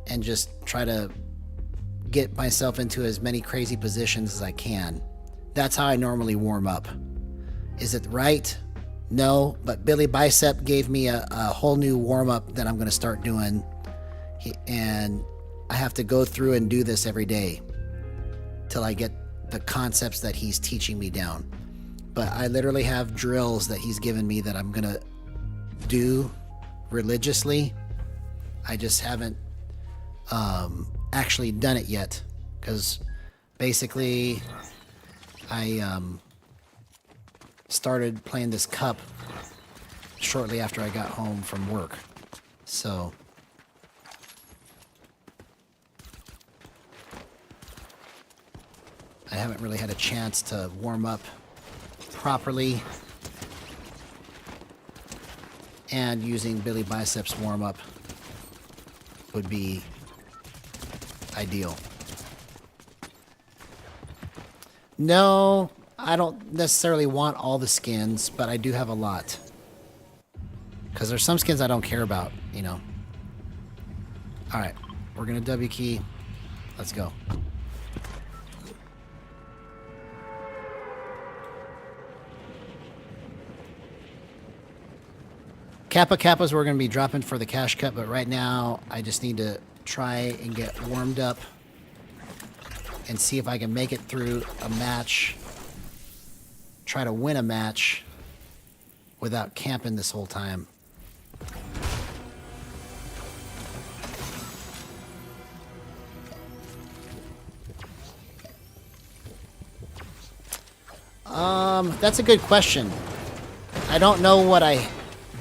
and just try to get myself into as many crazy positions as I can. That's how I normally warm up. Is it right? No, but Billy Bicep gave me a whole new warm-up that I'm going to start doing. And I have to go through and do this every day till I get the concepts that he's teaching me down. But I literally have drills that he's given me that I'm going to do religiously. I just haven't actually done it yet, because basically I started playing this cup shortly after I got home from work. So I haven't really had a chance to warm up properly, and using Billy Bicep's warm up would be ideal. No, I don't necessarily want all the skins, but I do have a lot. Because there's some skins I don't care about, you know. Alright, we're going to W key. Let's go. Kappa Kappas we're going to be dropping for the cash cut, but right now I just need to try and get warmed up and see if I can make it through a match. Try to win a match without camping this whole time. That's a good question. I don't know what I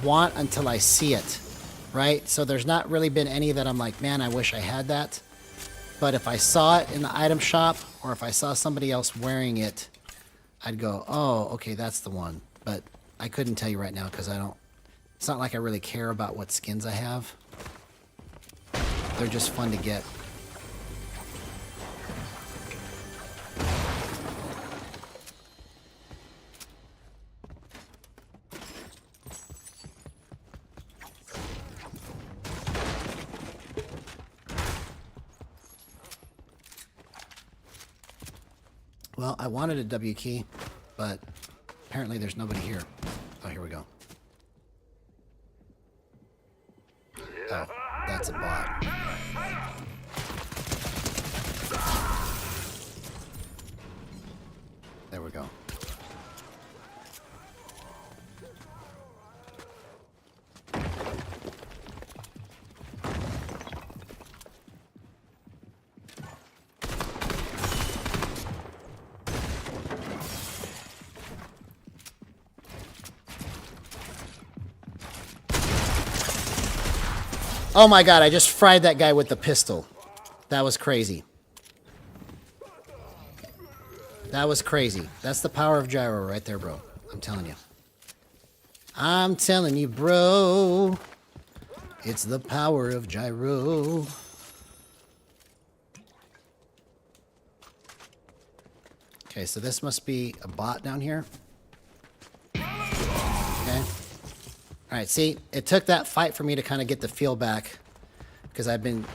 want until I see it, right? So there's not really been any that I'm like, man, I wish I had that. But if I saw it in the item shop, or if I saw somebody else wearing it, I'd go, oh, okay, that's the one. But I couldn't tell you right now because it's not like I really care about what skins I have. They're just fun to get. Well, I wanted a W key, but apparently there's nobody here. Oh, here we go. Oh, that's a bot. There we go. Oh my god, I just fried that guy with the pistol. That was crazy. That was crazy. That's the power of Gyro right there, bro. I'm telling you. I'm telling you, bro. It's the power of Gyro. Okay, so this must be a bot down here. Okay. Alright, see, it took that fight for me to kind of get the feel back, because I've been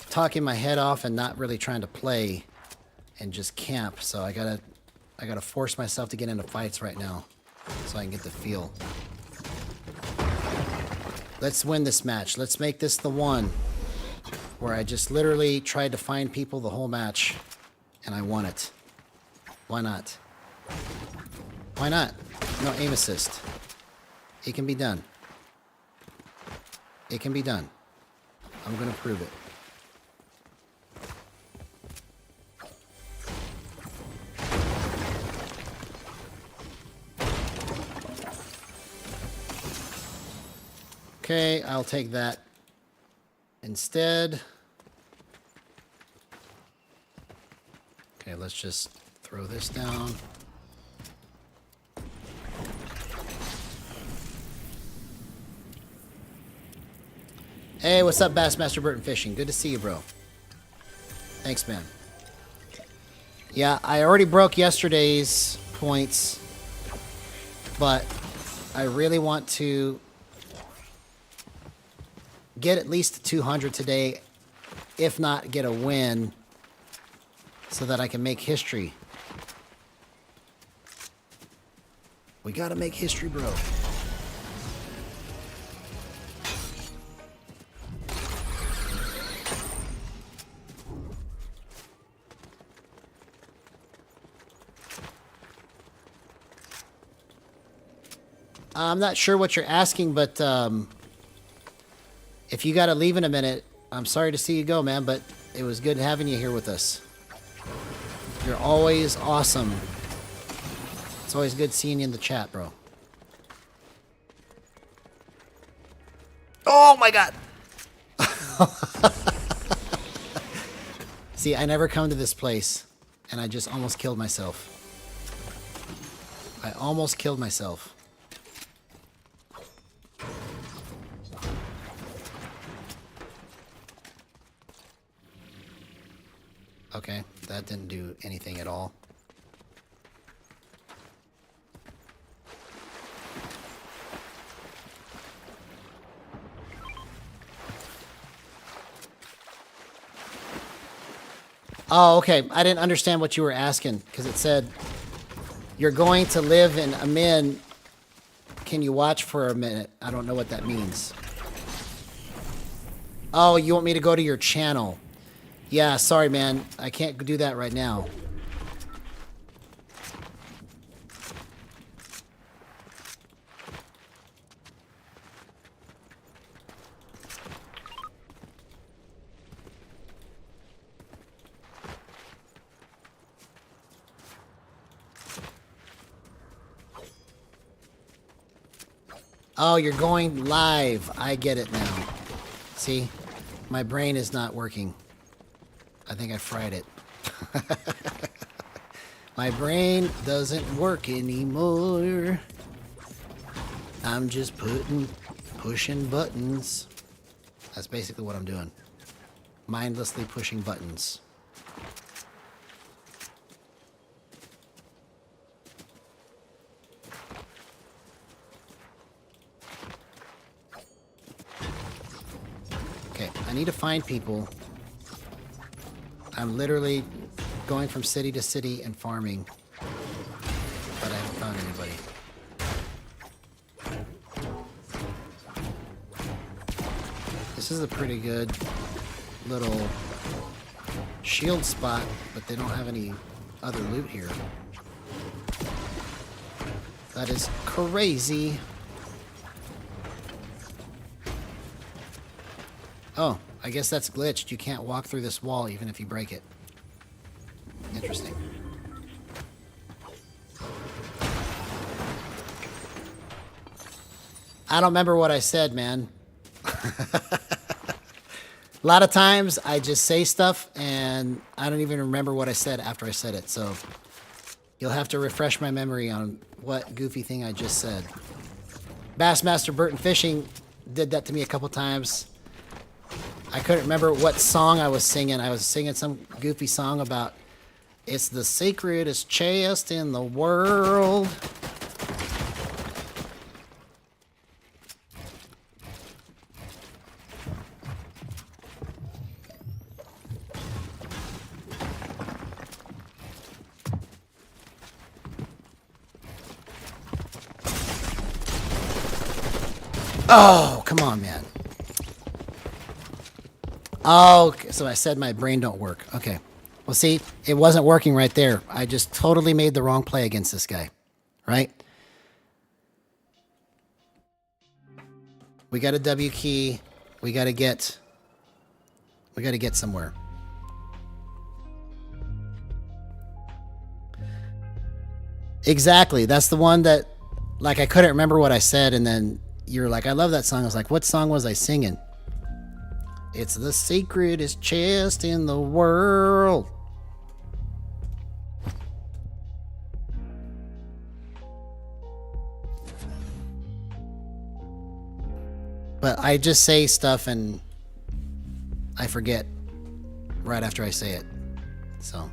talking my head off and not really trying to play and just camp, so I gotta force myself to get into fights right now so I can get the feel. Let's win this match. Let's make this the one where I just literally tried to find people the whole match and I won it. Why not? Why not? No aim assist. It can be done. It can be done. I'm going to prove it. Okay, I'll take that instead. Okay, let's just throw this down. Hey, what's up, Bassmaster Burton Fishing? Good to see you, bro. Thanks, man. Yeah, I already broke yesterday's points, but I really want to get at least 200 today, if not get a win, so that I can make history. We gotta make history, bro. I'm not sure what you're asking, but if you got to leave in a minute, I'm sorry to see you go, man, but it was good having you here with us. You're always awesome. It's always good seeing you in the chat, bro. Oh, my God. See, I never come to this place, and I just almost killed myself. I almost killed myself. Okay, that didn't do anything at all. Oh, okay. I didn't understand what you were asking because it said, you're going to live in Amin. Can you watch for a minute? I don't know what that means. Oh, you want me to go to your channel? Yeah, sorry, man. I can't do that right now. Oh, you're going live. I get it now. See? My brain is not working. I think I fried it. My brain doesn't work anymore. I'm just pushing buttons. That's basically what I'm doing. Mindlessly pushing buttons. Okay, I need to find people. I'm literally going from city to city and farming, but I haven't found anybody. This is a pretty good little shield spot, but they don't have any other loot here. That is crazy. Oh, I guess that's glitched. You can't walk through this wall even if you break it. Interesting. I don't remember what I said, man. A lot of times I just say stuff and I don't even remember what I said after I said it. So you'll have to refresh my memory on what goofy thing I just said. Bassmaster Burton Fishing did that to me a couple times. I couldn't remember what song I was singing. I was singing some goofy song about it's the sacredest chest in the world. Oh, come on, man. Oh, so I said my brain don't work. Okay. Well, see, it wasn't working right there. I just totally made the wrong play against this guy. Right? We got a W key. We gotta get somewhere. Exactly. That's the one that, like, I couldn't remember what I said, and then you were like, I love that song. I was like, what song was I singing? It's the secretest chest in the world. But I just say stuff and I forget right after I say it. So,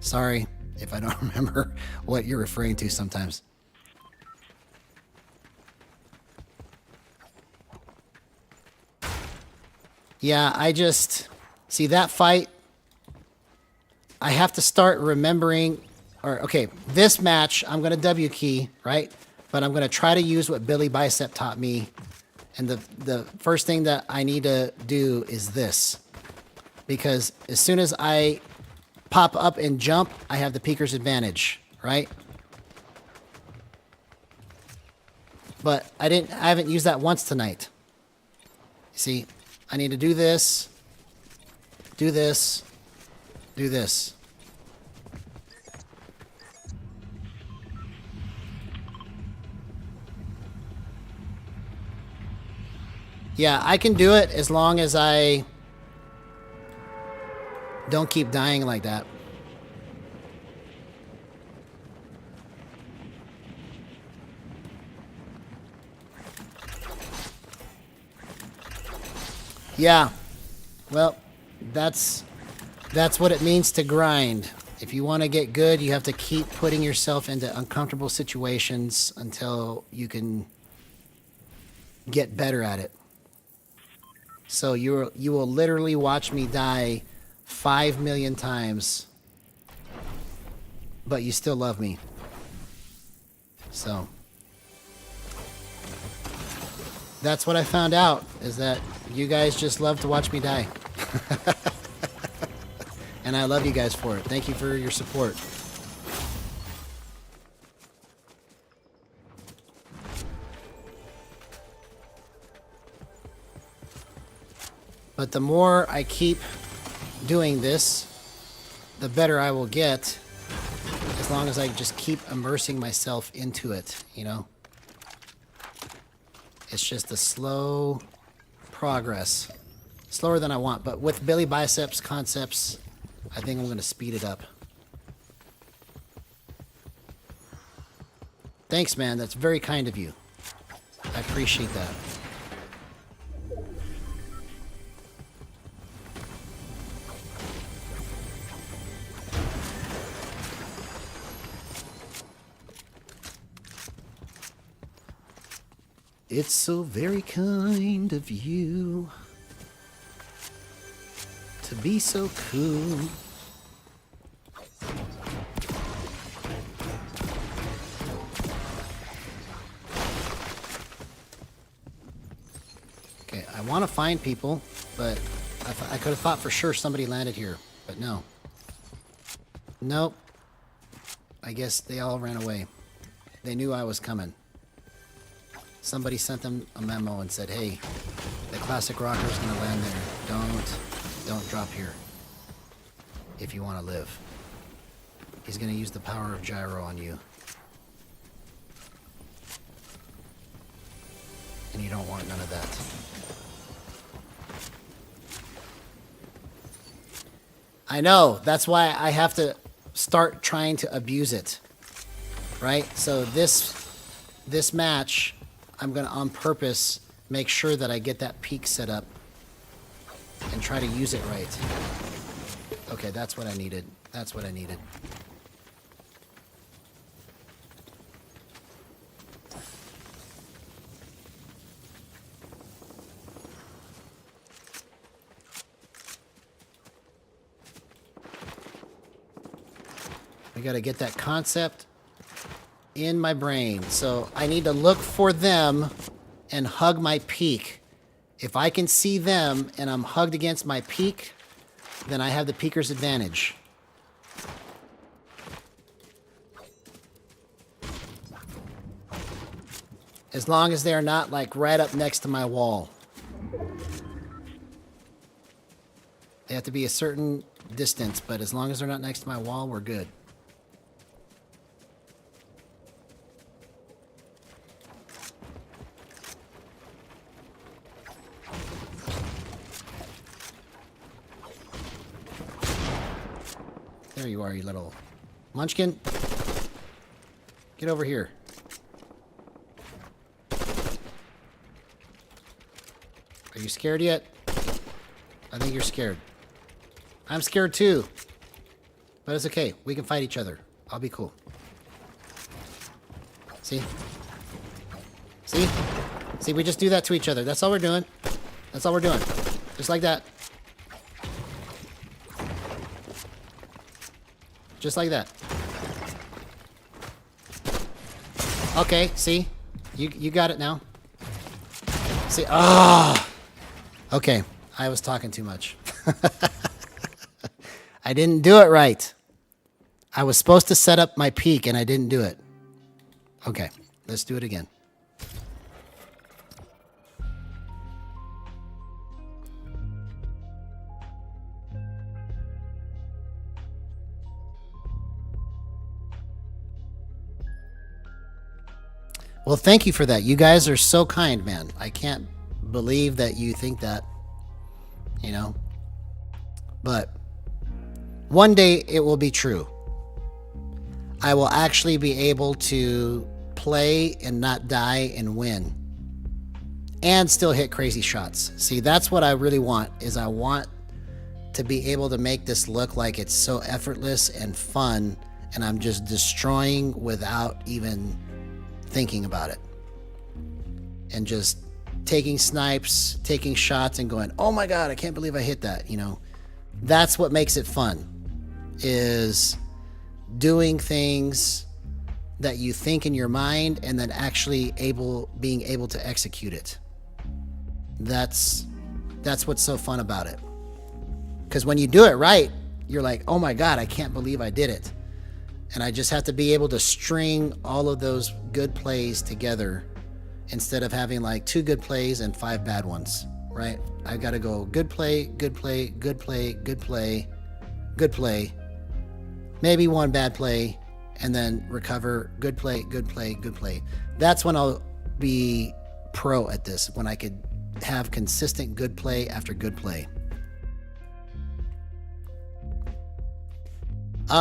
sorry if I don't remember what you're referring to sometimes. Yeah, I just... See, that fight... I have to start remembering... Okay, this match, I'm going to W key, right? But I'm going to try to use what Billy Bicep taught me. And the first thing that I need to do is this. Because as soon as I pop up and jump, I have the peeker's advantage, right? But I haven't used that once tonight. See, I need to do this, do this, do this. Yeah, I can do it as long as I don't keep dying like that. Yeah. Well, that's what it means to grind. If you want to get good, you have to keep putting yourself into uncomfortable situations until you can get better at it. So you will literally watch me die 5 million times, but you still love me. So that's what I found out, is that you guys just love to watch me die. And I love you guys for it. Thank you for your support. But the more I keep doing this, the better I will get, as long as I just keep immersing myself into it, you know? It's just a slow progress. Slower than I want, but with Billy Bicep's concepts, I think I'm going to speed it up. Thanks, man. That's very kind of you. I appreciate that. It's so very kind of you to be so cool. Okay, I want to find people, but I could have thought for sure somebody landed here, but no. Nope. I guess they all ran away. They knew I was coming. Somebody sent them a memo and said, hey, the classic rocker is going to land there. Don't drop here if you want to live. He's going to use the power of Gyro on you. And you don't want none of that. I know. That's why I have to start trying to abuse it. Right? So this match, I'm going to, on purpose, make sure that I get that peak set up and try to use it right. Okay, that's what I needed. That's what I needed. We got to get that concept in my brain. So I need to look for them and hug my peak. If I can see them and I'm hugged against my peak, then I have the peaker's advantage. As long as they're not like right up next to my wall. They have to be a certain distance, but as long as they're not next to my wall, we're good. There you are, you little munchkin. Get over here. Are you scared yet? I think you're scared. I'm scared too. But it's okay. We can fight each other. I'll be cool. See? See? See, we just do that to each other. That's all we're doing. That's all we're doing. Just like that. Just like that. Okay, see? You got it now. See? Ah! Okay, I was talking too much. I didn't do it right. I was supposed to set up my peak and I didn't do it. Okay, let's do it again. Well, thank you for that. You guys are so kind, man. I can't believe that you think that, you know. But one day it will be true. I will actually be able to play and not die and win. And still hit crazy shots. See, that's what I really want, is I want to be able to make this look like it's so effortless and fun, and I'm just destroying without even thinking about it. And just taking snipes, taking shots, and going, oh my god, I can't believe I hit that, you know. That's what makes it fun, is doing things that you think in your mind and then actually being able to execute it. That's what's so fun about it. Because when you do it right, you're like, oh my god, I can't believe I did it. And I just have to be able to string all of those good plays together instead of having like 2 good plays and 5 bad ones, right? I've got to go good play, good play, good play, good play, good play, maybe 1 bad play, and then recover, good play, good play, good play. That's when I'll be pro at this, when I could have consistent good play after good play.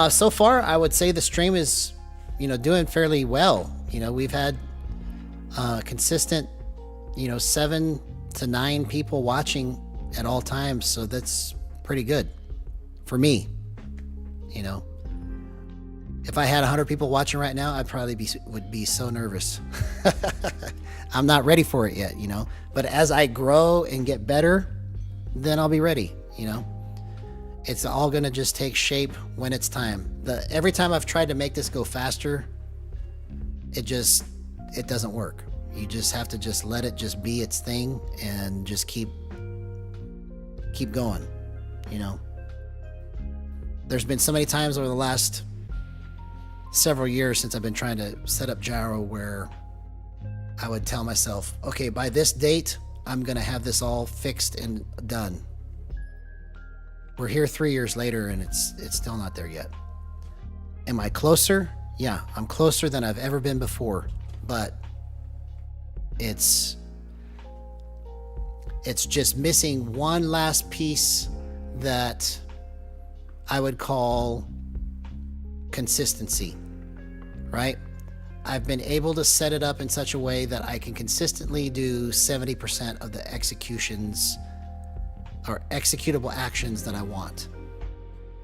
So far, I would say the stream is, you know, doing fairly well. You know, we've had consistent, you know, 7 to 9 people watching at all times. So that's pretty good for me. You know, if I had 100 people watching right now, I'd probably would be so nervous. I'm not ready for it yet, you know, but as I grow and get better, then I'll be ready, you know. It's all going to just take shape when it's time. Every time I've tried to make this go faster, it doesn't work. You just have to just let it just be its thing and just keep going, you know. There's been so many times over the last several years since I've been trying to set up Gyro where I would tell myself, okay, by this date, I'm going to have this all fixed and done. We're here 3 years later and it's still not there yet. Am I closer? Yeah, I'm closer than I've ever been before, but it's just missing one last piece that I would call consistency, right? I've been able to set it up in such a way that I can consistently do 70% of the executions or executable actions that I want.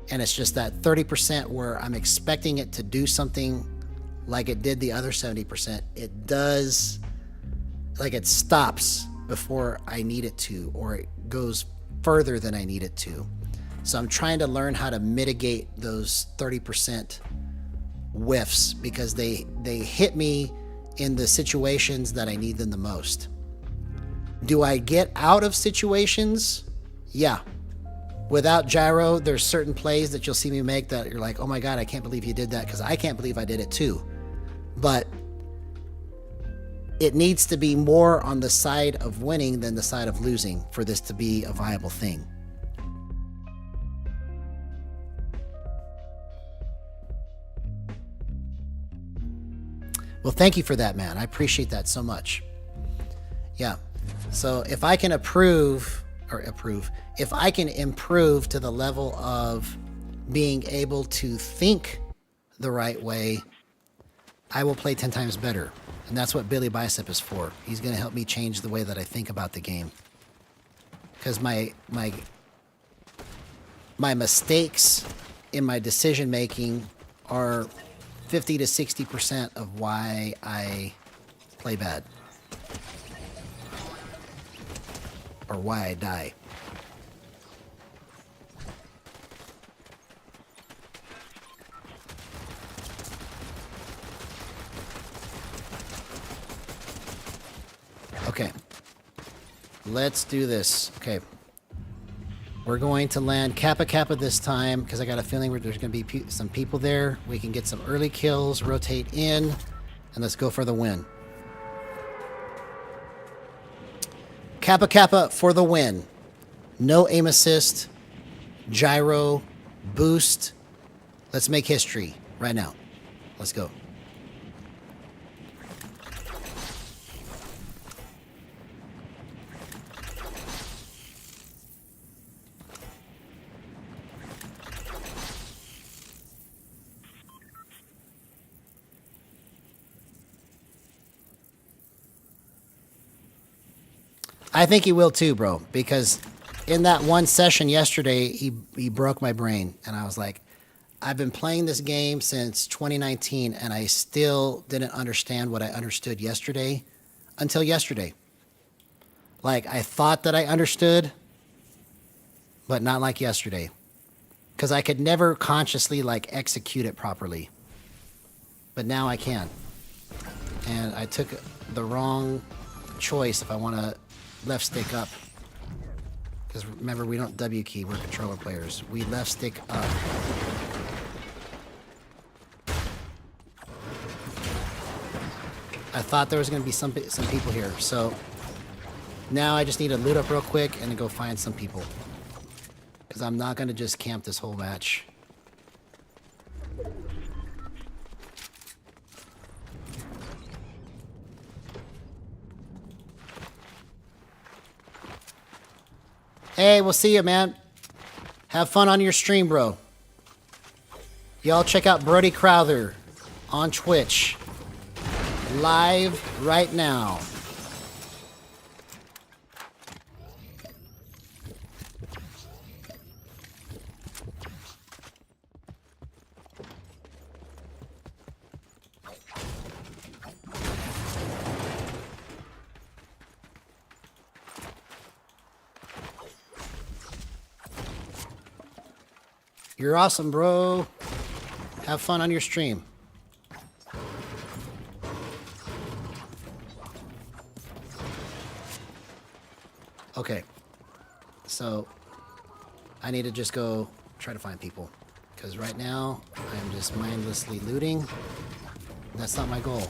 And it's just that 30% where I'm expecting it to do something like it did the other 70%. It does, like it stops before I need it to, or it goes further than I need it to. So I'm trying to learn how to mitigate those 30% whiffs because they hit me in the situations that I need them the most. Do I get out of situations? Yeah. Without Gyro, there's certain plays that you'll see me make that you're like, oh my God, I can't believe you did that, because I can't believe I did it too. But it needs to be more on the side of winning than the side of losing for this to be a viable thing. Well, thank you for that, man. I appreciate that so much. Yeah. So if I can if I can improve to the level of being able to think the right way, I will play 10 times better. And that's what Billy Bicep is for. He's going to help me change the way that I think about the game. Because my mistakes in my decision making are 50 to 60% of why I play bad. Or why I die. Okay. Let's do this. Okay. We're going to land Kappa Kappa this time because I got a feeling there's going to be some people there. We can get some early kills, rotate in, and let's go for the win. Kappa Kappa for the win. No aim assist. Gyro. Boost. Let's make history right now. Let's go. I think he will too, bro, because in that one session yesterday, he broke my brain, and I was like, I've been playing this game since 2019, and I still didn't understand what I understood yesterday until yesterday. Like, I thought that I understood, but not like yesterday, because I could never consciously, like, execute it properly. But now I can. And I took the wrong choice if I want to left stick up. Because remember, we don't W key, we're controller players. We left stick up. I thought there was going to be some people here, so now I just need to loot up real quick and then go find some people. Because I'm not going to just camp this whole match. Hey, we'll see you, man. Have fun on your stream, bro. Y'all check out Brody Crowther on Twitch. Live right now. You're awesome, bro. Have fun on your stream. Okay. So, I need to just go try to find people. Because right now, I'm just mindlessly looting. That's not my goal.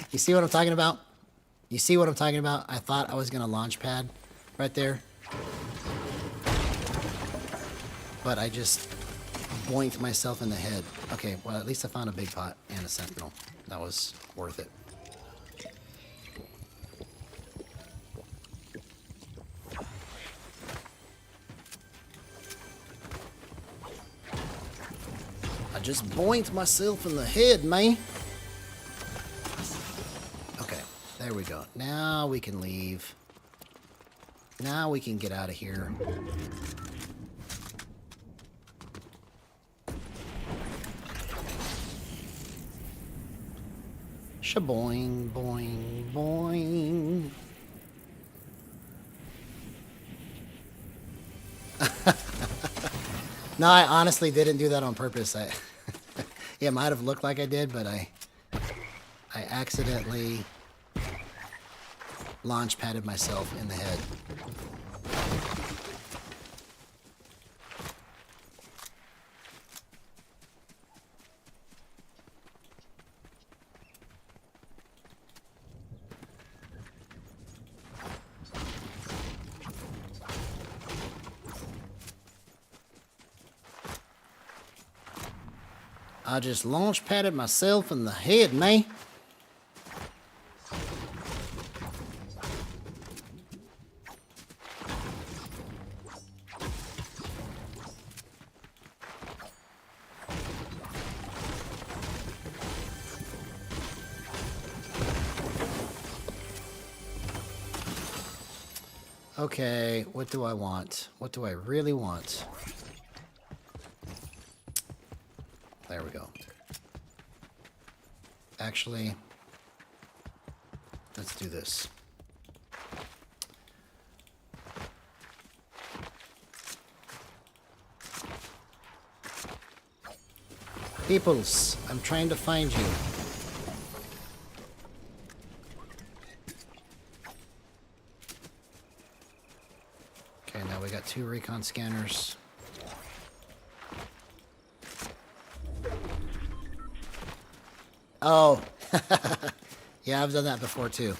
You see what I'm talking about? You see what I'm talking about? I thought I was going to launch pad right there. But I just boinked myself in the head. Okay, well, at least I found a big pot and a sentinel. That was worth it. I just boinked myself in the head, man. There we go. Now we can leave. Now we can get out of here. Shaboing, boing, boing. No, I honestly didn't do that on purpose. It might have looked like I did, but I accidentally launch padded myself in the head. I just launch padded myself in the head, man. Okay, what do I want? What do I really want? There we go. Actually, let's do this. Peoples, I'm trying to find you. Okay, now we got 2 recon scanners. Oh, yeah, I've done that before too.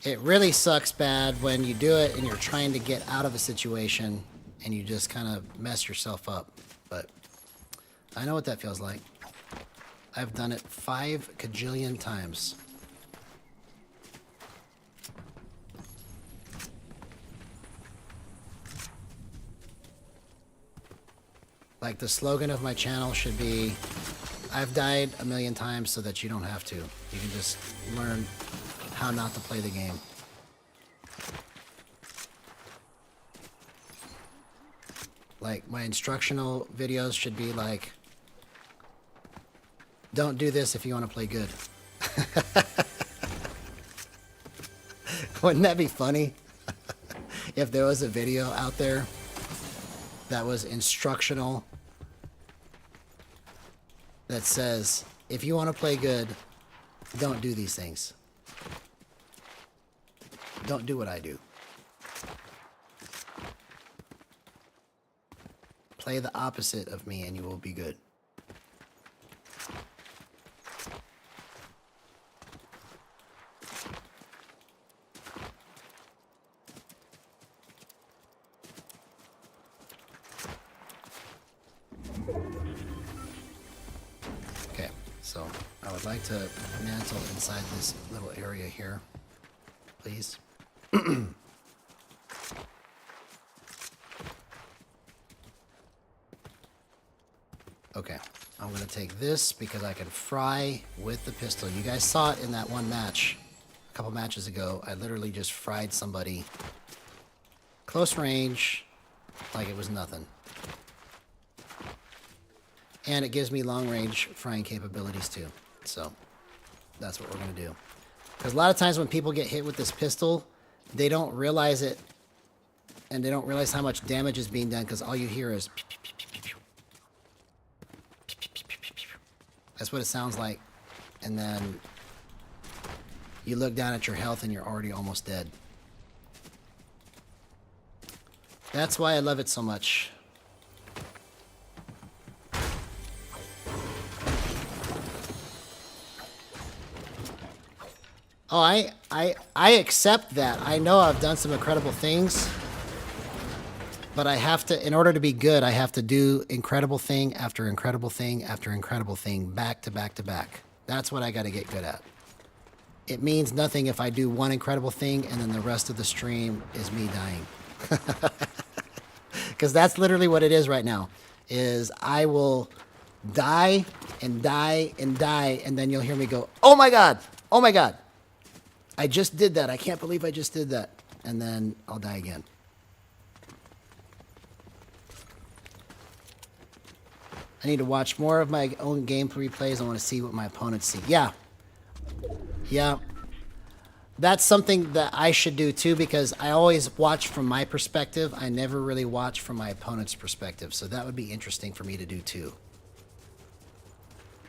It really sucks bad when you do it and you're trying to get out of a situation and you just kind of mess yourself up. But I know what that feels like. I've done it 5 kajillion times. Like the slogan of my channel should be, I've died a million times so that you don't have to. You can just learn how not to play the game. Like my instructional videos should be like, don't do this if you want to play good. Wouldn't that be funny? If there was a video out there that was instructional that says, if you want to play good, don't do these things. Don't do what I do. Play the opposite of me and you will be good. Okay, so I would like to mantle inside this little area here, please. Okay, I'm going to take this because I can fry with the pistol. You guys saw it in that one match, a couple matches ago. I literally just fried somebody close range like it was nothing. And it gives me long range frying capabilities too. So that's what we're going to do. Because a lot of times when people get hit with this pistol, they don't realize it and they don't realize how much damage is being done because all you hear is pew, pew, pew, pew, pew, pew. That's what it sounds like. And then you look down at your health and you're already almost dead. That's why I love it so much. Oh, I accept that. I know I've done some incredible things. But I have to, in order to be good, I have to do incredible thing after incredible thing after incredible thing, back to back to back. That's what I got to get good at. It means nothing if I do one incredible thing and then the rest of the stream is me dying. Because that's literally what it is right now, is I will die and die and die, and then you'll hear me go, oh my God, oh my God. I just did that. I can't believe I just did that. And then I'll die again. I need to watch more of my own gameplay replays. I want to see what my opponents see. Yeah. Yeah. That's something that I should do too, because I always watch from my perspective. I never really watch from my opponent's perspective. So that would be interesting for me to do too.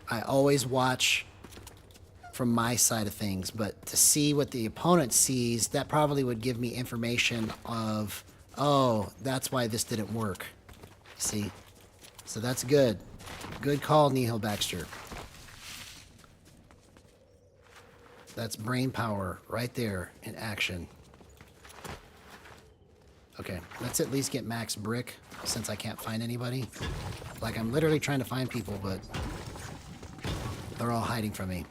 I always watch from my side of things, but to see what the opponent sees, that probably would give me information of, oh, that's why this didn't work. See? So that's good. Good call, Nihil Baxter. That's brain power right there in action. Okay, let's at least get max brick. since I can't find anybody. Like, I'm literally trying to find people, but they're all hiding from me.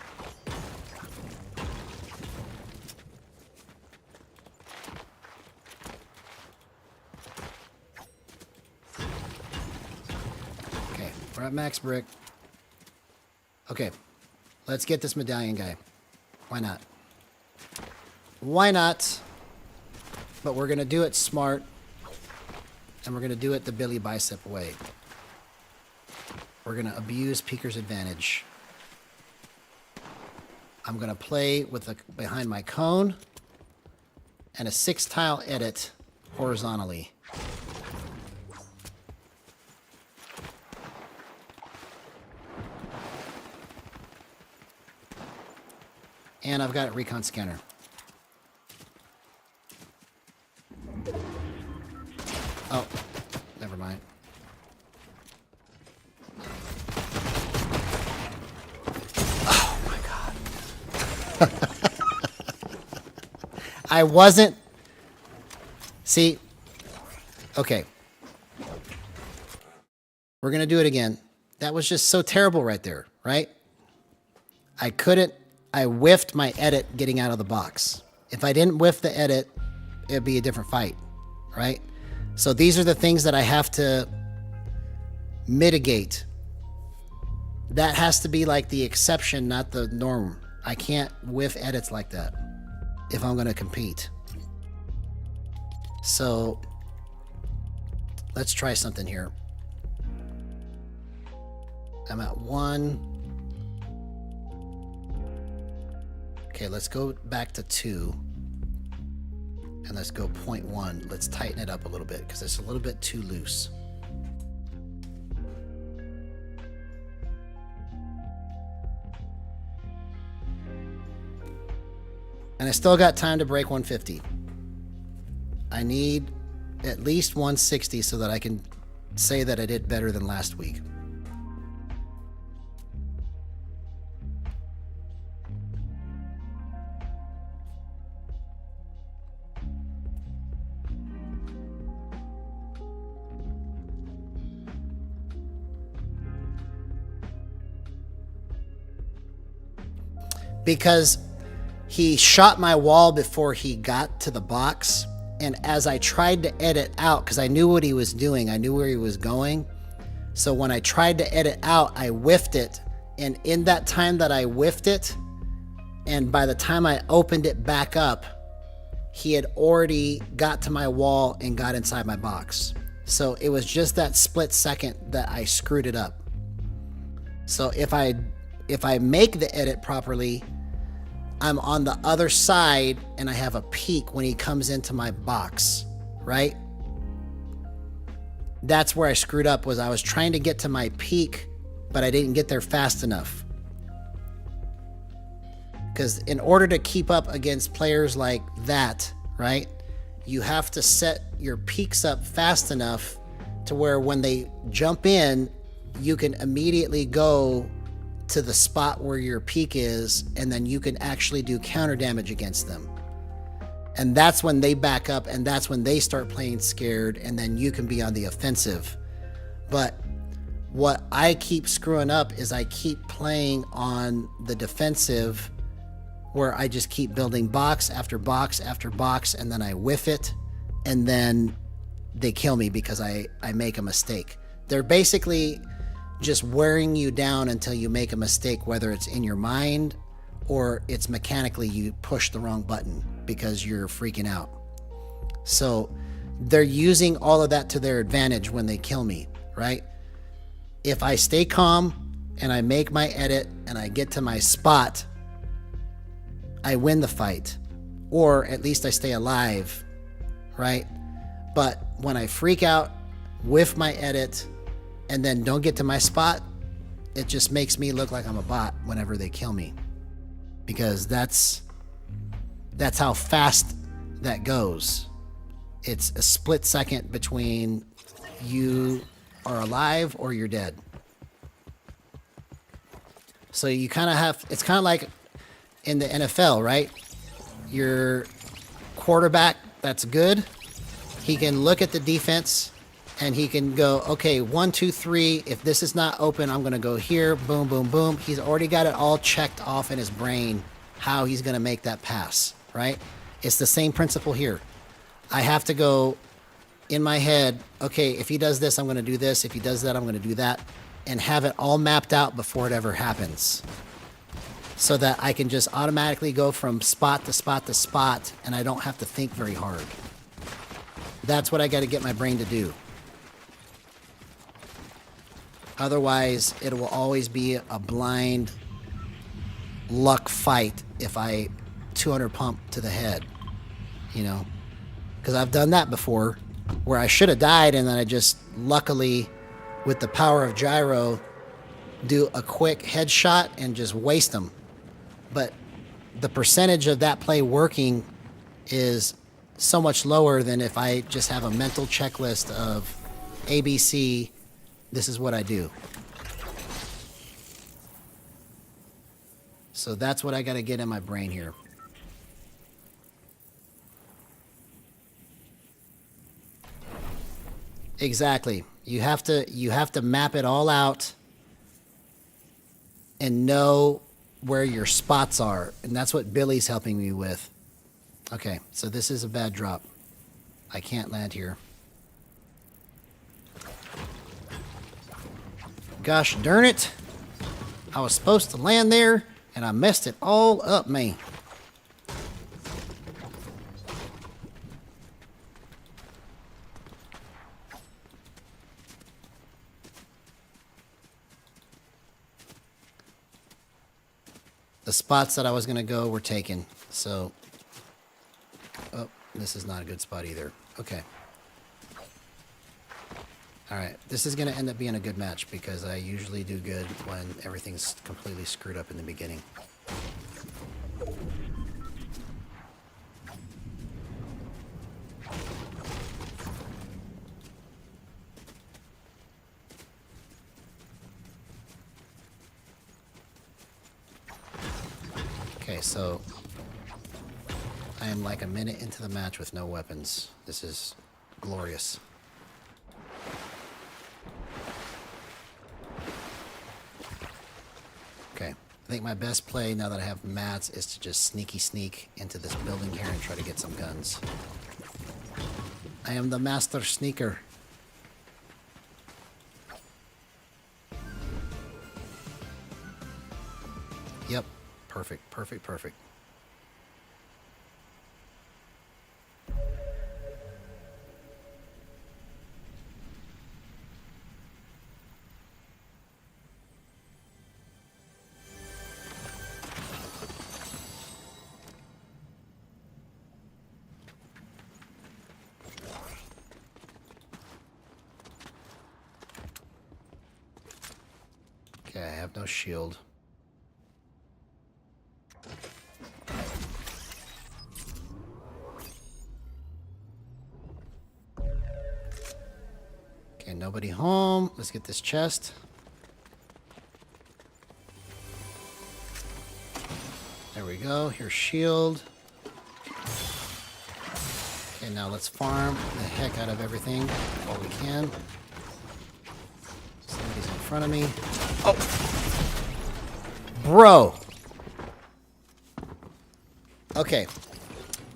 Okay, we're at max brick. Okay, let's get this medallion guy. Why not? Why not? But we're going to do it smart. And we're going to do it the Billy Bicep way. We're going to abuse Peeker's advantage. I'm going to play with behind my cone and a 6-tile edit horizontally. And I've got recon scanner. Oh, never mind. Oh my god. I wasn't. See? Okay. We're going to do it again. That was just so terrible right there, right? I whiffed my edit getting out of the box. If I didn't whiff the edit, it'd be a different fight, right? So these are the things that I have to mitigate. That has to be like the exception, not the norm. I can't whiff edits like that if I'm going to compete. So let's try something here. I'm at 1. Okay, let's go back to 2. And let's go 0.1. Let's tighten it up a little bit because it's a little bit too loose. And I still got time to break 150. I need at least 160 so that I can say that I did better than last week. Because he shot my wall before he got to the box. And as I tried to edit out, because I knew what he was doing, I knew where he was going. So when I tried to edit out, I whiffed it. And in that time that I whiffed it, and by the time I opened it back up, he had already got to my wall and got inside my box. So it was just that split second that I screwed it up. So if I make the edit properly, I'm on the other side and I have a peek when he comes into my box, right? That's where I screwed up, was I was trying to get to my peak, but I didn't get there fast enough. Because in order to keep up against players like that, right, you have to set your peaks up fast enough to where when they jump in, you can immediately go to the spot where your peak is, and then you can actually do counter damage against them. And that's when they back up, and that's when they start playing scared, and then you can be on the offensive. But what I keep screwing up is I keep playing on the defensive, where I just keep building box after box after box, and then I whiff it, and then they kill me because I make a mistake. They're basically just wearing you down until you make a mistake, whether it's in your mind or it's mechanically you push the wrong button because you're freaking out. So they're using all of that to their advantage when they kill me, right? If I stay calm and I make my edit and I get to my spot, I win the fight, or at least I stay alive, right? But when I freak out, whiff my edit, and then don't get to my spot, it just makes me look like I'm a bot whenever they kill me. Because that's how fast that goes. It's a split second between you are alive or you're dead. So you kind of have, it's kind of like in the NFL, right? Your quarterback that's good, he can look at the defense And he can go, okay, 1, 2, 3. If this is not open, I'm going to go here. Boom, boom, boom. He's already got it all checked off in his brain how he's going to make that pass, right? It's the same principle here. I have to go in my head, okay, if he does this, I'm going to do this. If he does that, I'm going to do that. And have it all mapped out before it ever happens. So that I can just automatically go from spot to spot to spot and I don't have to think very hard. That's what I got to get my brain to do. Otherwise, it will always be a blind luck fight if I 200 pump to the head, you know? Because I've done that before where I should have died and then I just luckily, with the power of Gyro, do a quick headshot and just waste them. But the percentage of that play working is so much lower than if I just have a mental checklist of ABC. This is what I do. So that's what I got to get in my brain here. Exactly. You have to map it all out and know where your spots are. And that's what Billy's helping me with. Okay, so this is a bad drop. I can't land here. Gosh darn it. I was supposed to land there, and I messed it all up, man. The spots that I was going to go were taken, so... Oh, this is not a good spot either. Okay. Alright, this is going to end up being a good match because I usually do good when everything's completely screwed up in the beginning. Okay, so I am like a minute into the match with no weapons. This is glorious. Okay, I think my best play now that I have mats is to just sneak into this building here and try to get some guns. I am the master sneaker. Yep, perfect, perfect, perfect. Okay, I have no shield. Okay, nobody home. Let's get this chest. There we go. Here's shield. Okay, now let's farm the heck out of everything while we can. Somebody's in front of me. Oh! Bro! Okay.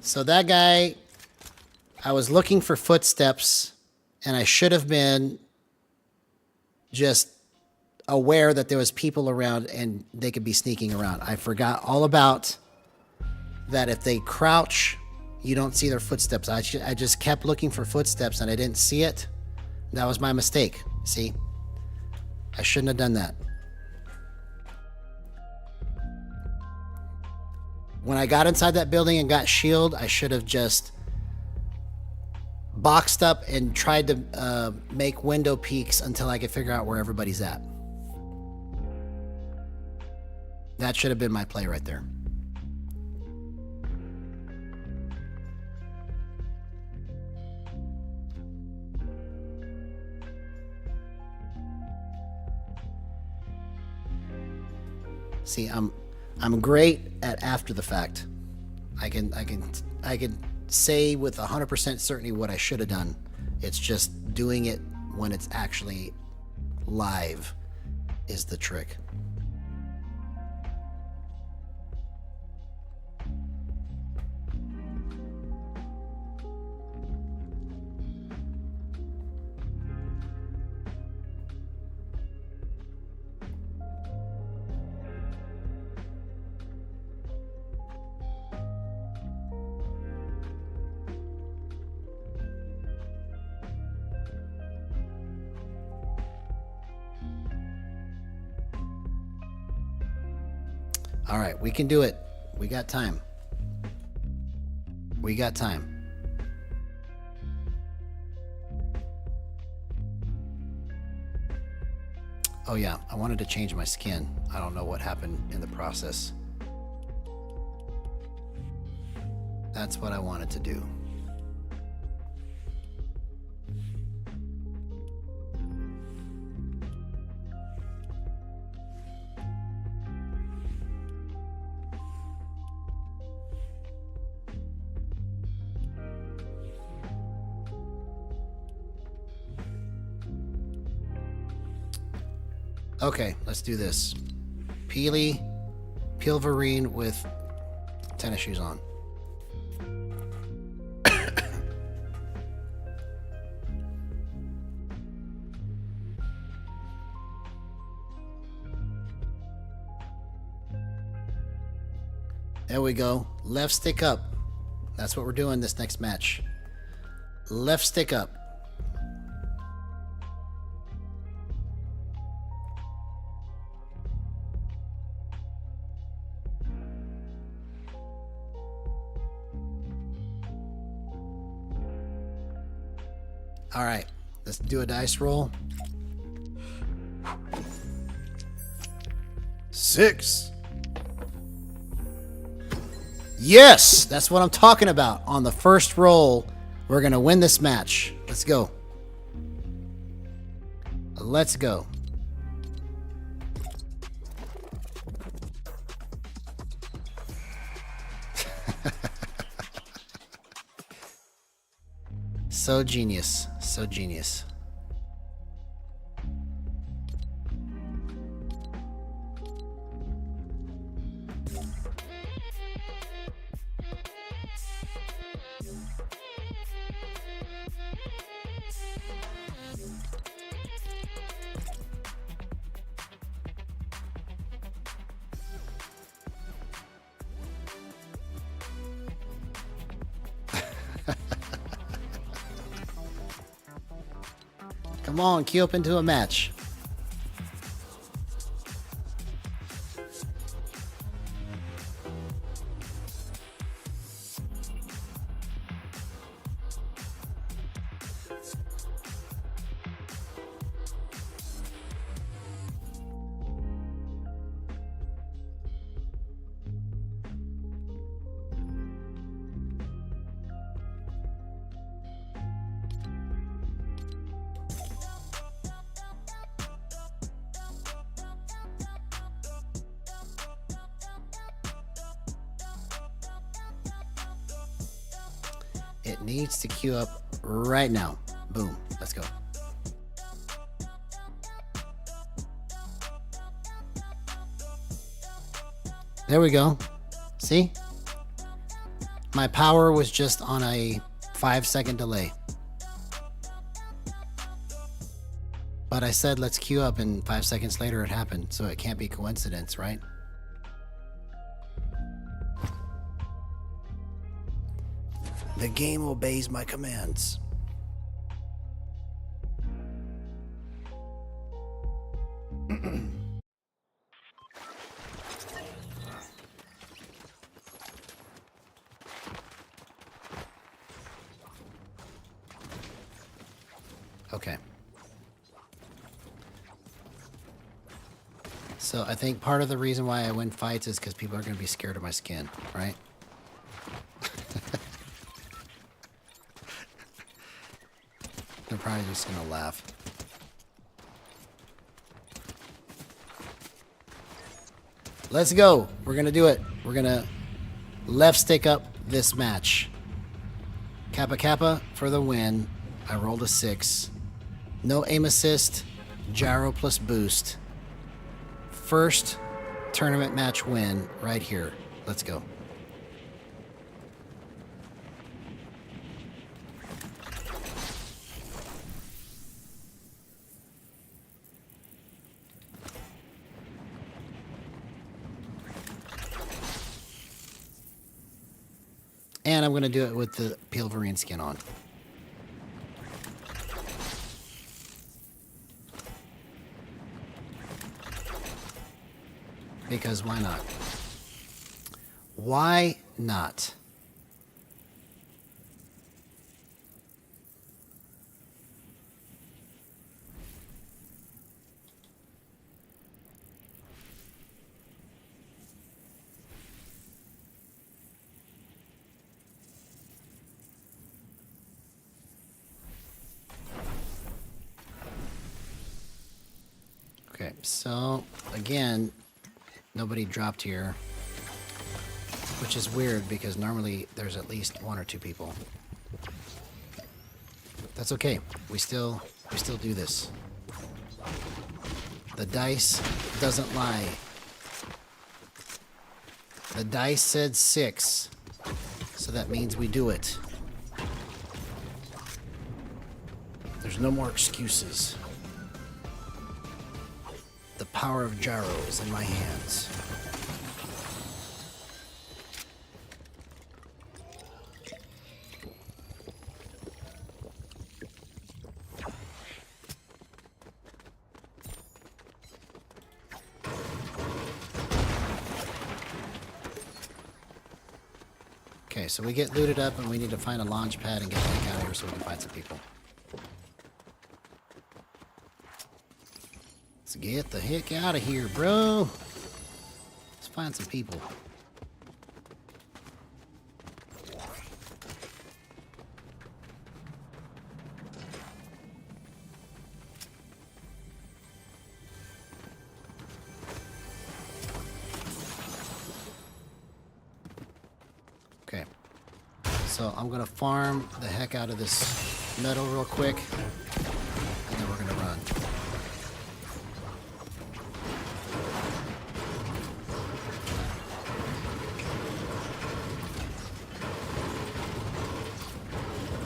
So that guy, I was looking for footsteps, and I should have been just aware that there was people around and they could be sneaking around. I forgot all about that. If they crouch, you don't see their footsteps. I just kept looking for footsteps and I didn't see it. That was my mistake. See? I shouldn't have done that. When I got inside that building and got shield, I should have just boxed up and tried to make window peeks until I could figure out where everybody's at. That should have been my play right there. See, I'm great at after the fact. I can say with 100% certainty what I should have done. It's just doing it when it's actually live is the trick. All right, we can do it. We got time. We got time. Oh yeah, I wanted to change my skin. I don't know what happened in the process. That's what I wanted to do. Okay, let's do this. Pilverine with tennis shoes on. There we go. Left stick up. That's what we're doing this next match. Left stick up. All right, let's do a dice roll. 6. Yes, that's what I'm talking about. On the first roll, we're going to win this match. Let's go. Let's go. So genius. So genius. Come on, queue up into a match. It needs to queue up right now. Boom. Let's go. There we go. See? My power was just on a 5-second delay. But I said let's queue up, and 5 seconds later it happened, so it can't be coincidence, right? The game obeys my commands. Okay. So I think part of the reason why I win fights is because people are going to be scared of my skin, right? They're probably just going to laugh. Let's go. We're going to do it. We're going to left stick up this match. Kappa Kappa for the win. I rolled a 6. No aim assist. Gyro plus boost. First tournament match win right here. Let's go. And I'm going to do it with the Pilverine skin on. Because why not? Why not? Okay, so again, nobody dropped here, which is weird because normally there's at least 1 or 2 people. That's okay. We still do this. The dice doesn't lie. The dice said 6, so that means we do it. There's no more excuses. The power of Gyro is in my hands. Okay, so we get looted up and we need to find a launch pad and get the heck out of here so we can find some people. Let's get the heck out of here, bro. Let's find some people. Okay. So I'm gonna farm the heck out of this metal real quick, and then we're gonna run.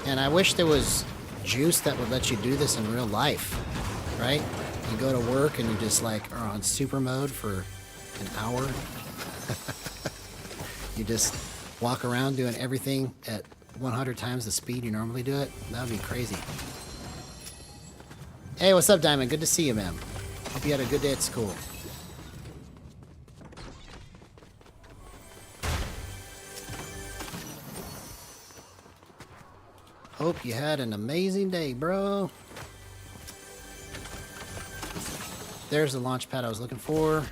And I wish there was juice that would let you do this in real life, right? You go to work and you just like are on super mode for an hour. You just walk around doing everything at 100 times the speed you normally do it. That would be crazy. Hey, what's up, Diamond? Good to see you, man. Hope you had a good day at school. Hope you had an amazing day, bro. There's the launch pad I was looking for.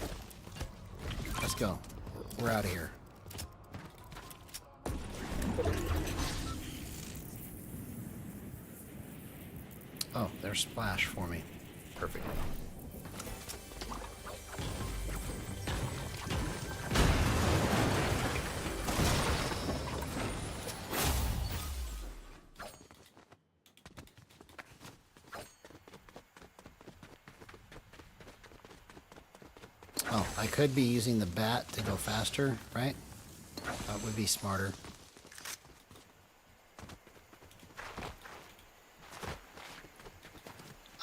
Let's go. We're out of here. Oh, there's Splash for me. Perfect. Oh, I could be using the bat to go faster, right? That would be smarter.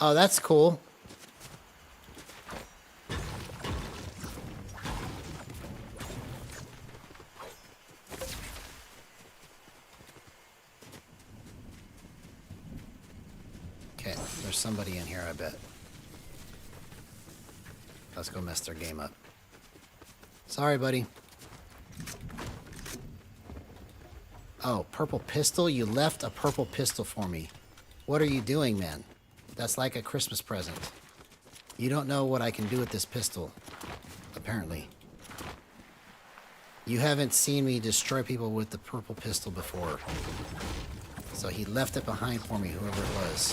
Oh, that's cool. Okay, there's somebody in here, I bet. Let's go mess their game up. Sorry, buddy. Oh, purple pistol? You left a purple pistol for me. What are you doing, man? That's like a Christmas present. You don't know what I can do with this pistol, apparently. You haven't seen me destroy people with the purple pistol before. So he left it behind for me, whoever it was.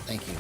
Thank you.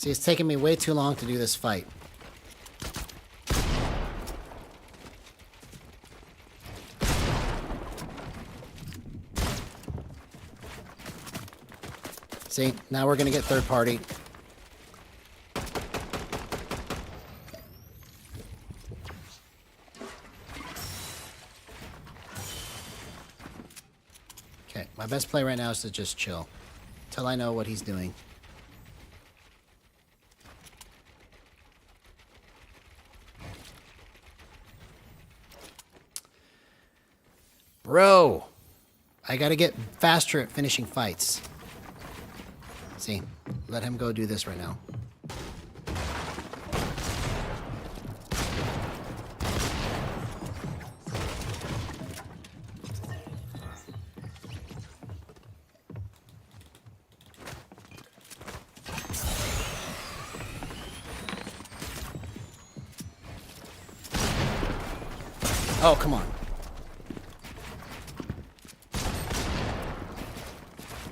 See, it's taking me way too long to do this fight. See, now we're going to get third party. Okay, my best play right now is to just chill. Till I know what he's doing. Bro, I gotta get faster at finishing fights. See, let him go do this right now. Oh, come on.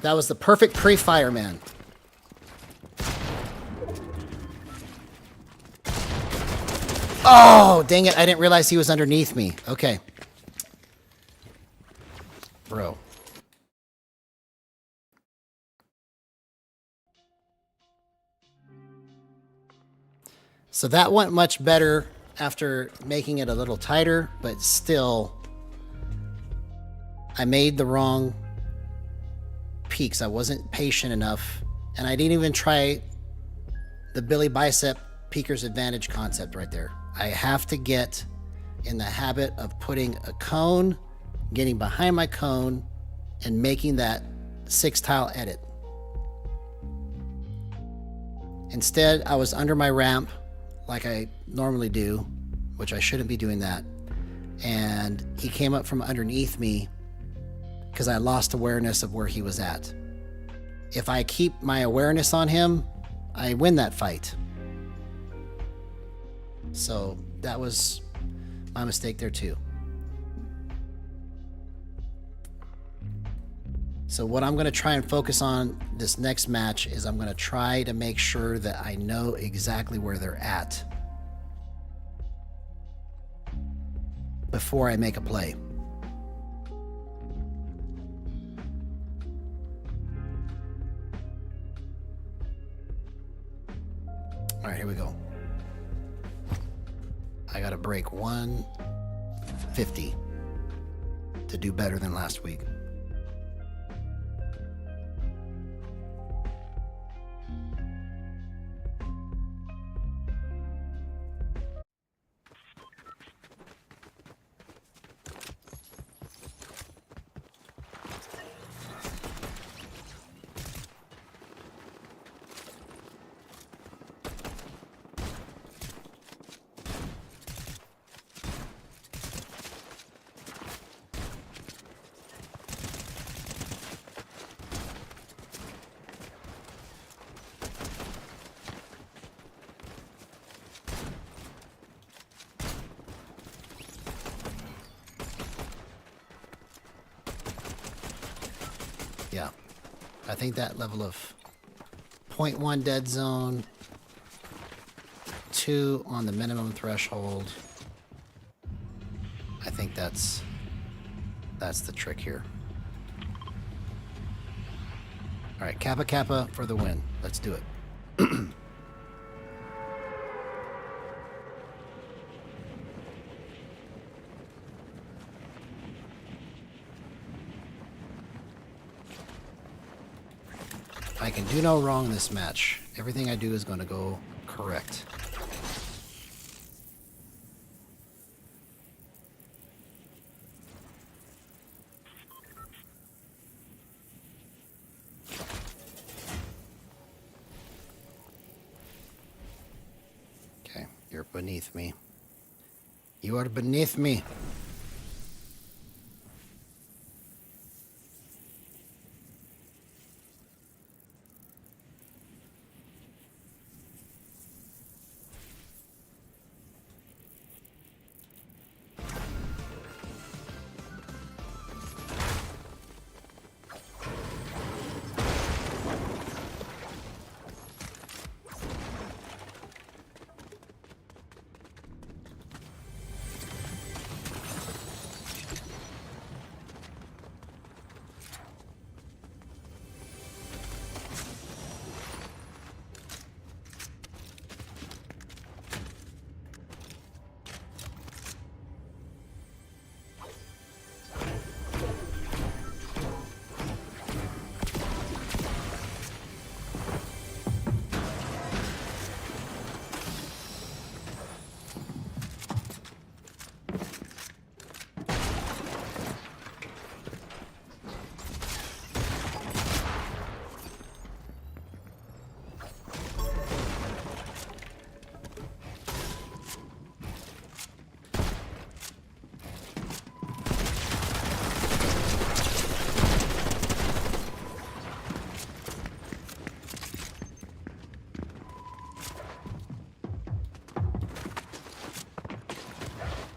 That was the perfect pre-fire, man. Oh, dang it. I didn't realize he was underneath me. Okay. Bro. So that went much better after making it a little tighter, but still, I made the wrong peaks. I wasn't patient enough, and I didn't even try the Billy Bicep Peaker's Advantage concept right there. I have to get in the habit of putting a cone, getting behind my cone, and making that 6-tile edit. Instead, I was under my ramp like I normally do, which I shouldn't be doing that. And he came up from underneath me because I lost awareness of where he was at. If I keep my awareness on him, I win that fight. So that was my mistake there too. So what I'm going to try and focus on this next match is I'm going to try to make sure that I know exactly where they're at before I make a play. All right, here we go. I got to break 150 to do better than last week. Yeah, I think that level of 0.1 dead zone, 2 on the minimum threshold, I think that's the trick here. All right, Kappa Kappa for the win. Let's do it. I can do no wrong in this match. Everything I do is going to go correct. Okay, you're beneath me. You are beneath me.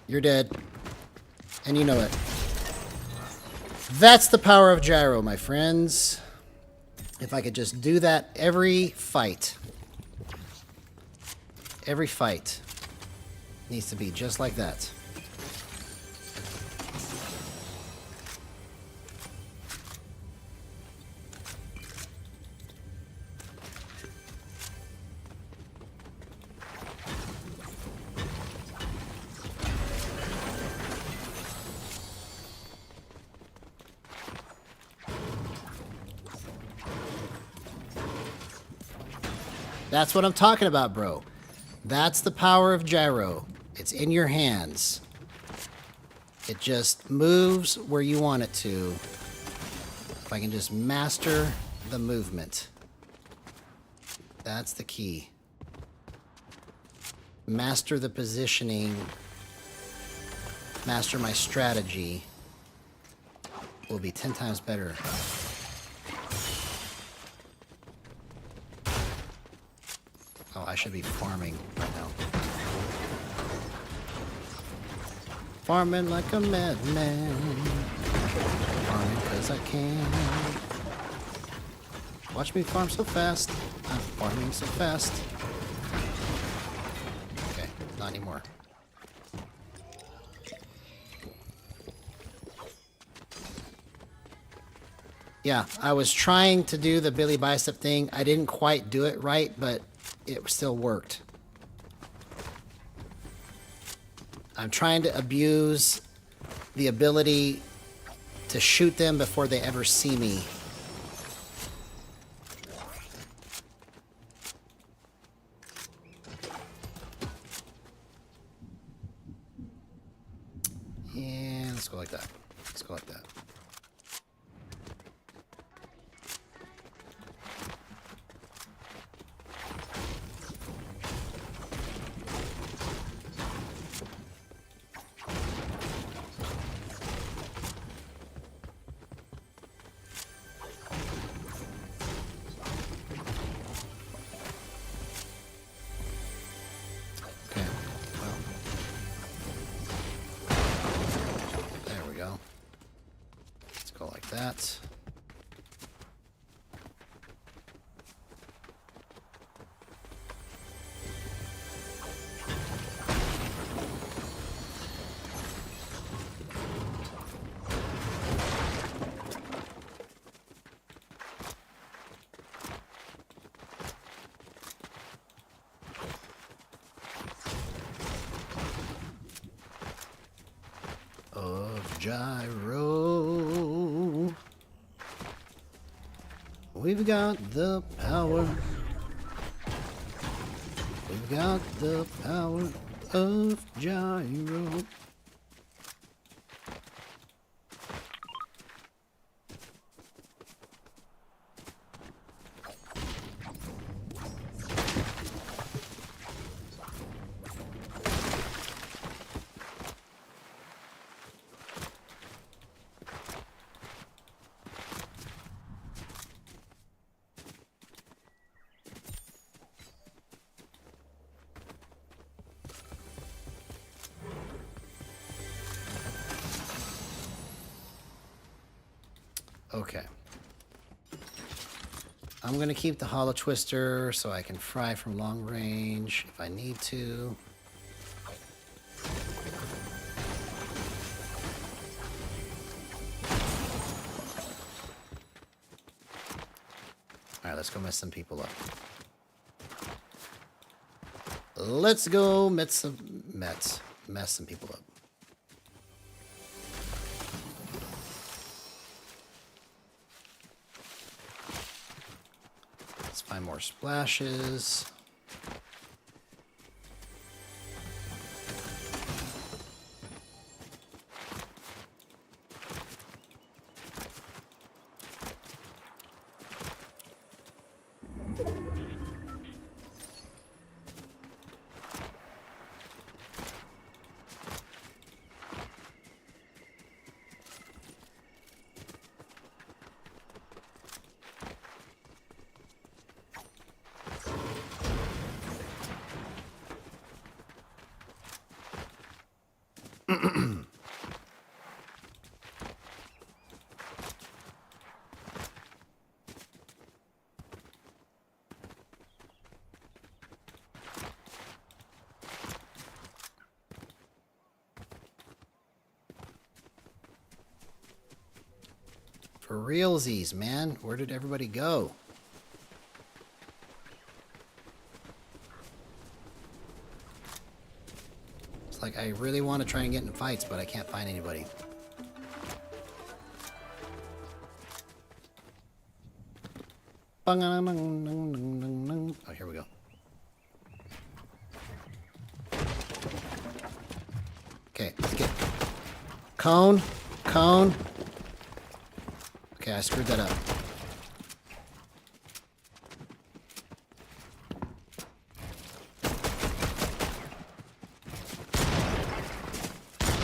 You're dead. And you know it. That's the power of Gyro, my friends. If I could just do that every fight. Every fight needs to be just like that. That's what I'm talking about, bro. That's the power of Gyro. It's in your hands. It just moves where you want it to. If I can just master the movement. That's the key. Master the positioning. Master my strategy. Will be 10 times better. Oh, I should be farming right now. Farming like a madman. Farming because I can. Watch me farm so fast. I'm farming so fast. Okay, not anymore. Yeah, I was trying to do the Billy Bicep thing. I didn't quite do it right, but it still worked. I'm trying to abuse the ability to shoot them before they ever see me. Yeah, let's go like that. Let's go like that. Okay, well, there we go. Let's go like that. Of Gyro. We've got the power. We've got the power of Gyro. Okay. I'm going to keep the hollow twister so I can fry from long range if I need to. Alright, let's go mess some people up. Let's go mess some people up. Let's find more splashes. For realsies, man. Where did everybody go? It's like I really want to try and get in fights, but I can't find anybody. Oh, here we go. Okay, let's get cone, cone. Okay, I screwed that up.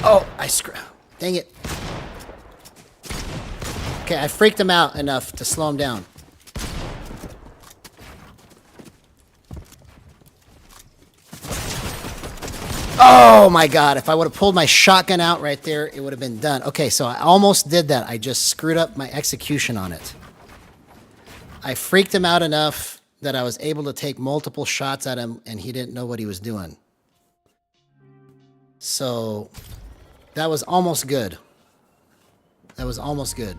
Oh, I screwed. Dang it. Okay, I freaked him out enough to slow him down. Oh my god, if I would have pulled my shotgun out right there, it would have been done. Okay, so I almost did that. I just screwed up my execution on it. I freaked him out enough that I was able to take multiple shots at him and he didn't know what he was doing. So that was almost good. That was almost good.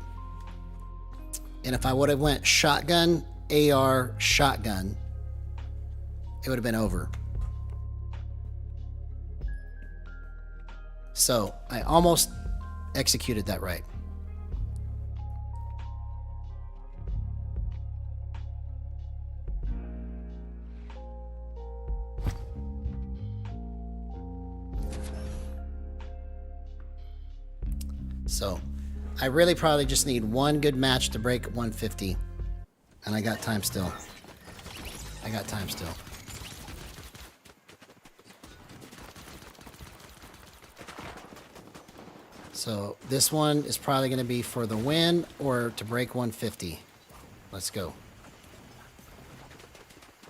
And if I would have went shotgun, AR, shotgun, it would have been over. So I almost executed that right. So I really probably just need one good match to break 150. And I got time still. I got time still. So this one is probably going to be for the win or to break 150. Let's go.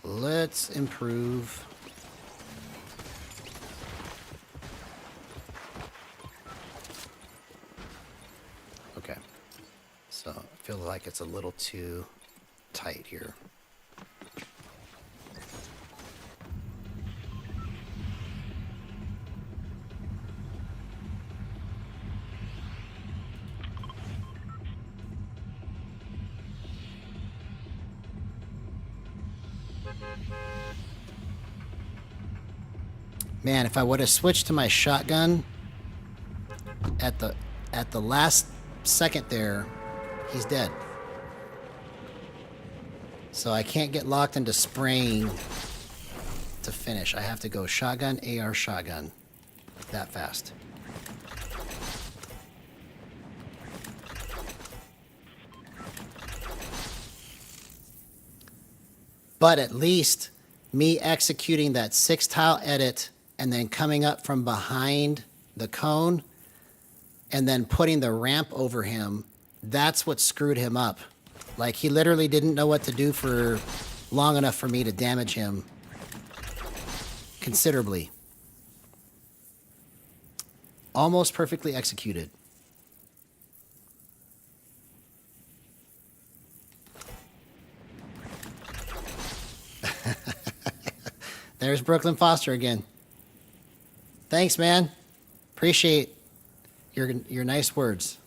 Let's improve. Okay. So I feel like it's a little too tight here. Man, if I would have switched to my shotgun at the last second there, he's dead. So I can't get locked into spraying to finish. I have to go shotgun, AR, shotgun. That fast. But at least me executing that 6-tile edit and then coming up from behind the cone and then putting the ramp over him, that's what screwed him up. Like, he literally didn't know what to do for long enough for me to damage him considerably. Almost perfectly executed. There's Brooklyn Foster again. Thanks, man. Appreciate your nice words.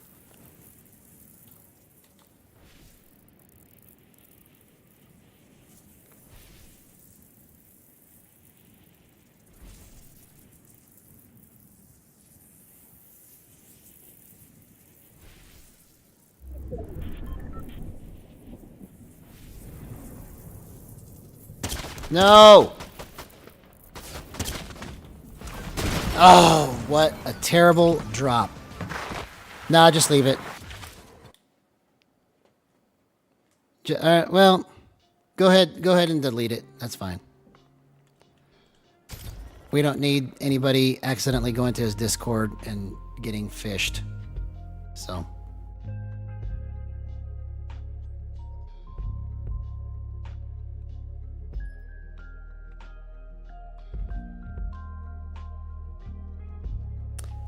No! Oh, what a terrible drop. Nah, just leave it. Well, go ahead and delete it. That's fine. We don't need anybody accidentally going to his Discord and getting fished. So.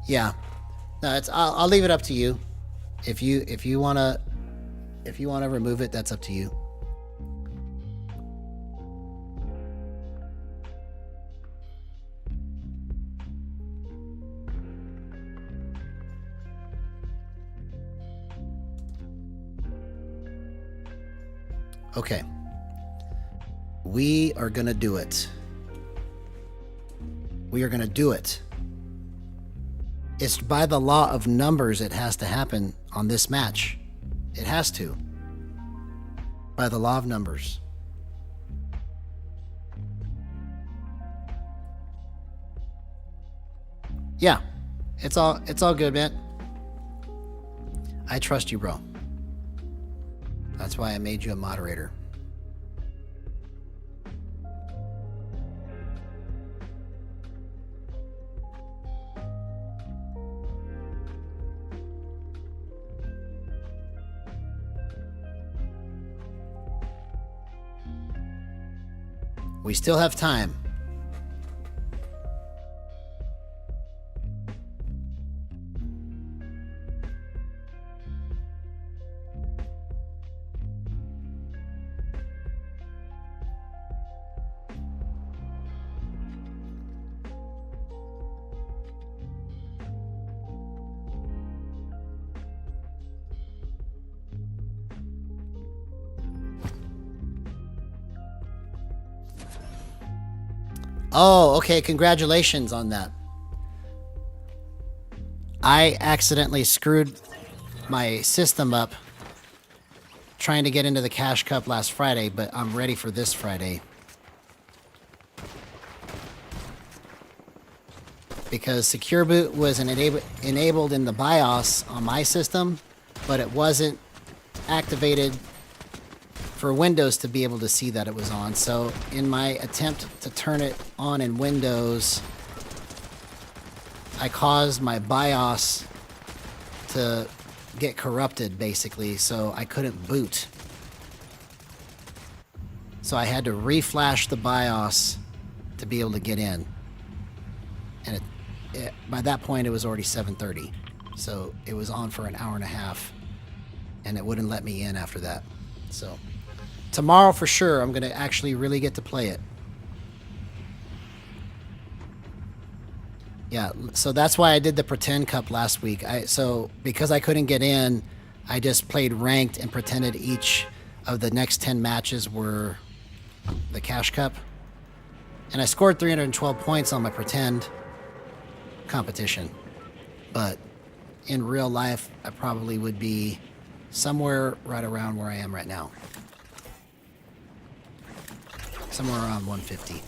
Yeah. No, I'll leave it up to you. If you wanna remove it, that's up to you. Okay. We are gonna do it. We are gonna do it. It's by the law of numbers it has to happen on this match. It has to. By the law of numbers. Yeah. It's all good, man. I trust you, bro. That's why I made you a moderator. We still have time. Oh, okay. Congratulations on that. I accidentally screwed my system up trying to get into the Cash Cup last Friday, but I'm ready for this Friday. Because Secure Boot was enabled in the BIOS on my system, but it wasn't activated for Windows to be able to see that it was on. So in my attempt to turn it on in Windows, I caused my BIOS to get corrupted, basically, so I couldn't boot. So I had to reflash the BIOS to be able to get in. And by that point, it was already 7:30. So it was on for an hour and a half, and it wouldn't let me in after that. So tomorrow, for sure, I'm going to actually really get to play it. Yeah, so that's why I did the Pretend Cup last week. So because I couldn't get in, I just played ranked and pretended each of the next 10 matches were the Cash Cup. And I scored 312 points on my Pretend competition. But in real life, I probably would be somewhere right around where I am right now. Somewhere around 150.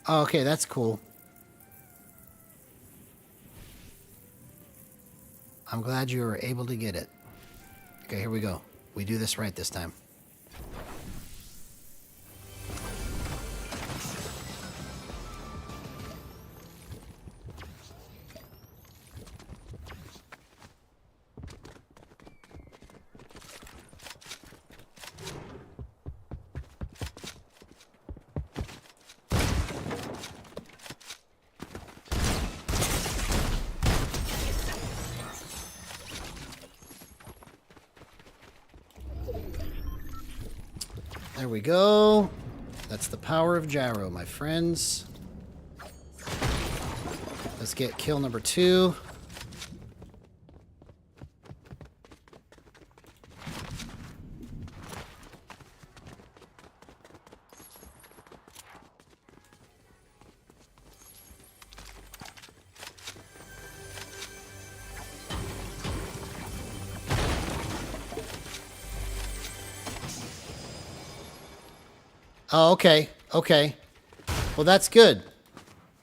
Oh, okay, that's cool. I'm glad you were able to get it. Okay, here we go. We do this right this time. There we go. That's the power of Gyro, my friends. Let's get kill number 2. Oh, okay. Okay. Well, that's good.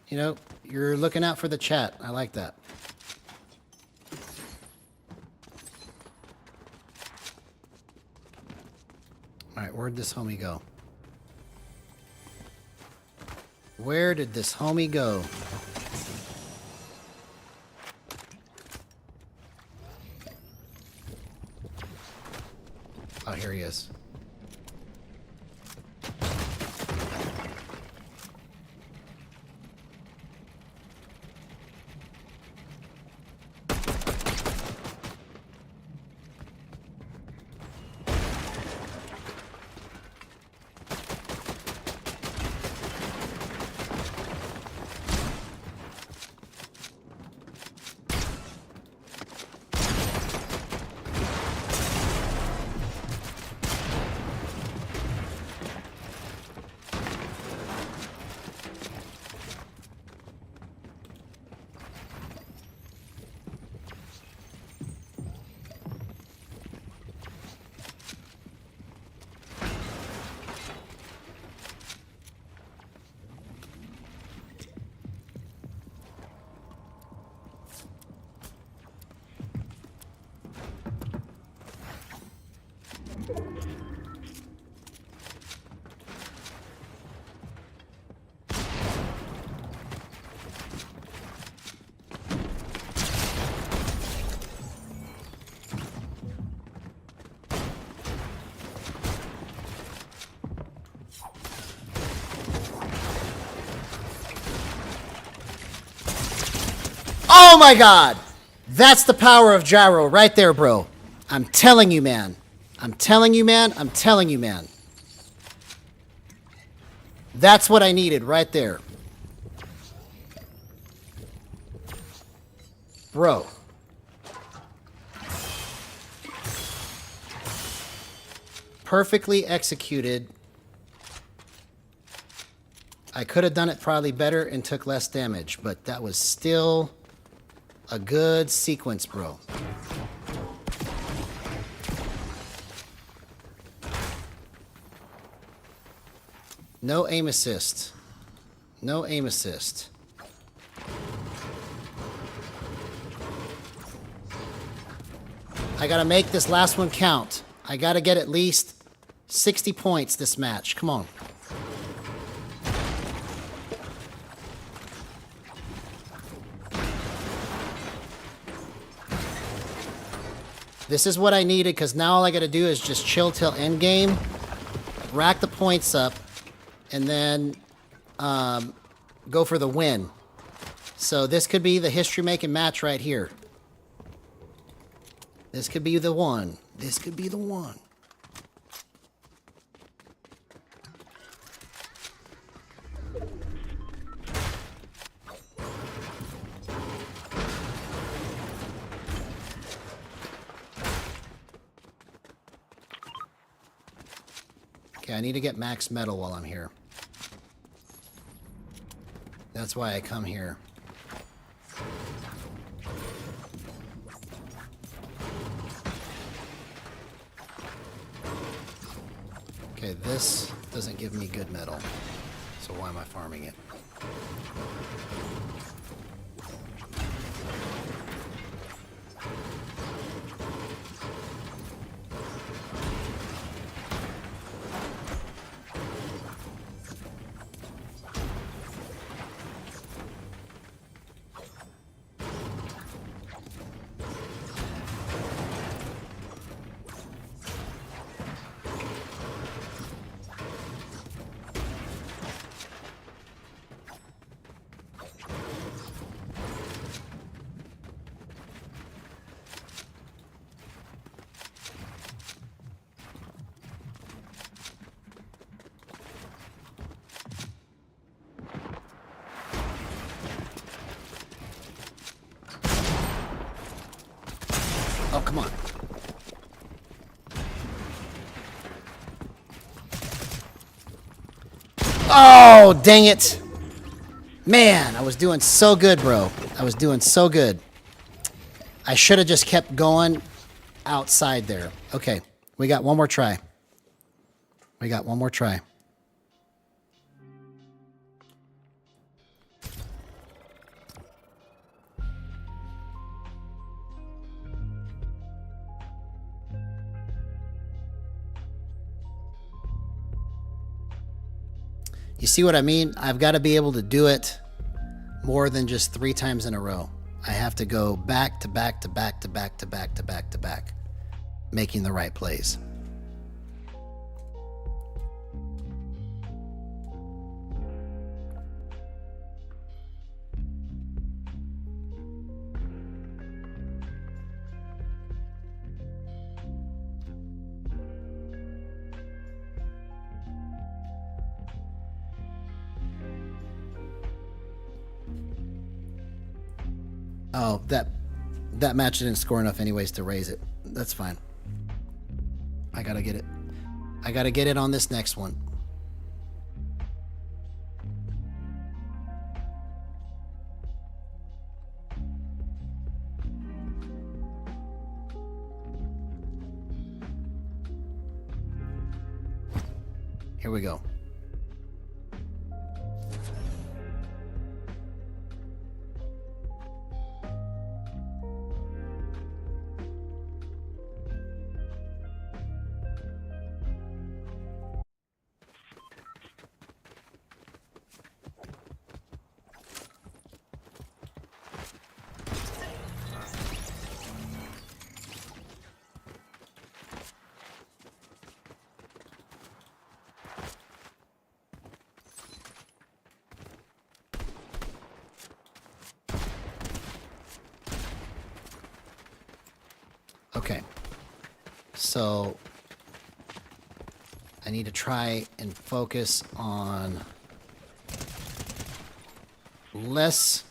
You know, you're looking out for the chat. I like that. All right, where'd this homie go? Where did this homie go? Oh, here he is. Oh my god! That's the power of Gyro right there, bro. I'm telling you, man. I'm telling you, man. I'm telling you, man. That's what I needed right there. Bro. Perfectly executed. I could have done it probably better and took less damage, but that was still a good sequence, bro. No aim assist. No aim assist. I gotta make this last one count. I gotta get at least 60 points this match. Come on. This is what I needed, because now all I gotta do is just chill till end game, rack the points up, and then go for the win. So this could be the history-making match right here. This could be the one. This could be the one. Okay, I need to get max metal while I'm here. That's why I come here. Okay, this doesn't give me good metal. So why am I farming it? Oh, come on. Oh, dang it. Man, I was doing so good, bro. I was doing so good. I should have just kept going outside there. Okay, we got one more try. We got one more try. You see what I mean? I've got to be able to do it more than just 3 times in a row. I have to go back to back to back to back to back to back to back, making the right plays. Oh, that match didn't score enough anyways to raise it. That's fine. I gotta get it. I gotta get it on this next one. Here we go. Okay. So I need to try and focus on less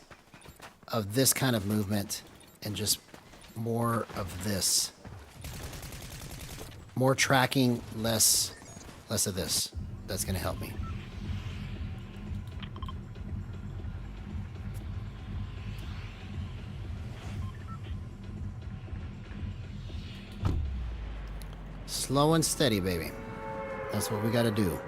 of this kind of movement and just more of this. More tracking, less of this. That's going to help me. Slow and steady, baby. That's what we got to do.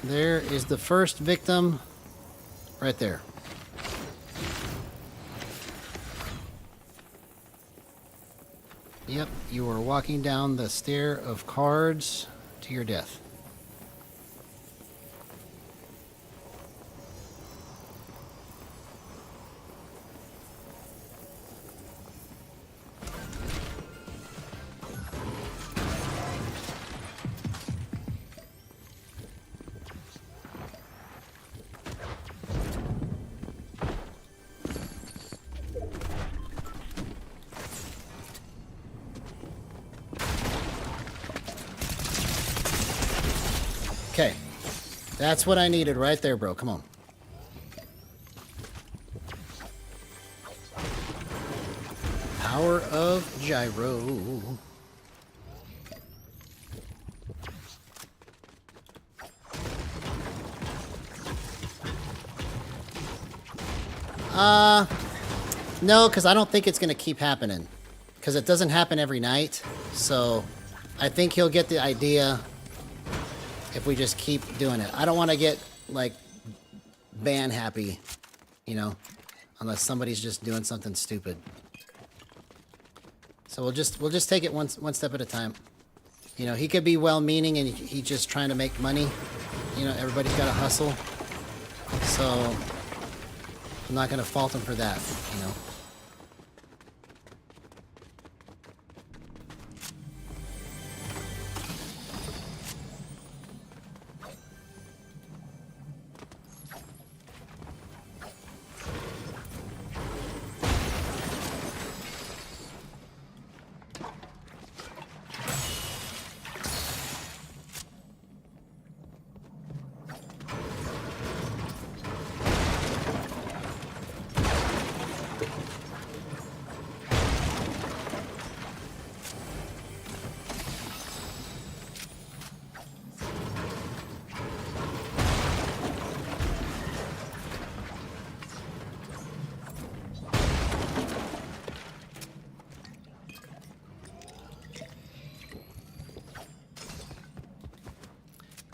There is the first victim right there. Yep, you are walking down the stair of cards to your death. Okay. That's what I needed right there, bro. Come on. Power of Gyro. No, because I don't think it's going to keep happening. Because it doesn't happen every night. So I think he'll get the idea if we just keep doing it. I don't want to get, like, ban happy, you know, unless somebody's just doing something stupid. So we'll just take it one step at a time. You know, he could be well-meaning and he's just trying to make money. You know, everybody's got to hustle. So I'm not going to fault him for that, you know.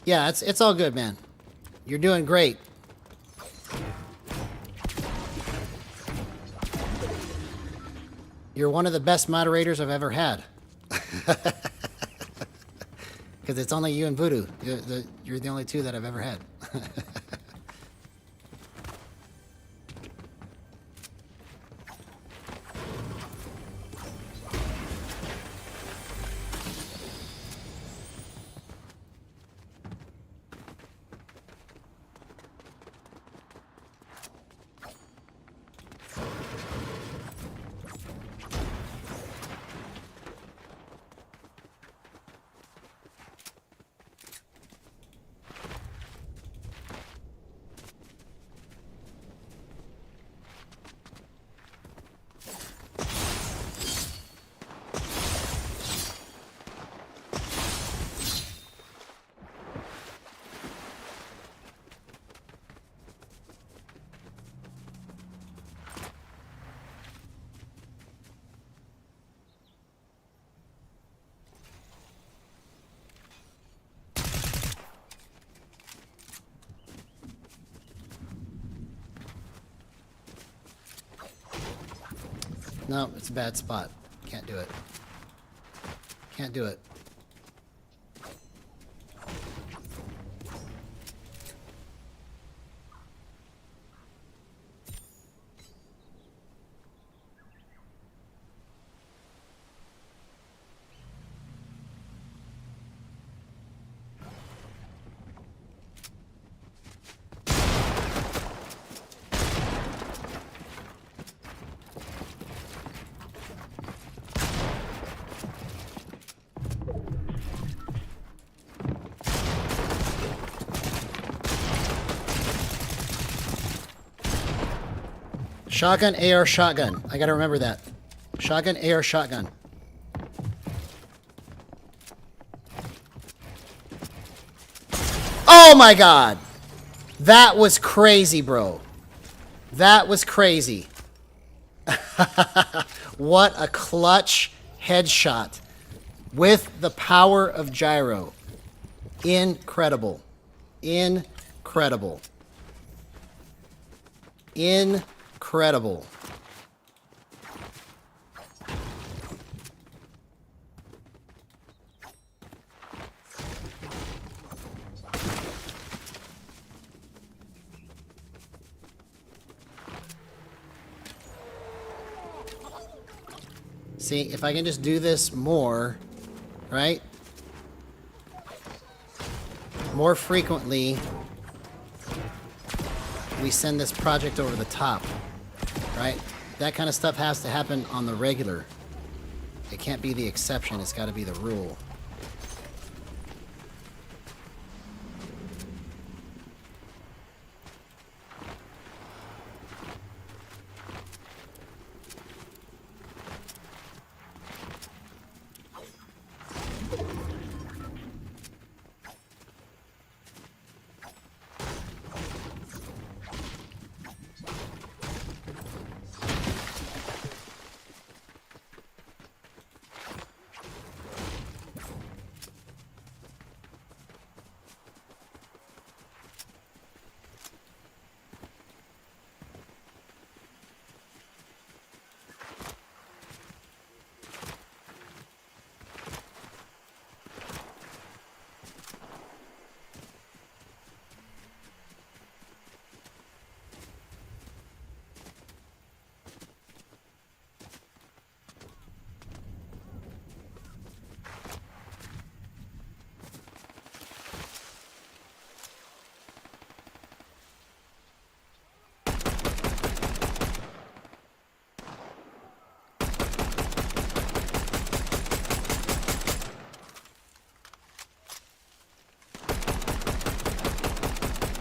Yeah, it's all good, man. You're doing great. You're one of the best moderators I've ever had. Because it's only you and Voodoo. You're the only two that I've ever had. No, it's a bad spot. Can't do it. Can't do it. Shotgun, AR, shotgun. I gotta remember that. Shotgun, AR, shotgun. Oh my god! That was crazy, bro. That was crazy. What a clutch headshot with the power of Gyro. Incredible. Incredible. Incredible. See, if I can just do this more, right? More frequently, we send this project over the top, right? That kind of stuff has to happen on the regular. It can't be the exception, it's got to be the rule.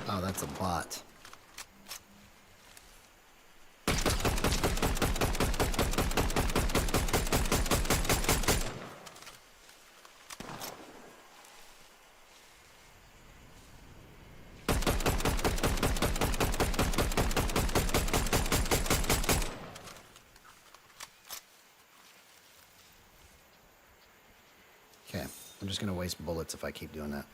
Oh, that's a bot. Okay, I'm just gonna waste bullets if I keep doing that.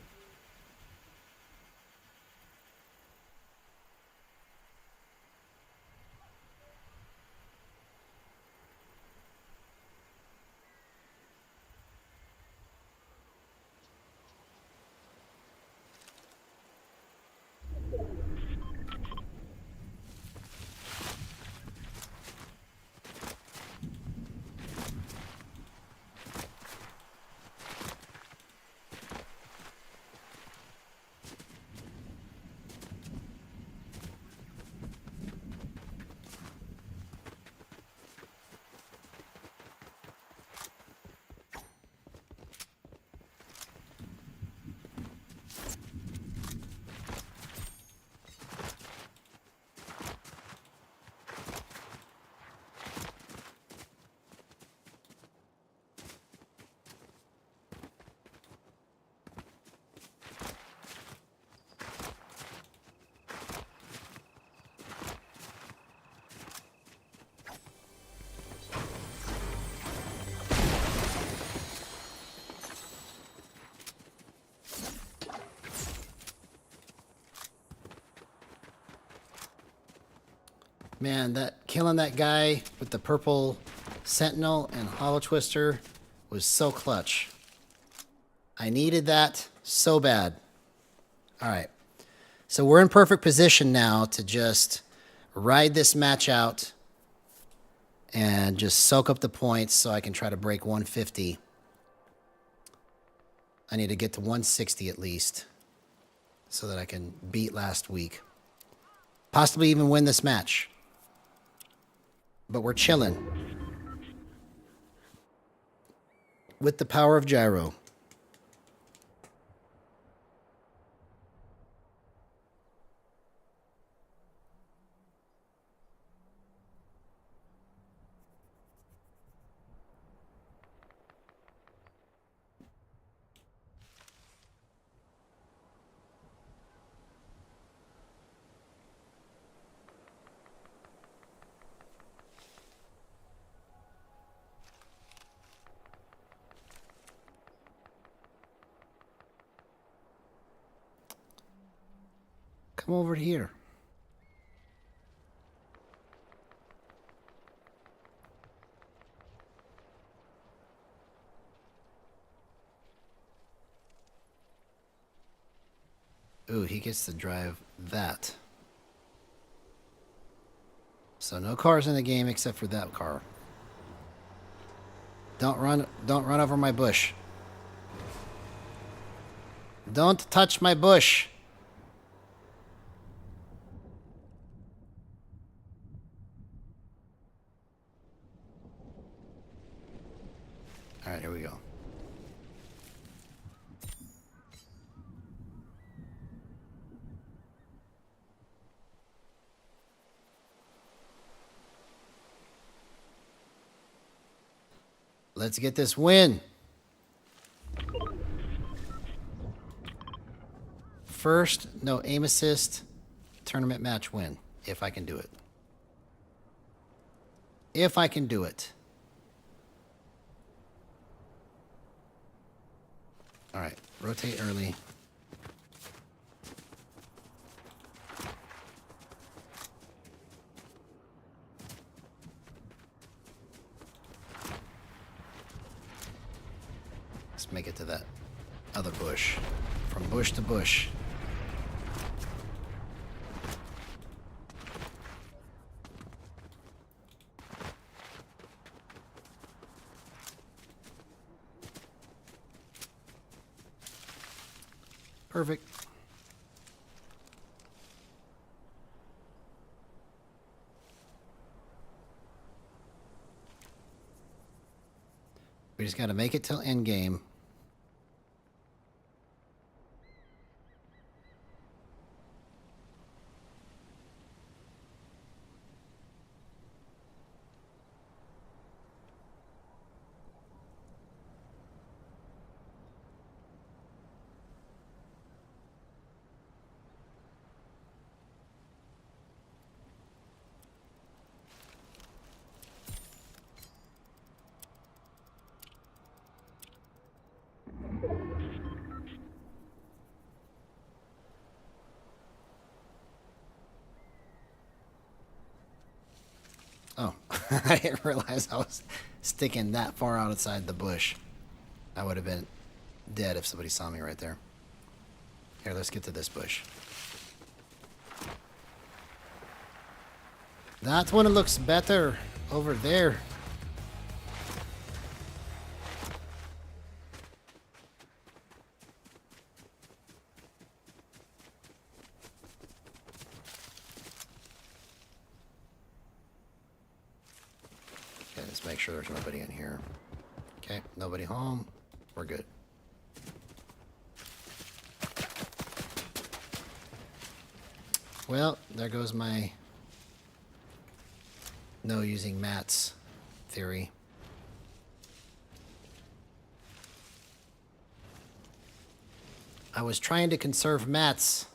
Man, that killing that guy with the purple Sentinel and Hollow Twister was so clutch. I needed that so bad. All right. So we're in perfect position now to just ride this match out and just soak up the points so I can try to break 150. I need to get to 160 at least so that I can beat last week. Possibly even win this match. But we're chilling. With the power of Gyro. Come over here. Ooh, he gets to drive that. So no cars in the game except for that car. Don't run over my bush. Don't touch my bush. All right, here we go. Let's get this win. First, no aim assist, tournament match win. If I can do it. If I can do it. All right, rotate early. Let's make it to that other bush. From bush to bush. Perfect. We just got to make it till end game. Oh, I didn't realize I was sticking that far outside the bush. I would have been dead if somebody saw me right there. Here, let's get to this bush. That one looks better over there. Okay, let's make sure there's nobody in here. Okay, nobody home. We're good. Well, there goes my no using mats theory. I was trying to conserve mats.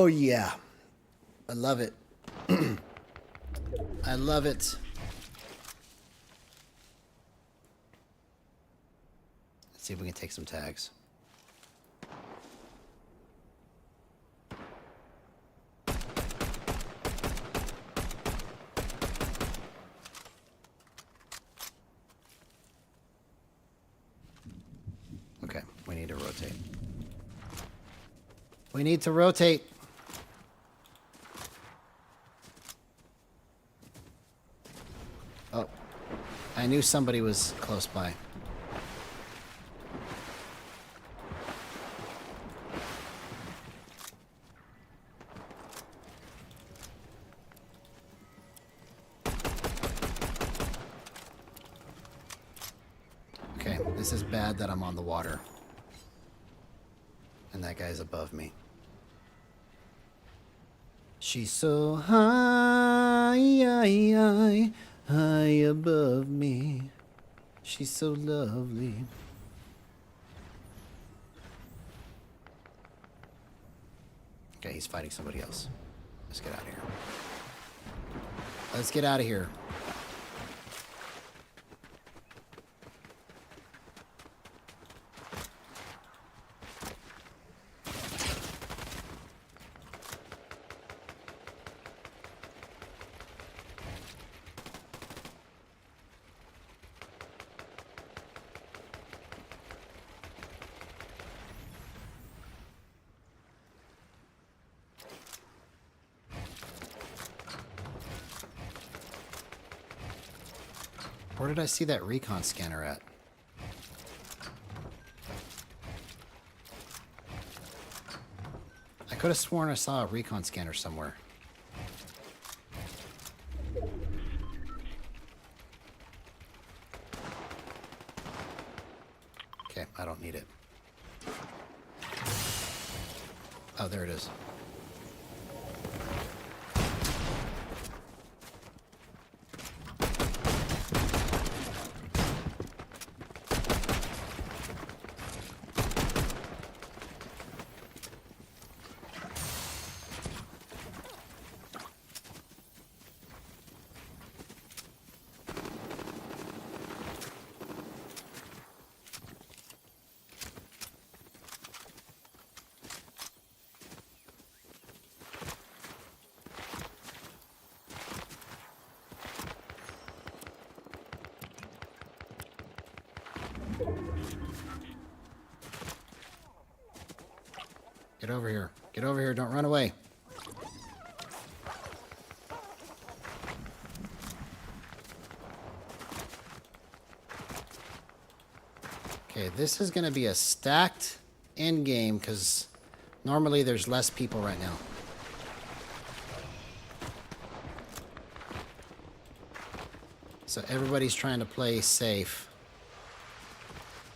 yeah. I love it. I love it. Let's see if we can take some tags. Okay, we need to rotate. We need to rotate. Oh, I knew somebody was close by. Okay, this is bad that I'm on the water. And that guy's above me. She's so high, high above me. She's so lovely. Okay, he's fighting somebody else. Let's get out of here. Let's get out of here. Where did I see that recon scanner at? I could have sworn I saw a recon scanner somewhere. Okay, I don't need it. Oh, there it is. Get over here. Get over here. Don't run away. Okay, this is going to be a stacked end game because normally there's less people right now. So everybody's trying to play safe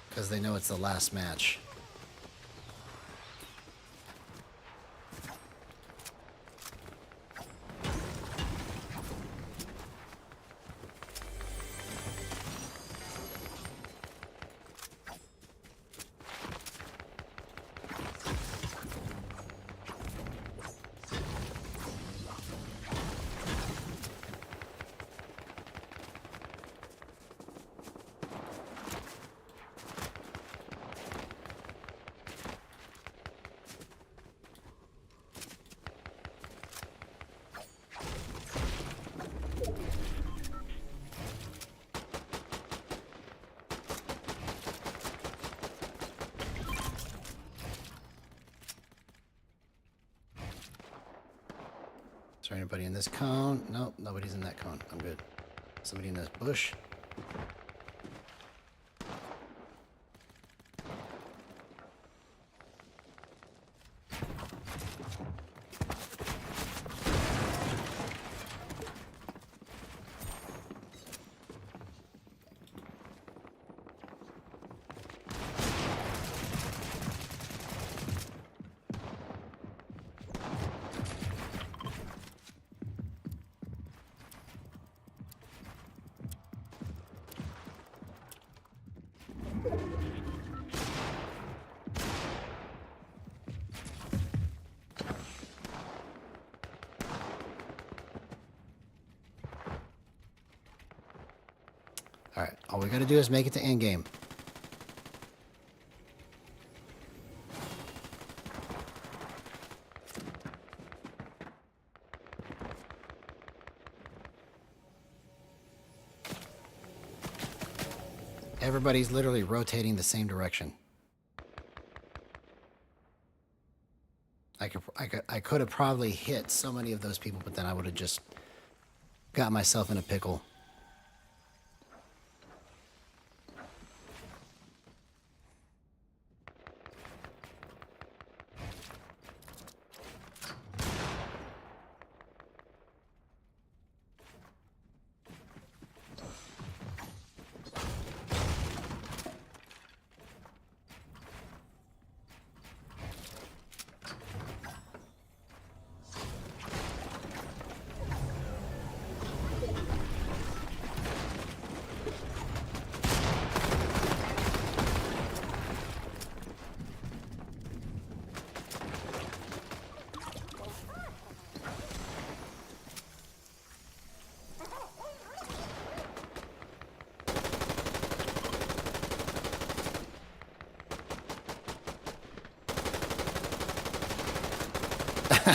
because they know it's the last match. Is there anybody in this cone? Nope, nobody's in that cone. I'm good. Somebody in this bush? Alright, all we gotta do is make it to endgame. Everybody's literally rotating the same direction. I could have probably hit so many of those people, but then I would have just got myself in a pickle.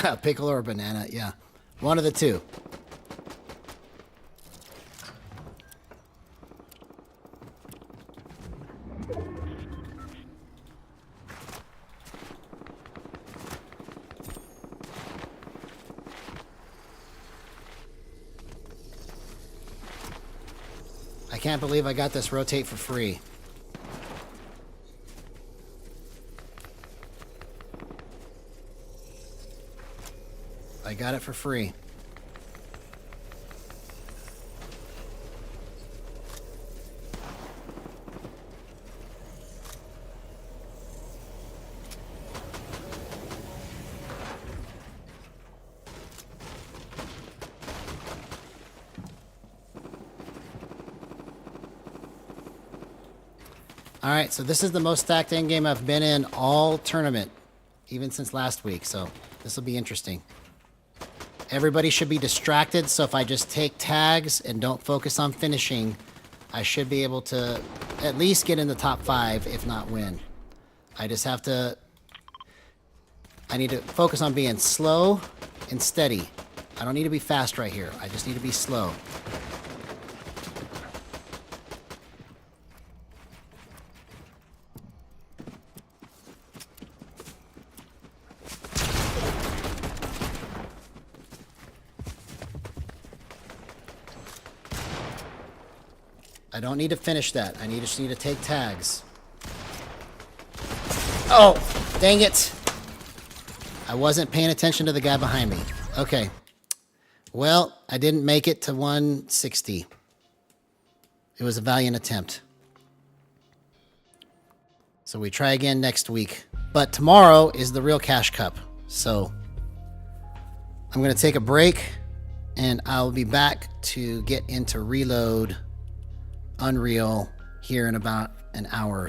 A pickle or a banana, yeah. One of the two. I can't believe I got this rotate for free. I got it for free. All right, so this is the most stacked endgame I've been in all tournament, even since last week, so this will be interesting. Everybody should be distracted, so if I just take tags and don't focus on finishing, I should be able to at least get in the top 5, if not win. I just have to... I need to focus on being slow and steady. I don't need to be fast right here. I just need to be slow. I don't need to finish that. I just need to take tags. Oh, dang it. I wasn't paying attention to the guy behind me. Okay. Well, I didn't make it to 160. It was a valiant attempt. So we try again next week. But tomorrow is the real Cash Cup. So I'm going to take a break and I'll be back to get into Reload Unreal here in about an hour or so.